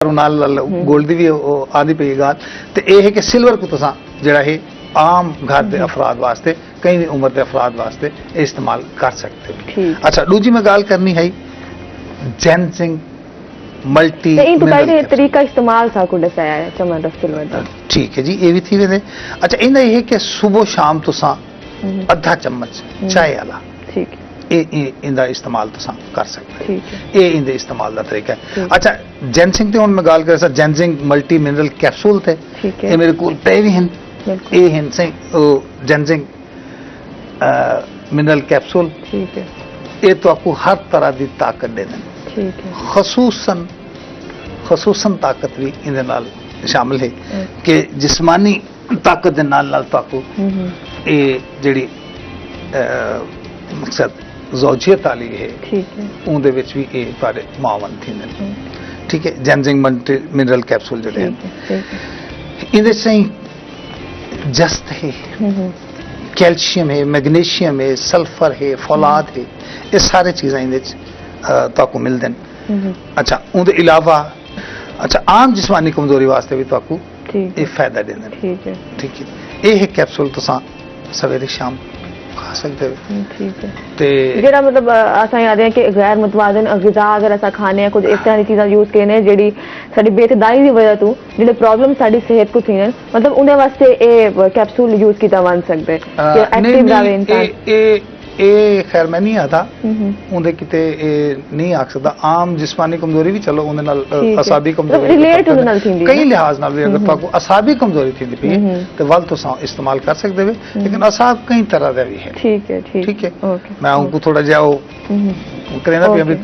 ਨਾਲ ਗੋਲਡ ਦੀ ਵੀ ਉਹ ਆਂਦੀ ਪਈ ਗੱਲ ਤੇ ਇਹ ਹੈ ਕਿ ਸਿਲਵਰ ਕੋ ਤੁਸੀਂ ਜਿਹੜਾ ਹੈ ਆਮ ਘਰ ਦੇ ਅਫਰਾਦ ਵਾਸਤੇ ਕਈ ਵੀ ਉਮਰ ਦੇ ਅਫਰਾਦ ਵਾਸਤੇ ਇਹ ਇਸਤੇਮਾਲ ਕਰ ਸਕਦੇ ਹੋ ठीक ਅੱਛਾ ਦੂਜੀ ਮੈਂ ਗੱਲ ਕਰਨੀ ਹੈ ਜੈਨਸਿੰਗ ਮਲਟੀ तो इन तो कई तरीका इस्तेमाल सा को दसाया है चमन रस सिल्वर दा ਠੀਕ ਹੈ ਜੀ ਇਹ ਵੀ ਥੀ ਵੇ ਅੱਛਾ ਇਹਦਾ ਇਹ ਹੈ ਕਿ ਸਵੇਰ ਸ਼ਾਮ ਤੁਸੀਂ ਅੱਧਾ ਚਮਚ ਚਾਹ ਵਾਲਾ ठीक है ਇਹ ਇਹਦਾ ਇਸਤੇਮਾਲ ਤੁਸੀਂ ਕਰ ਸਕਦੇ ਹੋ ठीक है ਇਹ ਇਹਦੇ ਇਸਤੇਮਾਲ ਦਾ ਤਰੀਕਾ ਹੈ ਅੱਛਾ ਜੈਨਸਿੰਗ ਤੇ ਹੁਣ ਮੈਂ ਗੱਲ ਕਰਾਂ ਸਰ ਜੈਨਸਿੰਗ ਮਲਟੀ ਮਿਨਰਲ ਕੈਪਸੂਲ ਤੇ ठीक है ਇਹ ਮੇਰੇ ਕੋਲ ਪਏ ਵੀ ਹਨ बिल्कुल ਇਹ ਹਨ ਸੇ ਜੈਨਸਿੰਗ ਮਿਨਰਲ ਕੈਪਸੂਲ ठीक है ਇਹ ਤੁਹਾਨੂੰ ਹਰ ਤਰ੍ਹਾਂ ਦੀ ਤਾਕਤ ਦੇ ਦੇਣ ठीक है ਖਸੂਸਨ ਤਾਕਤ ਵੀ ਇਹਦੇ ਨਾਲ ਸ਼ਾਮਿਲ ਹੈ ਕਿ ਜਿਸਮਾਨੀ ਤਾਕਤ ਦੇ ਨਾਲ ਤੁਹਾਨੂੰ ਇਹ ਜਿਹੜੀ ਮਕਸਦ ਜ਼ੌਜੀਅਤ ਵਾਲੀ ਹੈ ठीक है ਉਹਦੇ ਵਿੱਚ ਵੀ ਇਹ ਤੁਹਾਡੇ ਮਾਵਨ ਥਿੰਦੇ ਨੇ ਠੀਕ ਹੈ ਜੈਨਸਿੰਗ ਮਲਟੀ ਮਿਨਰਲ ਕੈਪਸੂਲ ਜਿਹੜੇ ਹਨ ठीक है ठीक है ਇਹਦੇ ਸਹੀ जस्त है कैल्शियम है मैग्नीशियम है सल्फर है फौलाद है ये सारे चीज़ें ਇਹਦੇ ਚ ਤੁਹਾਨੂੰ ਮਿਲਦੇ ਨੇ ਅੱਛਾ ਉਹਦੇ ਇਲਾਵਾ ਅੱਛਾ ਆਮ ਜਿਸਮਾਨੀ ਕਮਜ਼ੋਰੀ ਵਾਸਤੇ ਵੀ ਤੁਹਾਨੂੰ ठीक ਇਹ ਫਾਇਦਾ ਦਿੰਦੇ ਨੇ ठीक है ਠੀਕ ਹੈ ਇਹ ਕੈਪਸੂਲ ਤੁਸੀਂ ਸਵੇਰੇ ਸ਼ਾਮ ਖਾ ਸਕਦੇ ਹੋ ठीक है ਤੇ ਜਿਹੜਾ ਮਤਲਬ ਅਸਾਂ ਯਾਦ ਹੈ ਕਿ ਗੈਰ ਮੁਤਵਾਜ਼ਨ ਗਿਜ਼ਾ ਅਗਰ ਅਸਾਂ ਖਾਣੇ ਆ ਕੁਝ ਇਸ ਤਰ੍ਹਾਂ ਦੀ ਚੀਜ਼ਾਂ ਯੂਜ਼ ਕਰਨੇ ਜਿਹੜੀ ਸਾਡੀ ਬੇਤਦਾਰੀ ਦੀ ਵਜ੍ਹਾ ਤੋਂ ਜਿਹੜੇ ਪ੍ਰੋਬਲਮ ਸਾਡੀ ਸਿਹਤ ਕੋ ਥੀਨ ਮਤਲਬ ਉਹਦੇ ਵਾਸਤੇ ਇਹ ਕੈਪਸੂਲ ਯੂਜ਼ ਕੀਤਾ ਬਣ ਸਕਦੇ ਕਿ ਐਕਟਿਵ ਰਹੇ ਇਨਸਾਨ ਇਹ ਖੈਰ ਮੈਂ ਨਹੀਂ ਆਦਾ ਉਹਦੇ ਕਿਤੇ ਇਹ ਨਹੀਂ ਆਖ ਸਕਦਾ ਆਮ ਜਿਸਮਾਨੀ ਕਮਜ਼ੋਰੀ ਵੀ ਚਲੋ ਉਹਦੇ ਨਾਲ ਅਸਾਬੀ ਕਮਜ਼ੋਰੀ ਰਿਲੇਟ ਉਹਦੇ ਨਾਲ ਥੀਂਦੀ ਕਈ ਲਿਹਾਜ਼ ਨਾਲ ਵੀ ਅਗਰ ਤੁਹਾਨੂੰ ਅਸਾਬੀ ਕਮਜ਼ੋਰੀ ਥੀਂਦੀ ਪਈ ਹੈ ਤੇ ਵੱਲ ਤੁਸੀਂ ਇਸਤੇਮਾਲ ਕਰ ਸਕਦੇ ਹੋ ਲੇਕਿਨ ਅਸਾਬ ਕਈ ਤਰ੍ਹਾਂ ਦਾ ਵੀ ਹੈ ठीक है ठीक है ओके मैं उनको थोड़ा जाओ करें भी अभी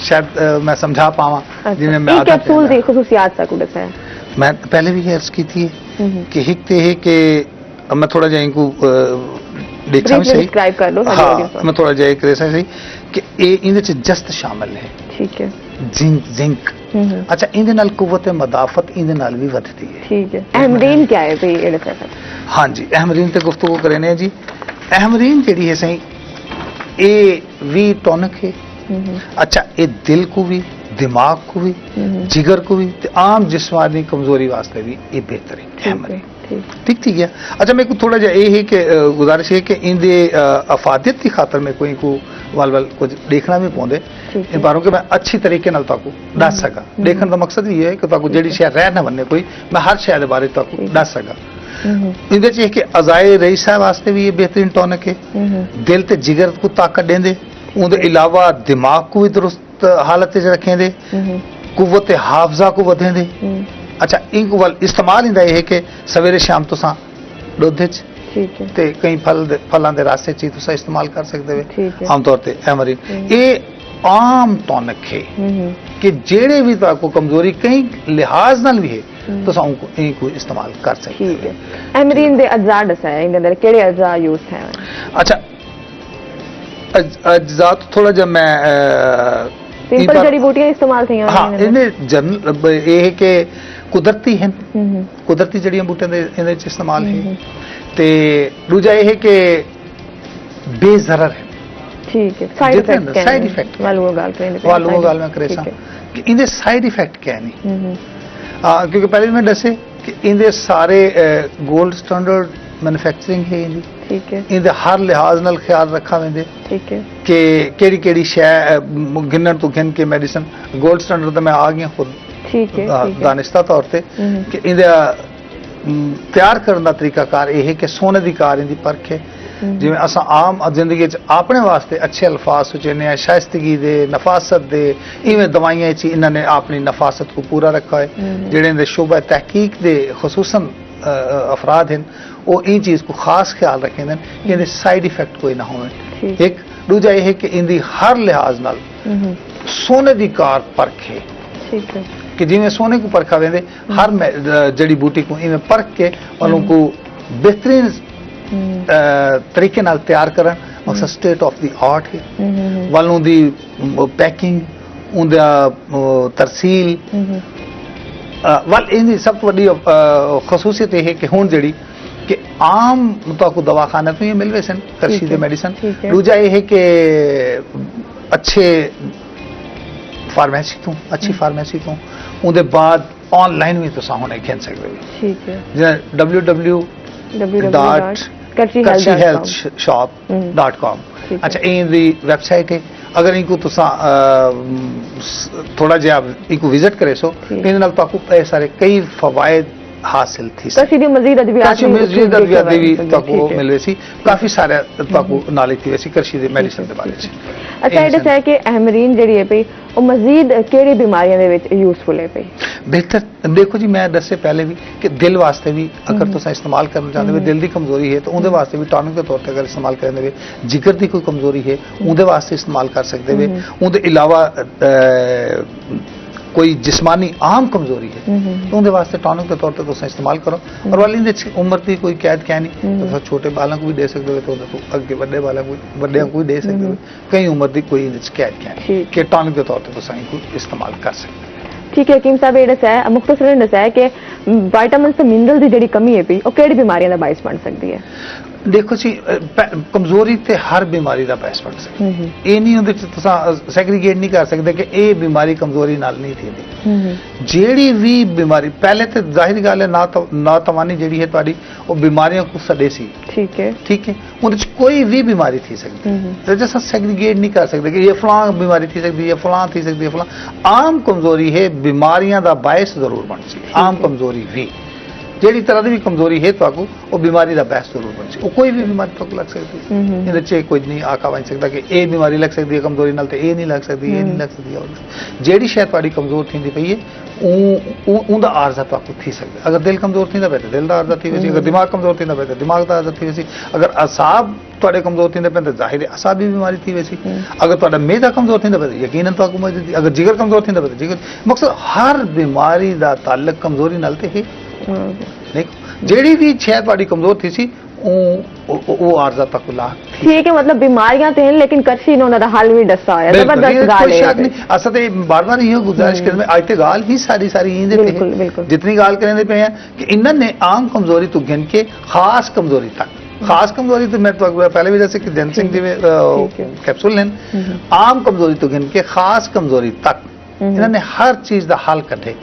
शायद मैं समझा पावा जिन्हें मैं आधा कैप्सूल दी खसूसियात सा को दसाया मैं पहले भी अर्ज की थी कि हिकते है कि मैं थोड़ा जा इनको देखा भी सही डिस्क्राइब कर लो हाँ मैं थोड़ा जा करे सही कि ये इनदे च जस्त शामिल है ठीक है जिंक अच्छा इनदे नाल कुव्वत मदाफत इनदे नाल भी वधती है ठीक है अहमरीन क्या है भाई ये दसाया हाँ जी अहमरीन ते गुफ्तगू करेने जी अहमरीन ਜਿਹੜੀ ਹੈ ਸਹੀ ਇਹ ਵੀ ਟੌਨਿਕ ਹੈ ਅੱਛਾ ਇਹ ਦਿਲ को भी दिमाग को भी जिगर को भी ਤੇ ਆਮ ਜਿਸਮਾਨੀ ਕਮਜ਼ੋਰੀ ਵਾਸਤੇ ਵੀ ਇਹ ਬਿਹਤਰ ਹੈ ਅਹਿਮਰੀਨ ठीक ठीक है अच्छा मेरे को थोड़ा जा ये है कि गुजारिश है कि इनके अफादियत की खातर में कोई को वाल कुछ देखना भी पौंदे इन बारों के मैं अच्छी तरीके नाल ताकू दस सका देखने का मकसद ये है कि ताकू जेडी शय रह ना बनने कोई मैं हर शय के बारे ताकू दस सका इनदे च कि अजाए रईसा वास्ते भी ये बेहतरीन टॉनिक है दिल ते जिगर को ताकत देंदे उनके अलावा दिमाग को भी दुरुस्त हालत च रखेंदे कुव्वत हाफजा को वधेंदे अच्छा इनको वाल इस्तेमाल इंदा ये है कि सवेरे शाम तुसा दुध च ठीक है ते कई फलां दे रास्ते च तुसा इस्तेमाल कर सकदे ठीक है हो आम तौर ते एमरीन ये आम टॉनिक है कि जेड़े भी ताको कमजोरी कई लिहाज नाल भी है तुसा उनको इनको इस्तेमाल कर सकदे ठीक है अहमरीन दे अज्जा दसाया इनके अंदर केड़े अज्जा यूज है अच्छा अज्जा तो थोड़ा जब मैं सिंपल जड़ी बूटियां इस्तेमाल थी हाँ इन्हें जनरल ये है कि कुदरती हैं कुदरती जड़ियां बूटियां दे इहदे च इस्तेमाल है ते दूजा ये है कि बेजरर है ठीक है साइड इफेक्ट वालों गाल में करे सा कि इनके साइड इफेक्ट क्या नहीं क्योंकि पहले मैं दसे कि इनके सारे गोल्ड स्टैंडर्ड मैन्युफैक्चरिंग है इनकी ठीक है इनके हर लिहाज नाल ख्याल रखा वेंदे ठीक है कि केड़ी केड़ी शय गिनन तो गिन के मेडिसिन गोल्ड स्टैंडर्ड तो मैं आ गया खुद ठीक है दानिस्ता तौर पे कि इंदा तैयार करने का तरीकाकार यह है कि सोने की कार इनकी परख है जिवें असां आम जिंदगी अपने वास्ते अच्छे अल्फाज सुचने शाइस्तगी दे नफासत दे इवें दवाइयां च इन्होंने अपनी नफासत को पूरा रखा है जेड़े शोबा तहकीक दे खसूसन अफराद हैं वो इन चीज़ को खास ख्याल रखें कि इनके साइड इफेक्ट कोई ना हो एक दूजा यह है कि इनकी हर लिहाज नाल सोने की कार परख है ठीक है कि जिमें सोने को परखा वेंदे हर जड़ी बूटी को इवें परख के उनको बेहतरीन तरीके नाल तैयार करन मकसद स्टेट ऑफ द आर्ट है वालों दी पैकिंग उनदा तरसील वाल इनकी सब तो वड्डी खसूसियत है कि हुण जड़ी कि आम तो दवाखाने तो ये मिलवे सन करशी दे मेडिसिन दूजा ये है कि अच्छे फार्मेसी तो अच्छी फार्मेसी तो उनके बाद ऑनलाइन भी तुसा हुणे खेल सकदे हो ठीक है www.karchihealthshop.com अच्छा इनकी वेबसाइट है अगर इनको तुसा थोड़ा जिहा इनको विजिट करे सो इन नाल ताकू सारे कई फवायद हासिल थी कशी मजीद अद्वियात भी ताकू मिलवे सी काफी सारे ताकू नॉलेज थी वैसी करशी दे मेडिसिन दे बारे च अच्छा ये दस है कि अहमरीन जड़ी है पई ਉਹ ਮਜ਼ੀਦ ਕਿਹੜੀ ਬਿਮਾਰੀਆਂ ਦੇ ਵਿੱਚ ਯੂਜ਼ਫੁਲ ਹੈ ਪਈ बेहतर देखो जी मैं दस से पहले भी कि दिल वास्ते भी अगर तुसा इस्तेमाल करना चाहते हो दिल की कमजोरी है तो उनके वास्ते भी टॉनिक के तौर पर अगर इस्तेमाल करेंगे जिगर की कोई कमजोरी है उनके वास्ते इस्तेमाल कर सकते हुए उनके अलावा कोई जिस्मानी आम कमजोरी है तो उनके वास्ते टॉनिक के तौर पर तुसा इस्तेमाल करो और वाली उम्र की कोई कैद क्या नहीं तो छोटे बालों को भी दे सकते हो तो अगे बड़े बालों को बड़े को भी दे सकते हो कई उम्र की कोई कैद क्या नहीं कि टॉनिक के तौर पर तुसा इनको इस्तेमाल कर सकते हो ठीक है हकीम साहब ये दसाया मुख्तसरन दसाया कि विटामिन ते मिनरल की जी कमी है पई वो किहड़ी बीमारियों का बायस बन सकती है देखो जी कमजोरी ते हर बीमारी का बायस बन सकती है ये नहीं उहदे च तुसां सैग्रीगेट नहीं कर सकते कि ये बीमारी कमजोरी नाल नहीं थी जेड़ी भी बीमारी पहले तो जाहिर गल है ना तवानी जेड़ी है तुहाडी वो बीमारियों को सदे सी ठीक है उहदे च कोई भी बीमारी थी सकती है जैसा सैग्रीगेट नहीं कर सकते कि ये फलां बीमारी थी सकती है फलां थी सकती है फलां आम कमजोरी है बीमारियां दा बायस जरूर बन सकती आम कमजोरी भी जेड़ी तरह की भी कमजोरी है तो वो बीमारी का बहस जरूर बन सकती कोई भी बीमारी तो लग सकती है चे कोई नहीं आका बन सकता कि ये बीमारी लग सकती है कमजोरी नाल तो ये नहीं लग सकती ये नहीं लग सकती जेड़ी शायद तुहाडी कमजोर थी पई है उनका आर्जा तो थी सकता अगर दिल कमजोर थी पे तो दिल का आर्जा थी वैसी अगर दिमाग कमजोर थी पे तो दिमाग का आर्जा थी वैसी अगर असाब तुहाडे कमजोर थी पे तो जाहिर है असाबी बीमारी थी वैसी अगर तुहाडा मेदा कमजोर थी पे तो यकीनन तो अगर जिगर कमजोर थी पे तो जिगर मकसद हर बीमारी का ताल्लुक कमजोरी नाल ते है देखो जेड़ी भी शायद तुहाडी कमजोर थी सी वो आर्जा तक ला ठीक है मतलब बीमारियां तो हैं लेकिन करशी इन्होंने हल भी दसा है जबरदस्त गाल है असल ते बार-बार ये गुजारिश कर में आज ते गाल ही सारी इंदे पे जितनी गाल करने पे हैं कि इन्होंने आम कमजोरी तो गिन के खास कमजोरी तो मैं तो पहले भी जैसे कि जन सिंह जी में कैप्सूल हैं आम कमजोरी तो गिन के खास कमजोरी तक इन्होंने हर चीज का हल कटे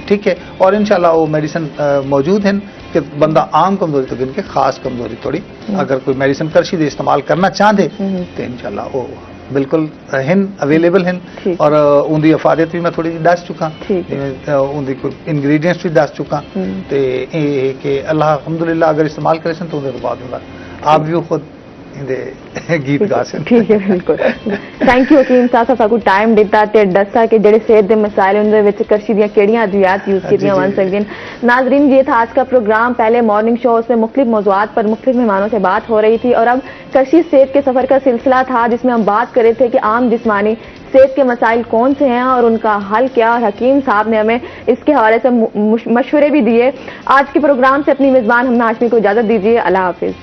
ठीक है और इंशाल्लाह वो मेडिसिन मौजूद हैं कि बंदा आम कमजोरी तो गिन के खास कमजोरी थोड़ी अगर कोई मेडिसिन करशी दे इस्तेमाल करना चाहते तो इंशाल्लाह वो बिल्कुल हैं अवेलेबल हैं और उनकी अफादियत भी मैं थोड़ी दस चुका उनकी कोई इंग्रेडिएंट्स भी दस चुका तो ये कि अल्लाह अल्हम्दुलिल्लाह अगर इस्तेमाल करे तो उनके बाद आप भी खुद गीत गा सकते ठीक है बिल्कुल थैंक यू हकीम साहब साकू टाइम दिता ते दसा कि जेडे सेहत दे मसाइल उनदे विच करशी दियां केड़ियां अद्वियात यूज कीतियां वन सकदियां नाज़रीन ये था आज का प्रोग्राम पहले मॉर्निंग शो उसमें मुख्तलिफ मौज़ूआत पर मुख्तलिफ मेहमानों से बात हो रही थी और अब करशी सेहत के सफर का सिलसिला था जिसमें हम बात कर रहे थे कि आम जिस्मानी सेहत के मसाइल कौन से हैं और उनका हल क्या और हकीम साहब ने हमें इसके हवाले से मशवरे भी दिए आज के प्रोग्राम से अपनी मेजबान हमना हाशमी को इजाजत दीजिए अल्लाह हाफिज।